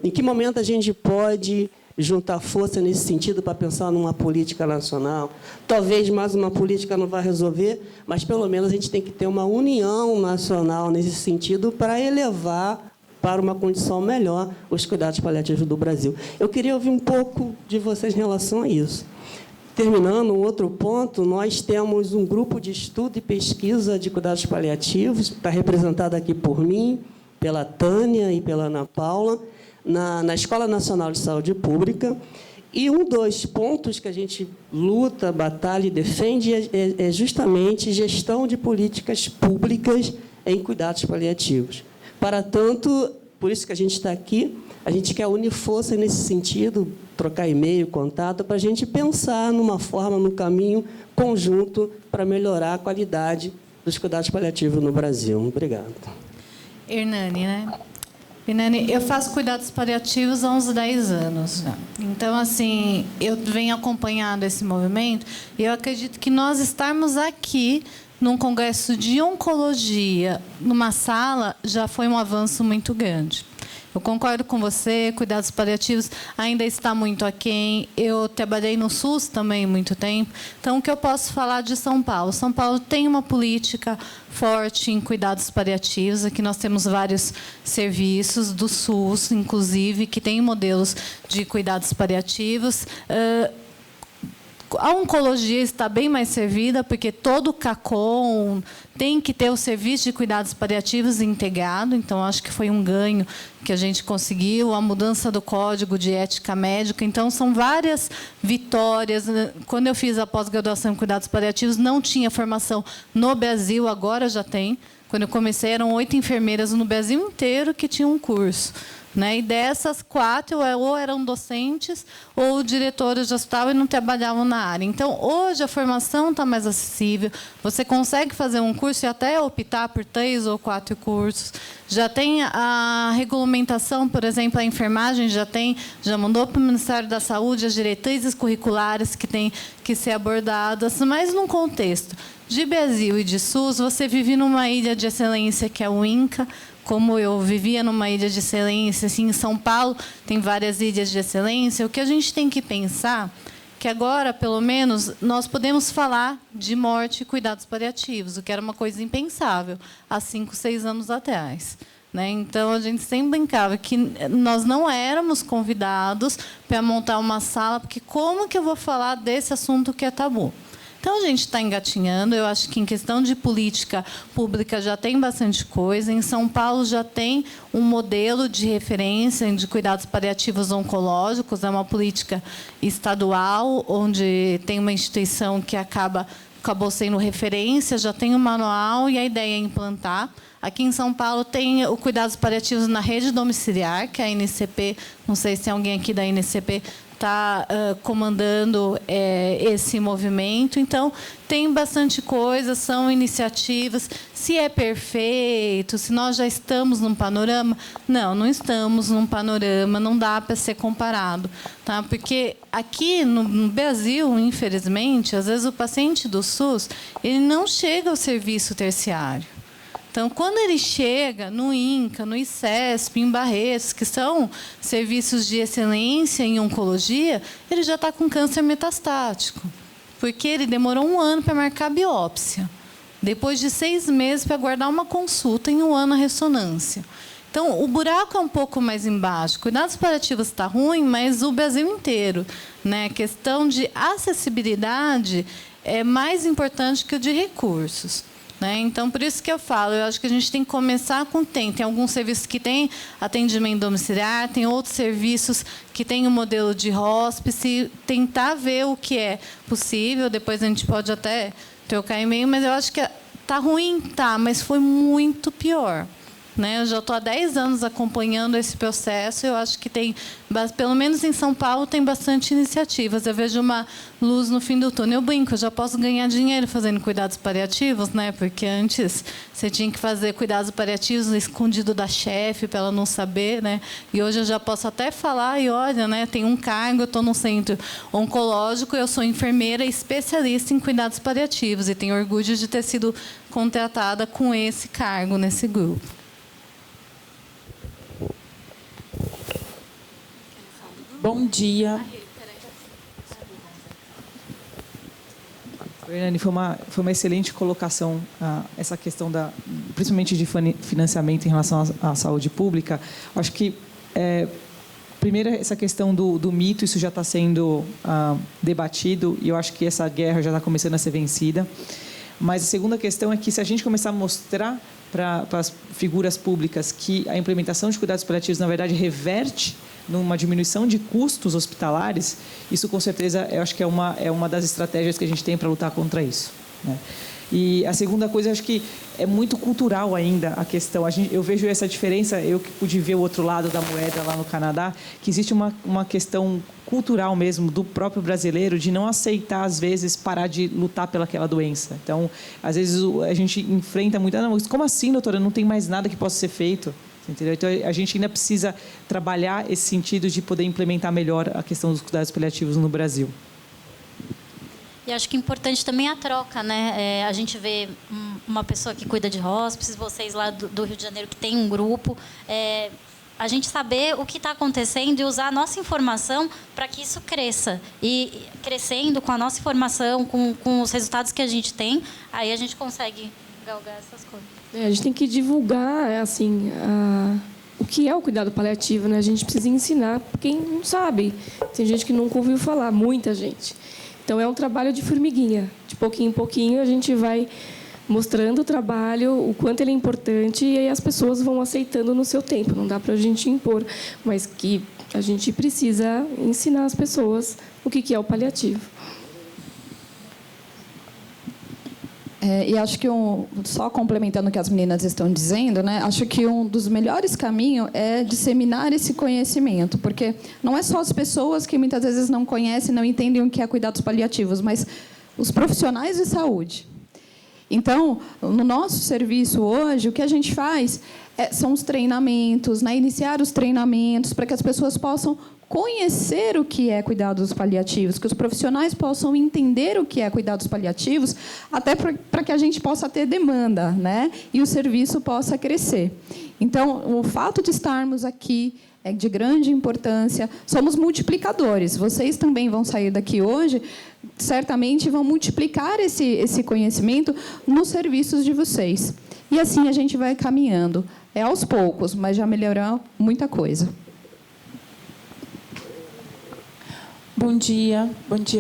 em que momento a gente pode juntar força nesse sentido para pensar numa política nacional? Talvez mais uma política não vá resolver, mas, pelo menos, a gente tem que ter uma união nacional nesse sentido para elevar para uma condição melhor os cuidados paliativos do Brasil. Eu queria ouvir um pouco de vocês em relação a isso. Terminando, um outro ponto, nós temos um grupo de estudo e pesquisa de cuidados paliativos, está representado aqui por mim, pela Tânia e pela Ana Paula, na Escola Nacional de Saúde Pública. E um dos pontos que a gente luta, batalha e defende é justamente gestão de políticas públicas em cuidados paliativos. Para tanto, por isso que a gente está aqui, a gente quer unir força nesse sentido, trocar e-mail, contato, para a gente pensar numa forma, num caminho conjunto para melhorar a qualidade dos cuidados paliativos no Brasil. Obrigado. Hernani, né? Hernani, eu faço cuidados paliativos há uns 10 anos. Então, assim, eu venho acompanhando esse movimento e eu acredito que nós estarmos aqui num congresso de oncologia, numa sala, já foi um avanço muito grande. Eu concordo com você, cuidados paliativos ainda está muito aquém. Eu trabalhei no SUS também muito tempo. Então, o que eu posso falar de São Paulo? São Paulo tem uma política forte em cuidados paliativos. Aqui nós temos vários serviços do SUS, inclusive, que têm modelos de cuidados paliativos. A oncologia está bem mais servida, porque todo o CACOM tem que ter o serviço de cuidados paliativos integrado. Então, acho que foi um ganho que a gente conseguiu. A mudança do Código de Ética Médica. Então, são várias vitórias. Quando eu fiz a pós-graduação em cuidados paliativos, não tinha formação no Brasil, agora já tem. Quando eu comecei, eram 8 enfermeiras no Brasil inteiro que tinham um curso. E dessas 4, ou eram docentes ou diretores de hospital e não trabalhavam na área. Então, hoje, a formação está mais acessível. Você consegue fazer um curso e até optar por 3 ou 4 cursos. Já tem a regulamentação, por exemplo, a enfermagem já mandou para o Ministério da Saúde as diretrizes curriculares que têm que ser abordadas, mas num contexto de Brasil e de SUS, você vive numa ilha de excelência que é o INCA, como eu vivia numa ilha de excelência, assim, em São Paulo tem várias ilhas de excelência. O que a gente tem que pensar que agora, pelo menos, nós podemos falar de morte e cuidados paliativos, o que era uma coisa impensável há 5, 6 anos atrás. Então, a gente sempre brincava que nós não éramos convidados para montar uma sala, porque como que eu vou falar desse assunto que é tabu? Então, a gente está engatinhando. Eu acho que, em questão de política pública, já tem bastante coisa. Em São Paulo, já tem um modelo de referência de cuidados paliativos oncológicos. É uma política estadual, onde tem uma instituição que acabou sendo referência, já tem um manual, e a ideia é implantar. Aqui em São Paulo tem o cuidados paliativos na rede domiciliar, que é a NCP. Não sei se alguém aqui da NCP está comandando esse movimento. Então, tem bastante coisa, são iniciativas. Se é perfeito, se nós já estamos num panorama, não estamos num panorama, não dá para ser comparado. Tá? Porque aqui no Brasil, infelizmente, às vezes o paciente do SUS ele não chega ao serviço terciário. Então, quando ele chega no INCA, no ICESP, em Barretos, que são serviços de excelência em oncologia, ele já está com câncer metastático, porque ele demorou 1 ano para marcar a biópsia, depois de 6 meses para aguardar uma consulta, em 1 ano a ressonância. Então, o buraco é um pouco mais embaixo. Cuidados paliativos está ruim, mas o Brasil inteiro. A questão de acessibilidade é mais importante que o de recursos. Então, por isso que eu falo, eu acho que a gente tem que começar com tem alguns serviços que têm atendimento domiciliar, tem outros serviços que têm o modelo de hospice, tentar ver o que é possível, depois a gente pode até trocar e-mail, mas eu acho que está ruim, mas foi muito pior. Eu já estou há 10 anos acompanhando esse processo. Eu acho que tem, pelo menos em São Paulo, tem bastante iniciativas. Eu vejo uma luz no fim do túnel. Eu brinco, eu já posso ganhar dinheiro fazendo cuidados paliativos, porque antes você tinha que fazer cuidados paliativos escondido da chefe para ela não saber, E hoje eu já posso até falar e olha, tem um cargo, eu estou no centro oncológico, eu sou enfermeira especialista em cuidados paliativos e tenho orgulho de ter sido contratada com esse cargo nesse grupo. Bom dia. Hernani, foi uma excelente colocação essa questão principalmente de financiamento em relação à saúde pública. Acho que primeiro essa questão do mito, isso já está sendo debatido e eu acho que essa guerra já está começando a ser vencida. Mas a segunda questão é que se a gente começar a mostrar para as figuras públicas que a implementação de cuidados paliativos na verdade reverte numa diminuição de custos hospitalares, isso com certeza eu acho que é uma das estratégias que a gente tem para lutar contra isso. E a segunda coisa, eu acho que é muito cultural ainda a questão. Eu vejo essa diferença, eu que pude ver o outro lado da moeda lá no Canadá, que existe uma questão cultural mesmo do próprio brasileiro de não aceitar, às vezes, parar de lutar pelaquela doença. Então, às vezes, a gente enfrenta muito... não, mas como assim, doutora? Não tem mais nada que possa ser feito. Entendeu? Então, a gente ainda precisa trabalhar esse sentido de poder implementar melhor a questão dos cuidados paliativos no Brasil. E acho que é importante também a troca, a gente vê uma pessoa que cuida de hospices, vocês lá do Rio de Janeiro que tem um grupo, a gente saber o que está acontecendo e usar a nossa informação para que isso cresça. E crescendo com a nossa informação, com os resultados que a gente tem, aí a gente consegue galgar essas coisas. A gente tem que divulgar, o que é o cuidado paliativo, A gente precisa ensinar quem não sabe. Tem gente que nunca ouviu falar, muita gente. Então, é um trabalho de formiguinha. De pouquinho em pouquinho, a gente vai mostrando o trabalho, o quanto ele é importante, e aí as pessoas vão aceitando no seu tempo. Não dá para a gente impor, mas que a gente precisa ensinar as pessoas o que é o paliativo. E acho que, só complementando o que as meninas estão dizendo, né, acho que um dos melhores caminhos é disseminar esse conhecimento, porque não é só as pessoas que muitas vezes não conhecem, não entendem o que é cuidados paliativos, mas os profissionais de saúde. Então, no nosso serviço hoje, o que a gente faz são os treinamentos, né, iniciar os treinamentos para que as pessoas possam conhecer o que é cuidados paliativos, que os profissionais possam entender o que é cuidados paliativos, até para que a gente possa ter demanda, né, e o serviço possa crescer. Então, o fato de estarmos aqui é de grande importância. Somos multiplicadores. Vocês também vão sair daqui hoje, certamente vão multiplicar esse conhecimento nos serviços de vocês. E assim a gente vai caminhando. É aos poucos, mas já melhorou muita coisa. Bom dia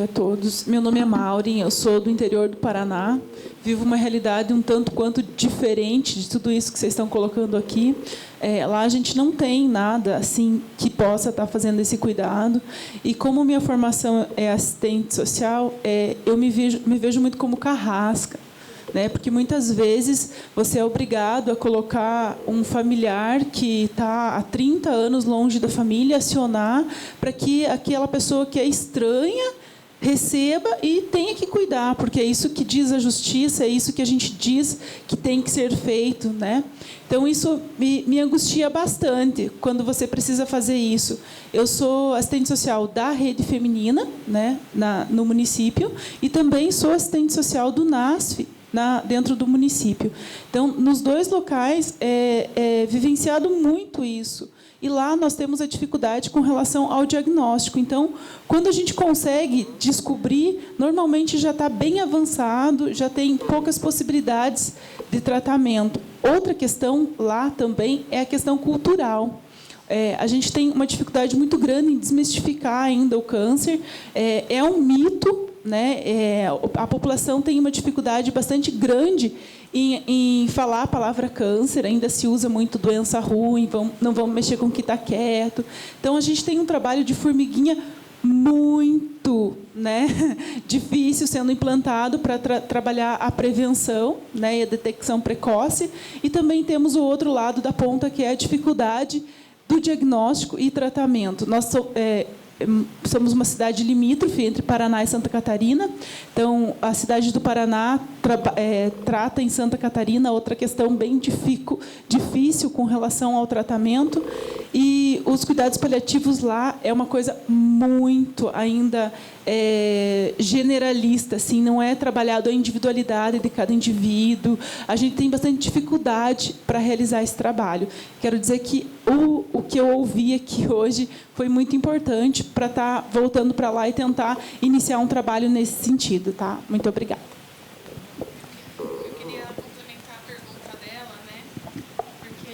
a todos. Meu nome é Maureen, eu sou do interior do Paraná. Vivo uma realidade um tanto quanto diferente de tudo isso que vocês estão colocando aqui. Lá a gente não tem nada assim que possa estar fazendo esse cuidado. E como minha formação é assistente social, eu me vejo muito como carrasca, né? Porque muitas vezes você é obrigado a colocar um familiar que está há 30 anos longe da família, acionar para que aquela pessoa que é estranha receba e tenha que cuidar, porque é isso que diz a justiça, é isso que a gente diz que tem que ser feito, né? Então, isso me angustia bastante quando você precisa fazer isso. Eu sou assistente social da Rede Feminina, né, no município, e também sou assistente social do NASF, dentro do município. Então, nos dois locais, vivenciado muito isso. E lá nós temos a dificuldade com relação ao diagnóstico. Então, quando a gente consegue descobrir, normalmente já está bem avançado, já tem poucas possibilidades de tratamento. Outra questão lá também é a questão cultural. A gente tem uma dificuldade muito grande em desmistificar ainda o câncer. É um mito, né? A população tem uma dificuldade bastante grande em falar a palavra câncer, ainda se usa muito doença ruim, não vamos mexer com o que está quieto. Então, a gente tem um trabalho de formiguinha muito, né, difícil sendo implantado para trabalhar a prevenção, né, e a detecção precoce. E também temos o outro lado da ponta, que é a dificuldade do diagnóstico e tratamento. Nós somos uma cidade limítrofe entre Paraná e Santa Catarina. Então, a cidade do Paraná trata em Santa Catarina outra questão bem difícil com relação ao tratamento. E os cuidados paliativos lá é uma coisa muito ainda generalista, assim, não é trabalhado a individualidade de cada indivíduo. A gente tem bastante dificuldade para realizar esse trabalho. Quero dizer que o que eu ouvi aqui hoje foi muito importante para estar voltando para lá e tentar iniciar um trabalho nesse sentido, tá? Muito obrigada. Eu queria complementar a pergunta dela, né? Porque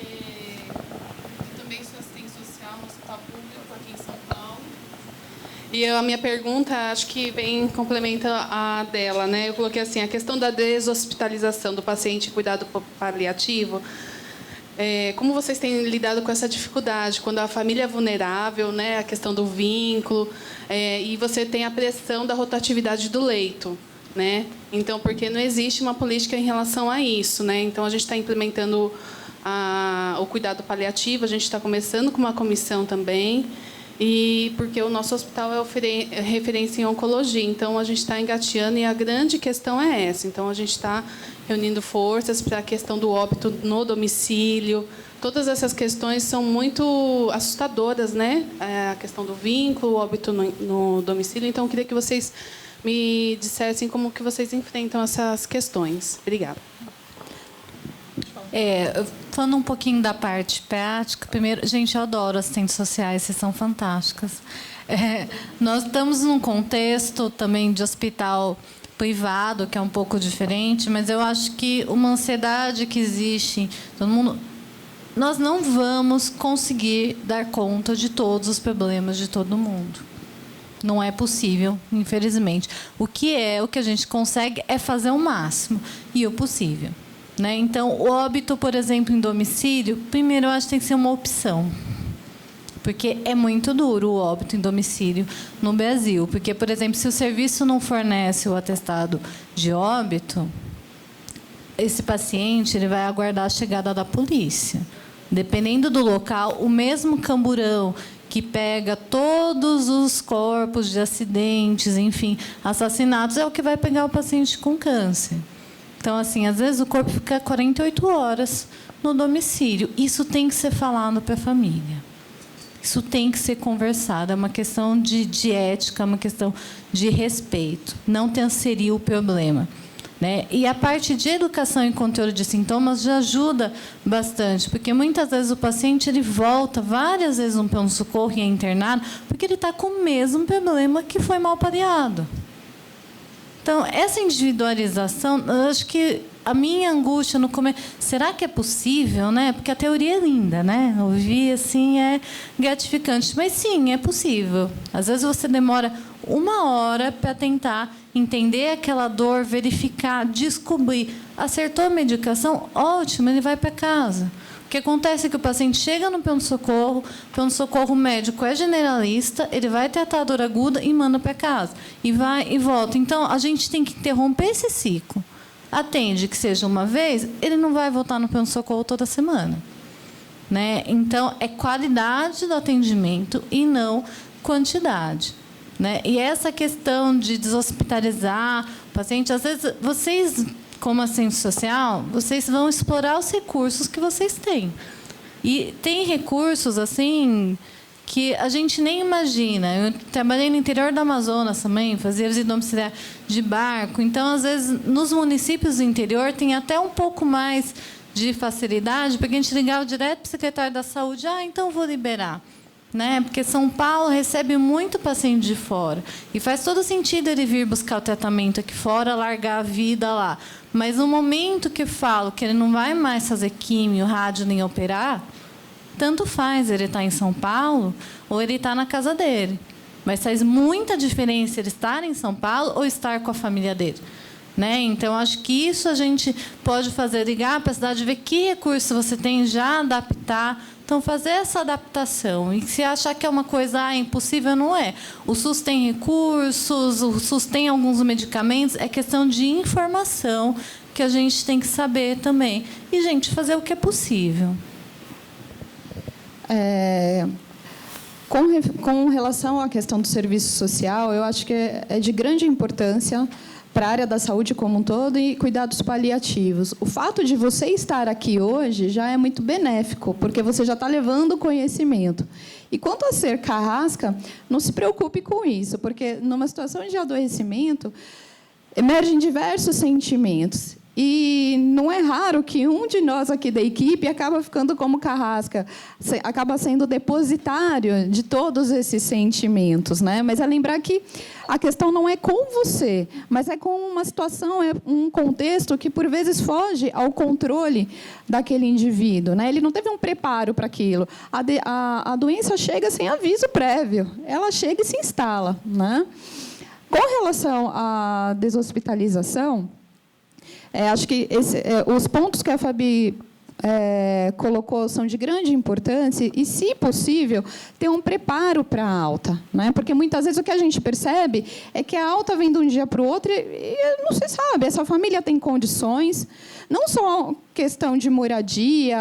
eu também sou assistente social no Hospital Público aqui em São Paulo. E a minha pergunta, acho que complementa a dela, né? Eu coloquei assim, a questão da deshospitalização do paciente em cuidado paliativo. Como vocês têm lidado com essa dificuldade, quando a família é vulnerável, né, a questão do vínculo, e você tem a pressão da rotatividade do leito, né? Então, porque não existe uma política em relação a isso, né? Então, a gente está implementando o cuidado paliativo, a gente está começando com uma comissão também, e porque o nosso hospital é referência em oncologia, então a gente está engateando e a grande questão é essa. Então, a gente está reunindo forças para a questão do óbito no domicílio. Todas essas questões são muito assustadoras, né? A questão do vínculo, o óbito no domicílio. Então, eu queria que vocês me dissessem como que vocês enfrentam essas questões. Obrigada. Falando um pouquinho da parte prática, primeiro, gente, eu adoro assistentes sociais, vocês são fantásticas. Nós estamos num contexto também de hospital privado, que é um pouco diferente, mas eu acho que uma ansiedade que existe, todo mundo, nós não vamos conseguir dar conta de todos os problemas de todo mundo. Não é possível, infelizmente. O que a gente consegue é fazer o máximo e o possível, né? Então, o óbito, por exemplo, em domicílio, primeiro eu acho que tem que ser uma opção. Porque é muito duro o óbito em domicílio no Brasil. Porque, por exemplo, se o serviço não fornece o atestado de óbito, esse paciente ele vai aguardar a chegada da polícia. Dependendo do local, o mesmo camburão que pega todos os corpos de acidentes, enfim, assassinatos, é o que vai pegar o paciente com câncer. Então, assim, às vezes o corpo fica 48 horas no domicílio. Isso tem que ser falado para a família. Isso tem que ser conversado. É uma questão de ética, é uma questão de respeito. Não transferir o problema, né? E a parte de educação e controle de sintomas já ajuda bastante, porque muitas vezes o paciente ele volta várias vezes no pronto-socorro e é internado porque ele está com o mesmo problema que foi mal paliado. Então, essa individualização, eu acho que a minha angústia no começo, será que é possível, né? Porque a teoria é linda, né? Ouvir assim é gratificante, mas sim, é possível. Às vezes você demora 1 hora para tentar entender aquela dor, verificar, descobrir. Acertou a medicação, ótimo, ele vai para casa. O que acontece é que o paciente chega no pronto-socorro médico é generalista, ele vai tratar a dor aguda e manda para casa. E vai e volta. Então, a gente tem que interromper esse ciclo. Atende que seja uma vez, ele não vai voltar no pronto-socorro toda semana, né? Então, é qualidade do atendimento e não quantidade, né? E essa questão de deshospitalizar o paciente, às vezes, vocês, como assistente social, vocês vão explorar os recursos que vocês têm. E tem recursos, assim, que a gente nem imagina. Eu trabalhei no interior do Amazonas também, fazia visita domiciliar de barco. Então, às vezes, nos municípios do interior, tem até um pouco mais de facilidade, porque a gente ligava direto para o secretário da Saúde, então vou liberar. Né? Porque São Paulo recebe muito paciente de fora. E faz todo sentido ele vir buscar o tratamento aqui fora, largar a vida lá. Mas no momento que falo que ele não vai mais fazer químio, rádio, nem operar, tanto faz ele estar em São Paulo ou ele estar na casa dele. Mas faz muita diferença ele estar em São Paulo ou estar com a família dele. Né? Então, acho que isso a gente pode fazer, ligar para a cidade, ver que recurso você tem, já adaptar. Então, fazer essa adaptação. E se achar que é uma coisa impossível, não é. O SUS tem recursos, o SUS tem alguns medicamentos, é questão de informação que a gente tem que saber também. E, gente, fazer o que é possível. Com relação à questão do serviço social, eu acho que é de grande importância para a área da saúde como um todo e cuidados paliativos. O fato de você estar aqui hoje já é muito benéfico, porque você já está levando conhecimento. E quanto a ser carrasca, não se preocupe com isso, porque numa situação de adoecimento, emergem diversos sentimentos. E não é raro que um de nós aqui da equipe acaba ficando como carrasca, acaba sendo depositário de todos esses sentimentos, né? Mas é lembrar que a questão não é com você, mas é com uma situação, é um contexto que, por vezes, foge ao controle daquele indivíduo, né? Ele não teve um preparo para aquilo. A doença chega sem aviso prévio, ela chega e se instala, né? Com relação à deshospitalização, acho que os pontos que a Fabi colocou são de grande importância e, se possível, ter um preparo para a alta, né? Porque muitas vezes o que a gente percebe é que a alta vem de um dia para o outro e não se sabe, essa família tem condições, não só questão de moradia,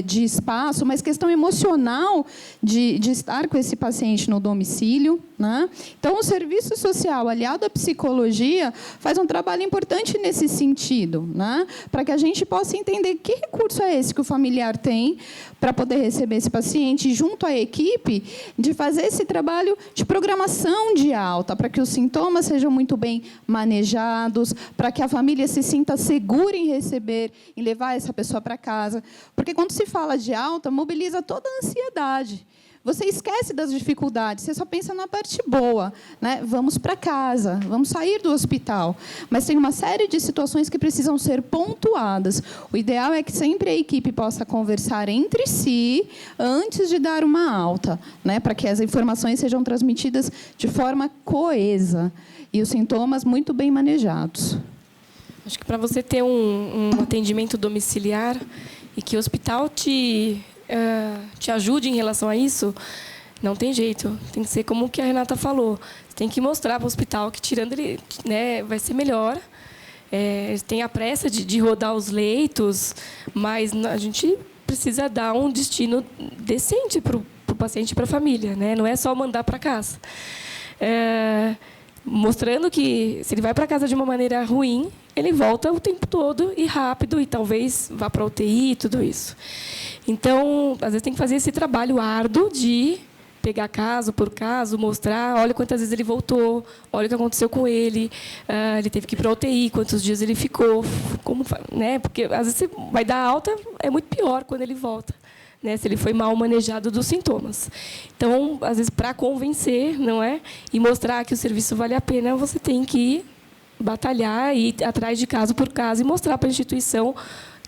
de espaço, mas questão emocional de estar com esse paciente no domicílio, né? Então, o serviço social, aliado à psicologia, faz um trabalho importante nesse sentido, né? Para que a gente possa entender que recurso é esse que o familiar tem para poder receber esse paciente, e, junto à equipe, de fazer esse trabalho de programação de alta, para que os sintomas sejam muito bem manejados, para que a família se sinta segura em receber, em levar essa pessoa para casa. Porque, quando se fala de alta, mobiliza toda a ansiedade. você esquece das dificuldades, você só pensa na parte boa, né? Vamos para casa, vamos sair do hospital. Mas tem uma série de situações que precisam ser pontuadas. O ideal é que sempre a equipe possa conversar entre si antes de dar uma alta, né? Para que as informações sejam transmitidas de forma coesa e os sintomas muito bem manejados. Acho que para você ter um atendimento domiciliar e que o hospital te ajude em relação a isso, não tem jeito. Tem que ser como o que a Renata falou. Você tem que mostrar para o hospital que, tirando ele, né, vai ser melhor. Tem a pressa de rodar os leitos, mas a gente precisa dar um destino decente para o paciente e para a família, né? Não é só mandar para casa. Mostrando que, se ele vai para casa de uma maneira ruim, ele volta o tempo todo e rápido, e talvez vá para a UTI e tudo isso. Então, às vezes, tem que fazer esse trabalho árduo de pegar caso por caso, mostrar, olha quantas vezes ele voltou, olha o que aconteceu com ele, ele teve que ir para a UTI, quantos dias ele ficou, como, né? Porque, às vezes, você vai dar alta, é muito pior quando ele volta, né, se ele foi mal manejado dos sintomas. Então, às vezes, para convencer, não é, e mostrar que o serviço vale a pena, você tem que batalhar e ir atrás de caso por caso e mostrar para a instituição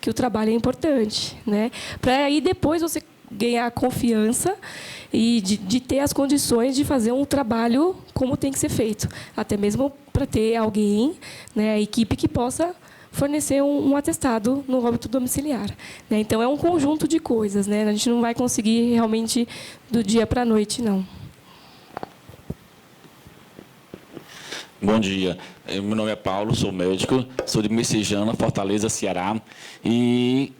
que o trabalho é importante, né, para aí depois você ganhar confiança e de ter as condições de fazer um trabalho como tem que ser feito, até mesmo para ter alguém, né, a equipe que possa fornecer um atestado no óbito domiciliar, né? Então, é um conjunto de coisas, né? A gente não vai conseguir realmente do dia para a noite, não. Bom dia. Meu nome é Paulo, sou médico, sou de Messejana, Fortaleza, Ceará. E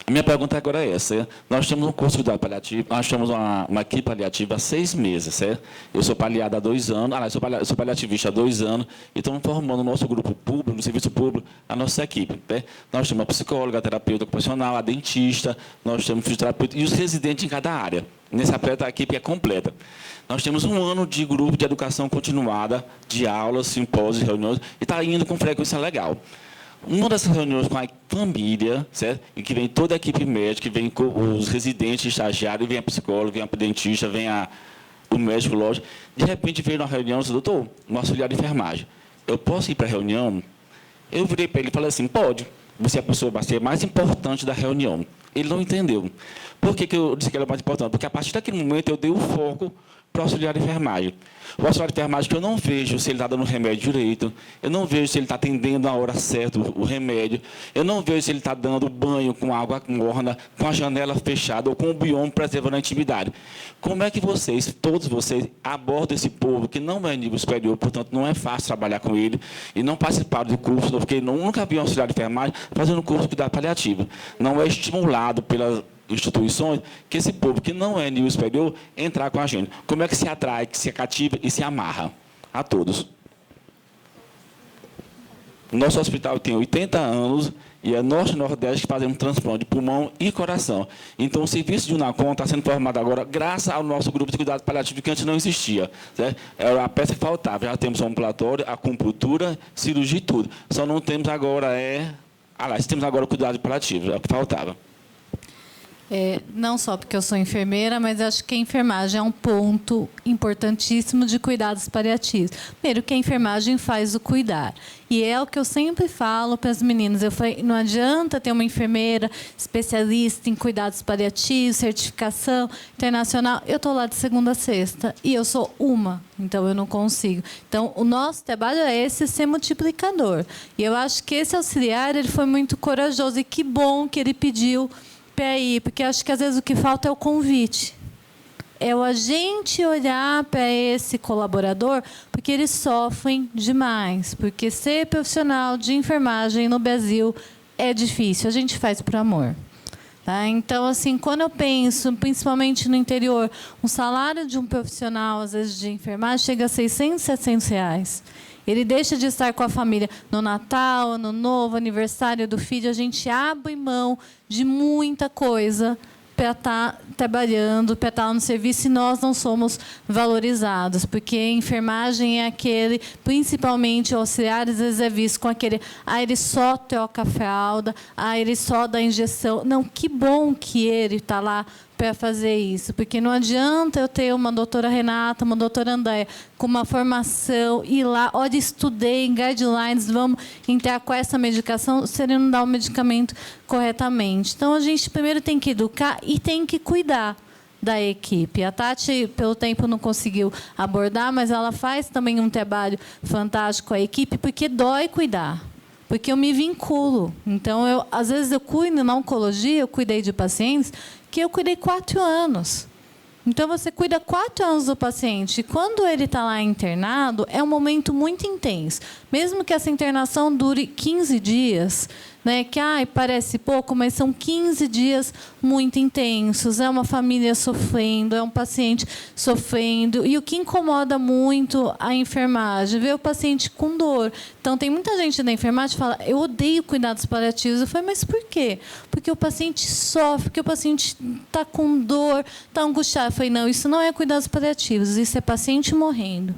a minha pergunta agora é essa. Nós temos um curso de cuidado paliativo, nós temos uma equipe paliativa há 6 meses, certo? Eu sou paliado há 2 anos, sou paliativista há 2 anos, e estamos formando no nosso grupo público, no serviço público, a nossa equipe. Né? Nós temos a psicóloga, a terapeuta ocupacional, a dentista, nós temos fisioterapeuta e os residentes em cada área. Nessa aspecto, a equipe é completa. Nós temos 1 ano de grupo de educação continuada, de aulas, simpósios, reuniões, e está indo com frequência legal. Uma dessas reuniões com a família, certo? E que vem toda a equipe médica, que vem os residentes, estagiários, vem a psicóloga, vem a dentista, vem o médico, lógico. De repente veio uma reunião e disse, doutor, um auxiliar de enfermagem, eu posso ir para a reunião? Eu virei para ele e falei assim, pode, você é a pessoa mais importante da reunião. Ele não entendeu. Por que eu disse que ele é mais importante? Porque a partir daquele momento eu dei o foco para o auxiliar de enfermagem. O auxiliar de enfermagem que eu não vejo se ele está dando o remédio direito, eu não vejo se ele está atendendo na hora certa o remédio, eu não vejo se ele está dando banho com água morna, com a janela fechada ou com o bioma preservando a intimidade. Como é que vocês, todos vocês, abordam esse povo que não é nível superior, portanto não é fácil trabalhar com ele e não participaram do curso, porque nunca vi um auxiliar de enfermagem fazendo curso de cuidado paliativo. Não é estimulado pelas instituições que esse povo que não é nível superior entrar com a gente. Como é que se atrai, que se cativa e se amarra a todos? Nosso hospital tem 80 anos e é Norte e Nordeste que fazemos transplante de pulmão e coração. Então, o serviço de UNACOM está sendo formado agora graças ao nosso grupo de cuidado paliativo que antes não existia. Certo? Era a peça que faltava. Já temos o ambulatório, a acupuntura, cirurgia e tudo. Só não temos agora temos agora o cuidado paliativo, é o que faltava. Não só porque eu sou enfermeira, mas acho que a enfermagem é um ponto importantíssimo de cuidados paliativos. Primeiro, que a enfermagem faz o cuidar. E é o que eu sempre falo para as meninas. Eu falei, não adianta ter uma enfermeira especialista em cuidados paliativos, certificação internacional. Eu estou lá de segunda a sexta e eu sou uma, então eu não consigo. Então, o nosso trabalho é esse ser multiplicador. E eu acho que esse auxiliar ele foi muito corajoso e que bom que ele pediu para ir, porque acho que às vezes o que falta é o convite. É o agente olhar para esse colaborador, porque eles sofrem demais. Porque ser profissional de enfermagem no Brasil é difícil. A gente faz por amor. Tá? Então, assim, quando eu penso, principalmente no interior, um salário de um profissional, às vezes, de enfermagem, chega a R$600, R$700. Ele deixa de estar com a família no Natal, Ano Novo, aniversário do filho. A gente abre mão de muita coisa para estar trabalhando, para estar no serviço, e nós não somos valorizados, porque a enfermagem é aquele, principalmente auxiliares, às vezes é visto com aquele, ele só troca a fralda, ele só dá injeção. Não, que bom que ele está lá para fazer isso, porque não adianta eu ter uma doutora Renata, uma doutora Andréia, com uma formação, ir lá, olha, estudei em guidelines, vamos entrar com essa medicação, se ele não dá o medicamento corretamente. Então, a gente primeiro tem que educar e tem que cuidar da equipe. A Tati, pelo tempo, não conseguiu abordar, mas ela faz também um trabalho fantástico com a equipe, porque dói cuidar. Porque eu me vinculo. Então, às vezes, eu cuido na oncologia, eu cuidei de pacientes que eu cuidei 4 anos. Então, você cuida 4 anos do paciente. E quando ele está lá internado, é um momento muito intenso. Mesmo que essa internação dure 15 dias, né, que parece pouco, mas são 15 dias muito intensos. É uma família sofrendo, é um paciente sofrendo. E o que incomoda muito a enfermagem, ver o paciente com dor. Então, tem muita gente da enfermagem que fala, eu odeio cuidados paliativos. Eu falei, mas por quê? Porque o paciente sofre, porque o paciente está com dor, está angustiado. Eu falei, não, isso não é cuidados paliativos, isso é paciente morrendo.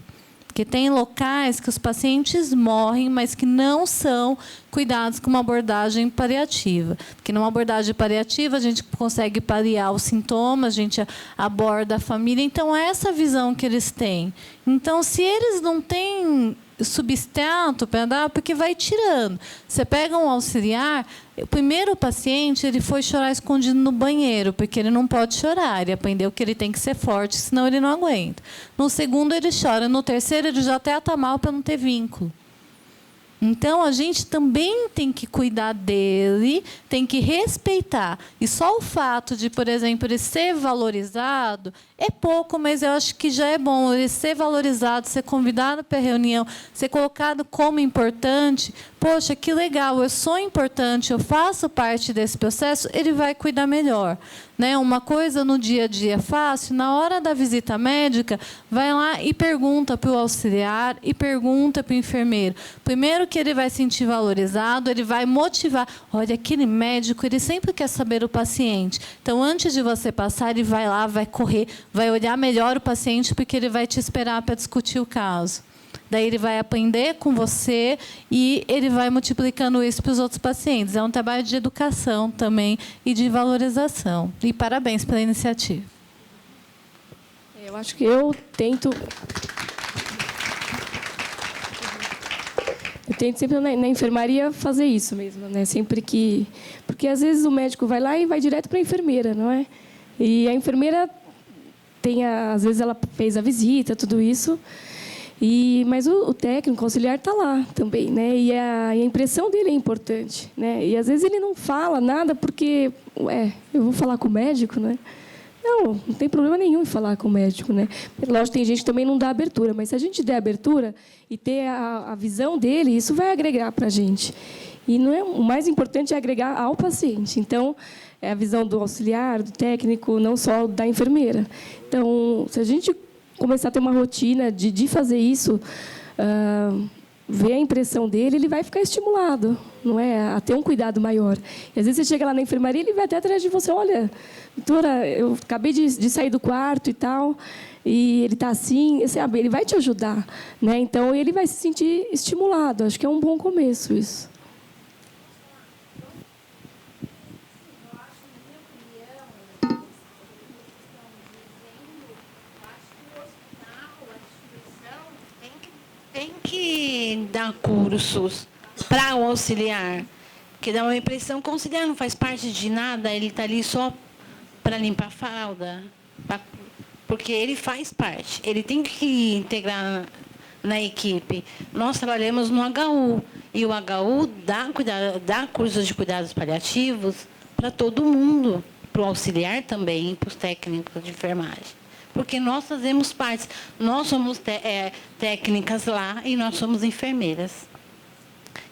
Porque tem locais que os pacientes morrem, mas que não são cuidados com uma abordagem paliativa. Porque numa abordagem paliativa, a gente consegue paliar os sintomas, a gente aborda a família. Então, é essa visão que eles têm. Então, se eles não têm substrato para dar, porque vai tirando. Você pega um auxiliar, o primeiro paciente ele foi chorar escondido no banheiro, porque ele não pode chorar, ele aprendeu que ele tem que ser forte, senão ele não aguenta. No segundo ele chora, no terceiro ele já até está mal para não ter vínculo. Então, a gente também tem que cuidar dele, tem que respeitar. E só o fato de, por exemplo, ele ser valorizado é pouco, mas eu acho que já é bom ele ser valorizado, ser convidado para a reunião, ser colocado como importante. Poxa, que legal, eu sou importante, eu faço parte desse processo, ele vai cuidar melhor. Né? Uma coisa no dia a dia fácil, na hora da visita médica, vai lá e pergunta para o auxiliar e pergunta para o enfermeiro. Primeiro que ele vai se sentir valorizado, ele vai motivar. Olha, aquele médico, ele sempre quer saber o paciente. Então, antes de você passar, ele vai lá, vai correr, vai olhar melhor o paciente, porque ele vai te esperar para discutir o caso. Daí ele vai aprender com você e ele vai multiplicando isso para os outros pacientes. É um trabalho de educação também e de valorização. E parabéns pela iniciativa. Eu acho que eu tento sempre na enfermaria fazer isso mesmo, né? Sempre que... Porque, às vezes, o médico vai lá e vai direto para a enfermeira, não é? E a enfermeira às vezes, ela fez a visita, tudo isso... Mas o técnico, o auxiliar, está lá também, né? E a impressão dele é importante, né? E às vezes ele não fala nada porque, eu vou falar com o médico, né? Não tem problema nenhum em falar com o médico, né? Lógico, tem gente que também não dá abertura, mas se a gente der abertura e ter a visão dele, isso vai agregar para a gente. E não é, o mais importante é agregar ao paciente. Então, é a visão do auxiliar, do técnico, não só da enfermeira. Então, se a gente começar a ter uma rotina de fazer isso, ver a impressão dele, ele vai ficar estimulado, não é, a ter um cuidado maior. E às vezes você chega lá na enfermaria, ele vai até atrás de você, olha, doutora, eu acabei de sair do quarto e tal, e ele está assim, ele vai te ajudar, né? Então ele vai se sentir estimulado. Acho que é um bom começo isso. Tem que dar cursos para o auxiliar, que dá uma impressão que o auxiliar não faz parte de nada, ele está ali só para limpar a fralda, porque ele faz parte, ele tem que integrar na equipe. Nós trabalhamos no HU, e o HU dá cursos de cuidados paliativos para todo mundo, para o auxiliar também, para os técnicos de enfermagem. Porque nós fazemos parte, nós somos técnicas lá e nós somos enfermeiras.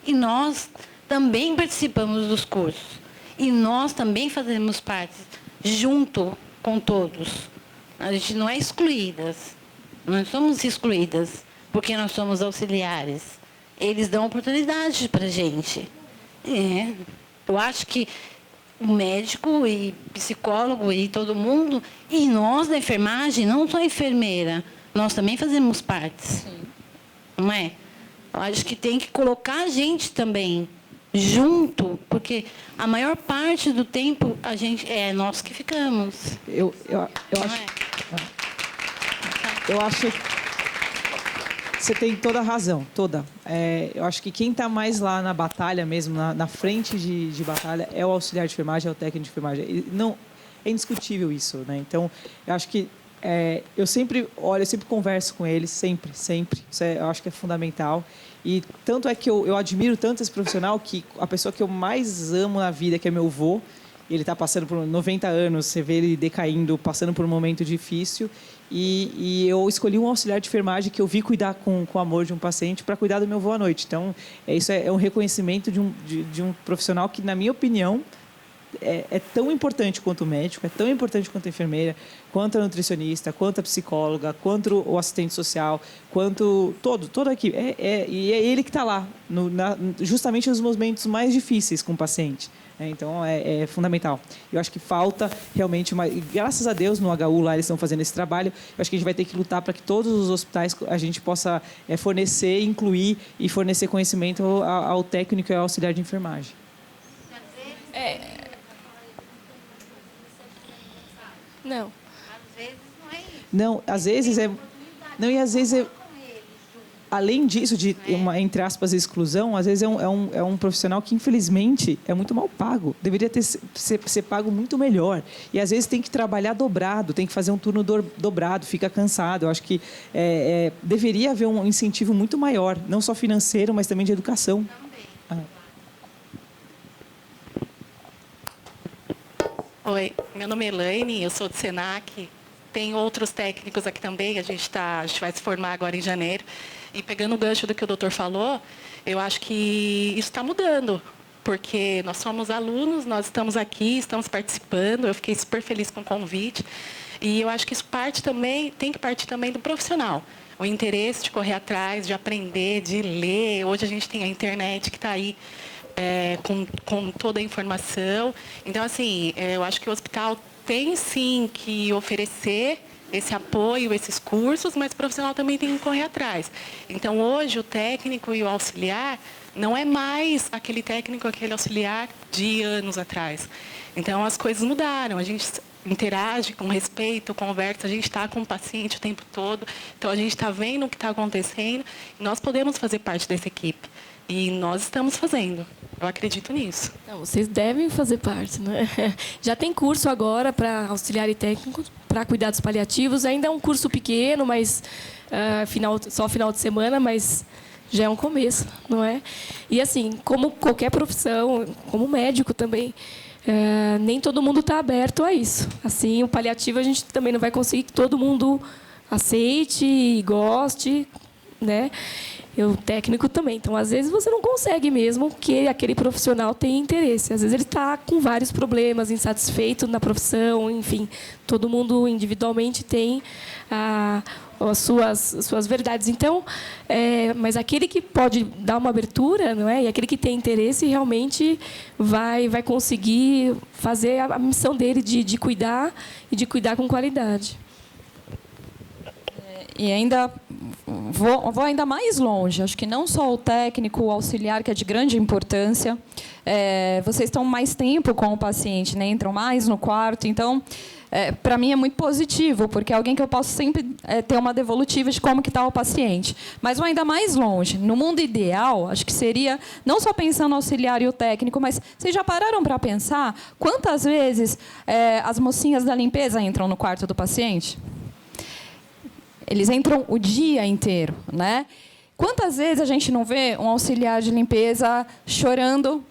E nós também participamos dos cursos. E nós também fazemos parte, junto com todos. A gente não é excluídas, nós somos excluídas, porque nós somos auxiliares. Eles dão oportunidade para a gente. Eu acho que o médico e psicólogo e todo mundo, e nós da enfermagem, não só enfermeira, nós também fazemos parte. Sim. Não é? Eu acho que tem que colocar a gente também junto, porque a maior parte do tempo a gente é nós que ficamos. Eu acho que você tem toda a razão, toda. Eu acho que quem está mais lá na batalha mesmo, na frente de batalha, é o auxiliar de enfermagem, é o técnico de enfermagem. Não, é indiscutível isso, né? Então, eu acho que eu sempre olho, eu sempre converso com eles, sempre. Isso eu acho que é fundamental. E tanto é que eu admiro tanto esse profissional que a pessoa que eu mais amo na vida, que é meu avô, ele está passando por 90 anos, você vê ele decaindo, passando por um momento difícil. E eu escolhi um auxiliar de enfermagem que eu vi cuidar com amor de um paciente para cuidar do meu avô à noite. Então, isso é um reconhecimento de um profissional que, na minha opinião, é tão importante quanto o médico, é tão importante quanto a enfermeira, quanto a nutricionista, quanto a psicóloga, quanto o assistente social, quanto todo aqui. E é ele que está lá, justamente nos momentos mais difíceis com o paciente. Então, é fundamental. Eu acho que falta realmente e graças a Deus, no HU, lá eles estão fazendo esse trabalho. Eu acho que a gente vai ter que lutar para que todos os hospitais a gente possa fornecer, incluir e fornecer conhecimento ao técnico e ao auxiliar de enfermagem. Não. Não, às vezes Não, e às vezes além disso, de uma, entre aspas, exclusão, às vezes é um profissional que, infelizmente, é muito mal pago. Deveria ser pago muito melhor. E, às vezes, tem que trabalhar dobrado, tem que fazer um turno dobrado, fica cansado. Eu acho que deveria haver um incentivo muito maior, não só financeiro, mas também de educação. Oi, meu nome é Elaine, eu sou do SENAC. Tem outros técnicos aqui também, a gente vai se formar agora em janeiro. E pegando o gancho do que o doutor falou, eu acho que isso está mudando, porque nós somos alunos, nós estamos aqui, estamos participando, eu fiquei super feliz com o convite. E eu acho que isso tem que partir também do profissional. O interesse de correr atrás, de aprender, de ler. Hoje a gente tem a internet que está aí com toda a informação. Então, assim, eu acho que o hospital tem, sim, que oferecer esse apoio, esses cursos, mas o profissional também tem que correr atrás. Então, hoje, o técnico e o auxiliar não é mais aquele técnico, aquele auxiliar de anos atrás. Então, as coisas mudaram. A gente interage com respeito, conversa, a gente está com o paciente o tempo todo. Então, a gente está vendo o que está acontecendo e nós podemos fazer parte dessa equipe. E nós estamos fazendo. Eu acredito nisso. Não, vocês devem fazer parte, né? Já tem curso agora para auxiliar e técnico para cuidados paliativos. Ainda é um curso pequeno, mas só final de semana, mas já é um começo, não é? E assim, como qualquer profissão, como médico também, nem todo mundo está aberto a isso. Assim, o paliativo a gente também não vai conseguir que todo mundo aceite e goste, né? O técnico também. Então, às vezes, você não consegue mesmo que aquele profissional tenha interesse. Às vezes, ele está com vários problemas, insatisfeito na profissão, enfim. Todo mundo, individualmente, tem as suas verdades. Então, mas aquele que pode dar uma abertura, não é? E aquele que tem interesse, realmente vai conseguir fazer a missão dele de cuidar e de cuidar com qualidade. E ainda vou ainda mais longe. Acho que não só o técnico, o auxiliar, que é de grande importância. Vocês estão mais tempo com o paciente, né? Entram mais no quarto. Então, para mim é muito positivo, porque é alguém que eu posso sempre ter uma devolutiva de como que está o paciente. Mas vou ainda mais longe. No mundo ideal, acho que seria, não só pensando no auxiliar e o técnico, mas vocês já pararam para pensar quantas vezes as mocinhas da limpeza entram no quarto do paciente? Eles entram o dia inteiro, né? Quantas vezes a gente não vê um auxiliar de limpeza chorando,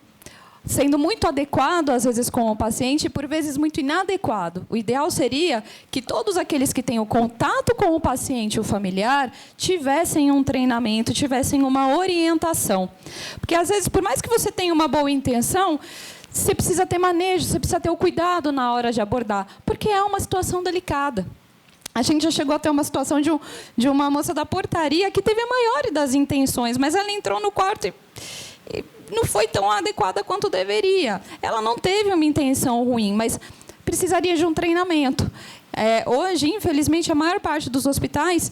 sendo muito adequado, às vezes, com o paciente, e, por vezes, muito inadequado? O ideal seria que todos aqueles que têm o contato com o paciente e o familiar tivessem um treinamento, tivessem uma orientação. Porque, às vezes, por mais que você tenha uma boa intenção, você precisa ter manejo, você precisa ter o cuidado na hora de abordar, porque é uma situação delicada. A gente já chegou a ter uma situação de uma moça da portaria que teve a maior das intenções, mas ela entrou no quarto e não foi tão adequada quanto deveria. Ela não teve uma intenção ruim, mas precisaria de um treinamento. Hoje, infelizmente, a maior parte dos hospitais,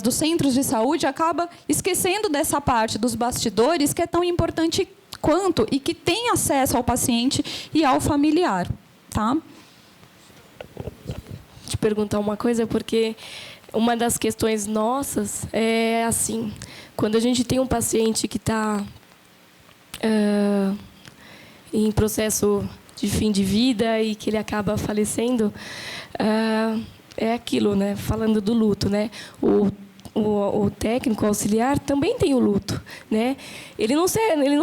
dos centros de saúde, acaba esquecendo dessa parte dos bastidores, que é tão importante quanto e que tem acesso ao paciente e ao familiar, tá? Te perguntar uma coisa, porque uma das questões nossas é assim, quando a gente tem um paciente que está em processo de fim de vida e que ele acaba falecendo, é aquilo, né? Falando do luto, né? O técnico auxiliar também tem o luto, né? Ele não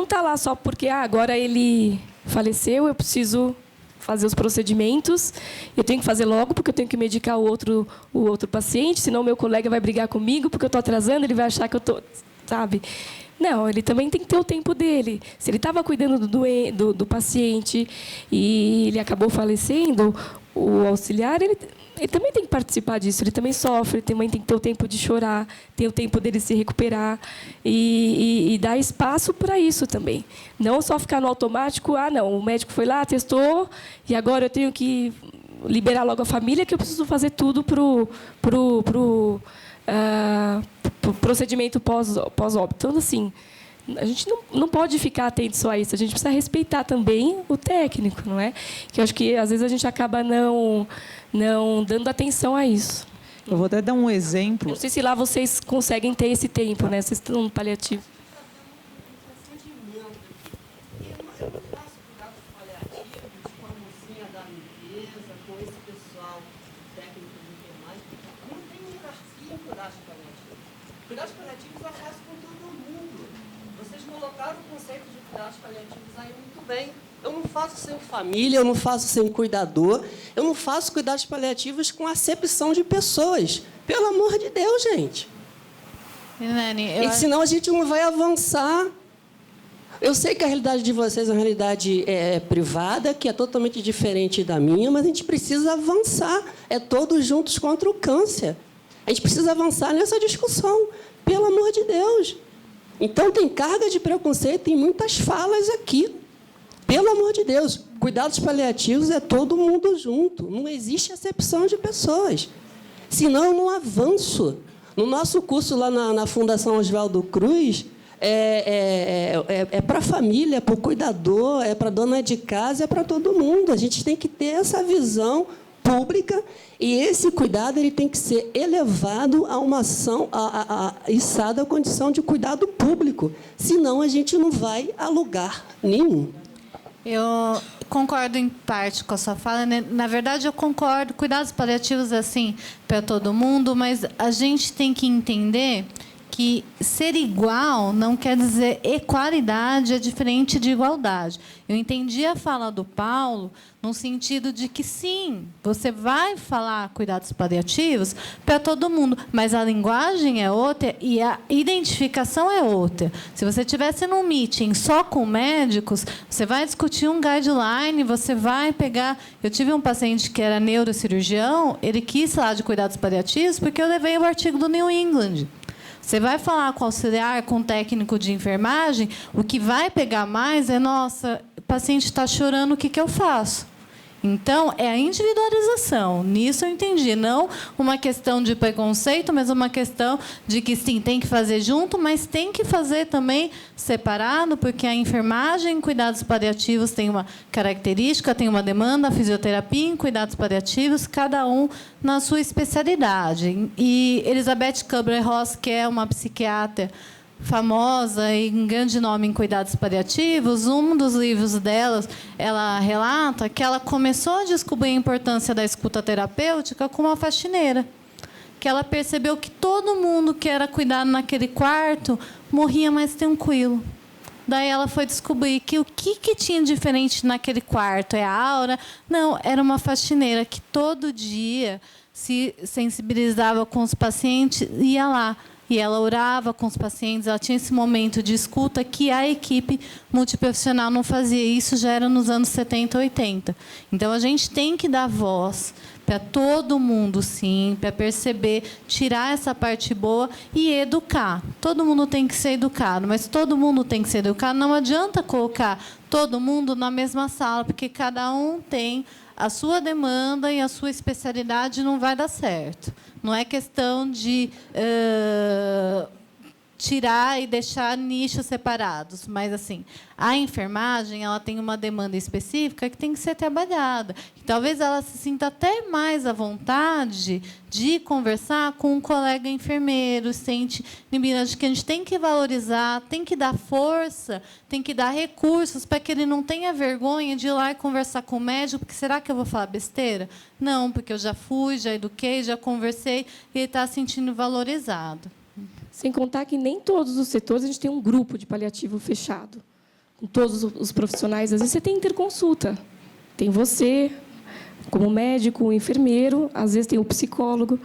está lá só porque agora ele faleceu, eu preciso fazer os procedimentos, eu tenho que fazer logo porque eu tenho que medicar o outro paciente, senão meu colega vai brigar comigo porque eu estou atrasando, ele vai achar que eu estou, sabe? Não, ele também tem que ter o tempo dele. Se ele estava cuidando do paciente e ele acabou falecendo, o auxiliar, ele também tem que participar disso. Ele também sofre, também tem que ter o tempo de chorar, ter o tempo dele se recuperar e dar espaço para isso também. Não só ficar no automático, não, o médico foi lá, testou, e agora eu tenho que liberar logo a família, que eu preciso fazer tudo pro procedimento pós-óbito. Então, assim, a gente não pode ficar atento só a isso. A gente precisa respeitar também o técnico, não é? Que eu acho que, às vezes, a gente acaba não dando atenção a isso. Eu vou até dar um exemplo. Eu não sei se lá vocês conseguem ter esse tempo, né? Vocês estão no paliativo. Cuidados paliativos eu faço com todo mundo. Vocês colocaram o conceito de cuidados paliativos aí muito bem. Eu não faço sem família, eu não faço sem cuidador, eu não faço cuidados paliativos com acepção de pessoas. Pelo amor de Deus, gente. E senão a gente não vai avançar. Eu sei que a realidade de vocês é uma realidade privada, que é totalmente diferente da minha, mas a gente precisa avançar. É todos juntos contra o câncer. A gente precisa avançar nessa discussão, pelo amor de Deus. Então, tem carga de preconceito em muitas falas aqui. Pelo amor de Deus, cuidados paliativos é todo mundo junto. Não existe acepção de pessoas. Senão, eu não avanço. No nosso curso lá na Fundação Oswaldo Cruz, é para a família, é para o cuidador, é para a dona de casa, é para todo mundo. A gente tem que ter essa visão pública e esse cuidado ele tem que ser elevado a uma ação, içado à condição de cuidado público. Senão, a gente não vai a lugar nenhum. Eu concordo em parte com a sua fala, né? Na verdade, eu concordo. Cuidados paliativos, assim, para todo mundo, mas a gente tem que entender que ser igual não quer dizer equalidade, é diferente de igualdade. Eu entendi a fala do Paulo no sentido de que, sim, você vai falar cuidados paliativos para todo mundo, mas a linguagem é outra e a identificação é outra. Se você estivesse num meeting só com médicos, você vai discutir um guideline, você vai pegar... Eu tive um paciente que era neurocirurgião, ele quis falar de cuidados paliativos porque eu levei o artigo do New England. Você vai falar com o auxiliar, com o técnico de enfermagem, o que vai pegar mais é, nossa, o paciente está chorando, o que eu faço? Então, é a individualização. Nisso eu entendi. Não uma questão de preconceito, mas uma questão de que, sim, tem que fazer junto, mas tem que fazer também separado, porque a enfermagem em cuidados paliativos tem uma característica, tem uma demanda, a fisioterapia em cuidados paliativos, cada um na sua especialidade. E Elizabeth Kubler-Ross, que é uma psiquiatra famosa e um grande nome em cuidados paliativos, um dos livros dela, ela relata que ela começou a descobrir a importância da escuta terapêutica com uma faxineira, que ela percebeu que todo mundo que era cuidado naquele quarto morria mais tranquilo. Daí ela foi descobrir que o que tinha diferente naquele quarto? É a aura? Não, era uma faxineira que todo dia se sensibilizava com os pacientes e ia lá. E ela orava com os pacientes, ela tinha esse momento de escuta que a equipe multiprofissional não fazia. Isso já era nos anos 70, 80. Então, a gente tem que dar voz para todo mundo, sim, para perceber, tirar essa parte boa e educar. Todo mundo tem que ser educado, mas todo mundo tem que ser educado. Não adianta colocar todo mundo na mesma sala, porque cada um tem a sua demanda e a sua especialidade, não vai dar certo. Não é questão de tirar e deixar nichos separados, mas assim, a enfermagem, ela tem uma demanda específica que tem que ser trabalhada. E talvez ela se sinta até mais à vontade de conversar com um colega enfermeiro, sente de que a gente tem que valorizar, tem que dar força, tem que dar recursos para que ele não tenha vergonha de ir lá e conversar com o médico, porque será que eu vou falar besteira? Não, porque eu já fui, já eduquei, já conversei, e ele está se sentindo valorizado. Sem contar que nem todos os setores a gente tem um grupo de paliativo fechado, com todos os profissionais. Às vezes você tem interconsulta. Tem você, como médico, o enfermeiro, às vezes tem o psicólogo.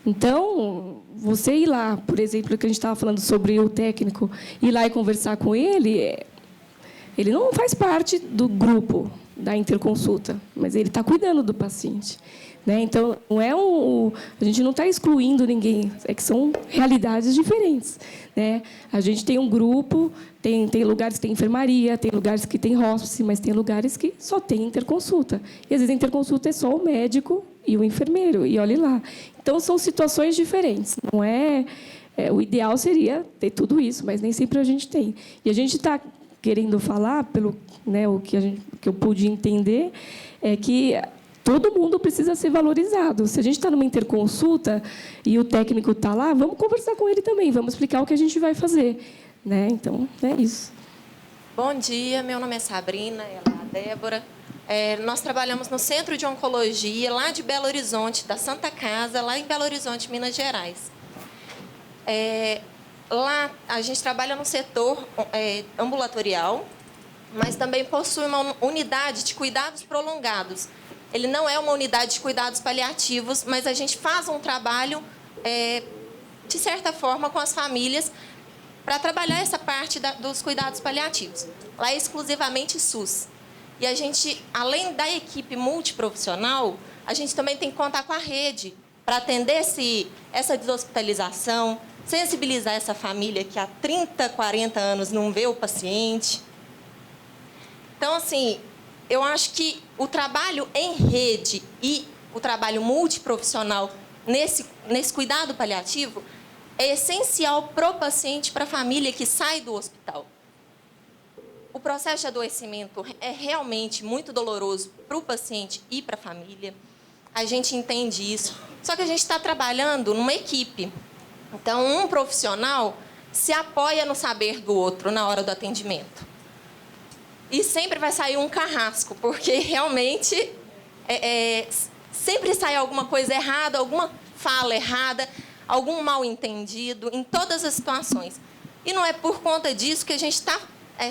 Então, você ir lá, por exemplo, que a gente estava falando sobre o técnico, ir lá e conversar com ele, ele não faz parte do grupo da interconsulta, mas ele está cuidando do paciente. Então, não é a gente não está excluindo ninguém, é que são realidades diferentes. A gente tem um grupo, tem lugares que tem enfermaria, tem lugares que tem hospice, mas tem lugares que só tem interconsulta. E, às vezes, a interconsulta é só o médico e o enfermeiro, e olhe lá. Então, são situações diferentes. Não o ideal seria ter tudo isso, mas nem sempre a gente tem. E a gente está querendo falar, pelo o que eu pude entender, é que todo mundo precisa ser valorizado. Se a gente está numa interconsulta e o técnico está lá, vamos conversar com ele também, vamos explicar o que a gente vai fazer. Então, é isso. Bom dia, meu nome é Sabrina, ela é a Débora. Nós trabalhamos no Centro de Oncologia, lá de Belo Horizonte, da Santa Casa, lá em Belo Horizonte, Minas Gerais. Lá, a gente trabalha no setor ambulatorial, mas também possui uma unidade de cuidados prolongados. Ele não é uma unidade de cuidados paliativos, mas a gente faz um trabalho, de certa forma, com as famílias para trabalhar essa parte dos cuidados paliativos. Lá é exclusivamente SUS. E a gente, além da equipe multiprofissional, a gente também tem que contar com a rede para atender essa deshospitalização, sensibilizar essa família que há 30, 40 anos não vê o paciente. Então, assim, eu acho que o trabalho em rede e o trabalho multiprofissional nesse cuidado paliativo é essencial para o paciente, para a família que sai do hospital. O processo de adoecimento é realmente muito doloroso para o paciente e para a família. A gente entende isso. Só que a gente está trabalhando numa equipe. Então, um profissional se apoia no saber do outro na hora do atendimento. E sempre vai sair um carrasco, porque realmente sempre sai alguma coisa errada, alguma fala errada, algum mal-entendido, em todas as situações. E não é por conta disso que a gente está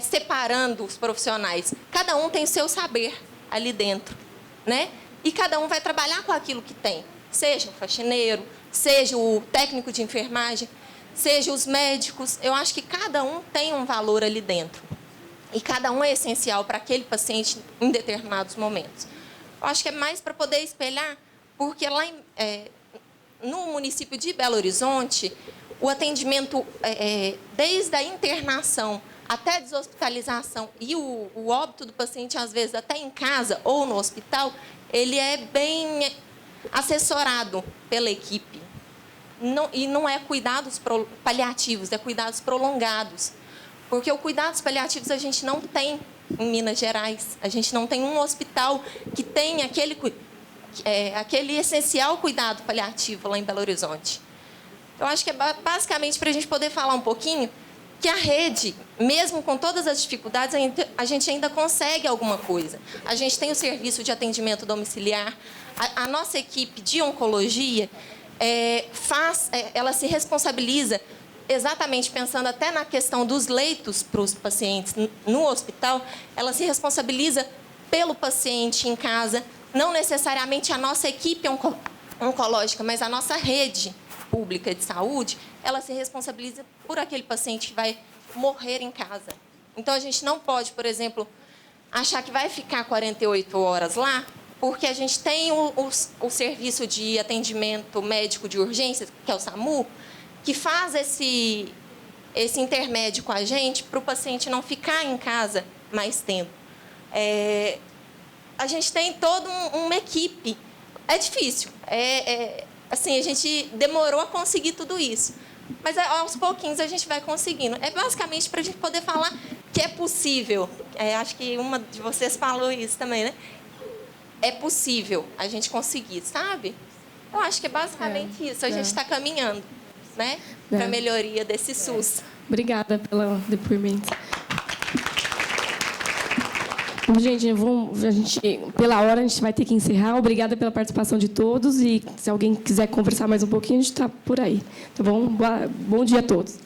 separando os profissionais. Cada um tem seu saber ali dentro, E cada um vai trabalhar com aquilo que tem. Seja o faxineiro, seja o técnico de enfermagem, seja os médicos. Eu acho que cada um tem um valor ali dentro. E cada um é essencial para aquele paciente em determinados momentos. Eu acho que é mais para poder espelhar, porque lá no município de Belo Horizonte, o atendimento, desde a internação até a deshospitalização e o óbito do paciente, às vezes, até em casa ou no hospital, ele é bem assessorado pela equipe. E não é cuidados paliativos, é cuidados prolongados. Porque o cuidados paliativos a gente não tem em Minas Gerais. A gente não tem um hospital que tenha aquele essencial cuidado paliativo lá em Belo Horizonte. Eu acho que é basicamente para a gente poder falar um pouquinho que a rede, mesmo com todas as dificuldades, a gente ainda consegue alguma coisa. A gente tem o serviço de atendimento domiciliar. A nossa equipe de oncologia ela se responsabiliza exatamente pensando até na questão dos leitos para os pacientes no hospital, ela se responsabiliza pelo paciente em casa, não necessariamente a nossa equipe oncológica, mas a nossa rede pública de saúde, ela se responsabiliza por aquele paciente que vai morrer em casa. Então, a gente não pode, por exemplo, achar que vai ficar 48 horas lá, porque a gente tem o serviço de atendimento médico de urgência, que é o SAMU, que faz esse intermédio com a gente para o paciente não ficar em casa mais tempo. A gente tem toda uma equipe. É difícil. Assim, a gente demorou a conseguir tudo isso. mas aos pouquinhos a gente vai conseguindo. É basicamente para a gente poder falar que é possível. Acho que uma de vocês falou isso também, né? É possível a gente conseguir, sabe? Eu acho que é basicamente isso. A gente está caminhando, né? Para a melhoria desse SUS. Obrigada pelo depoimento. Gente, pela hora a gente vai ter que encerrar. Obrigada pela participação de todos. E se alguém quiser conversar mais um pouquinho, a gente está por aí. Tá bom? Bom dia a todos.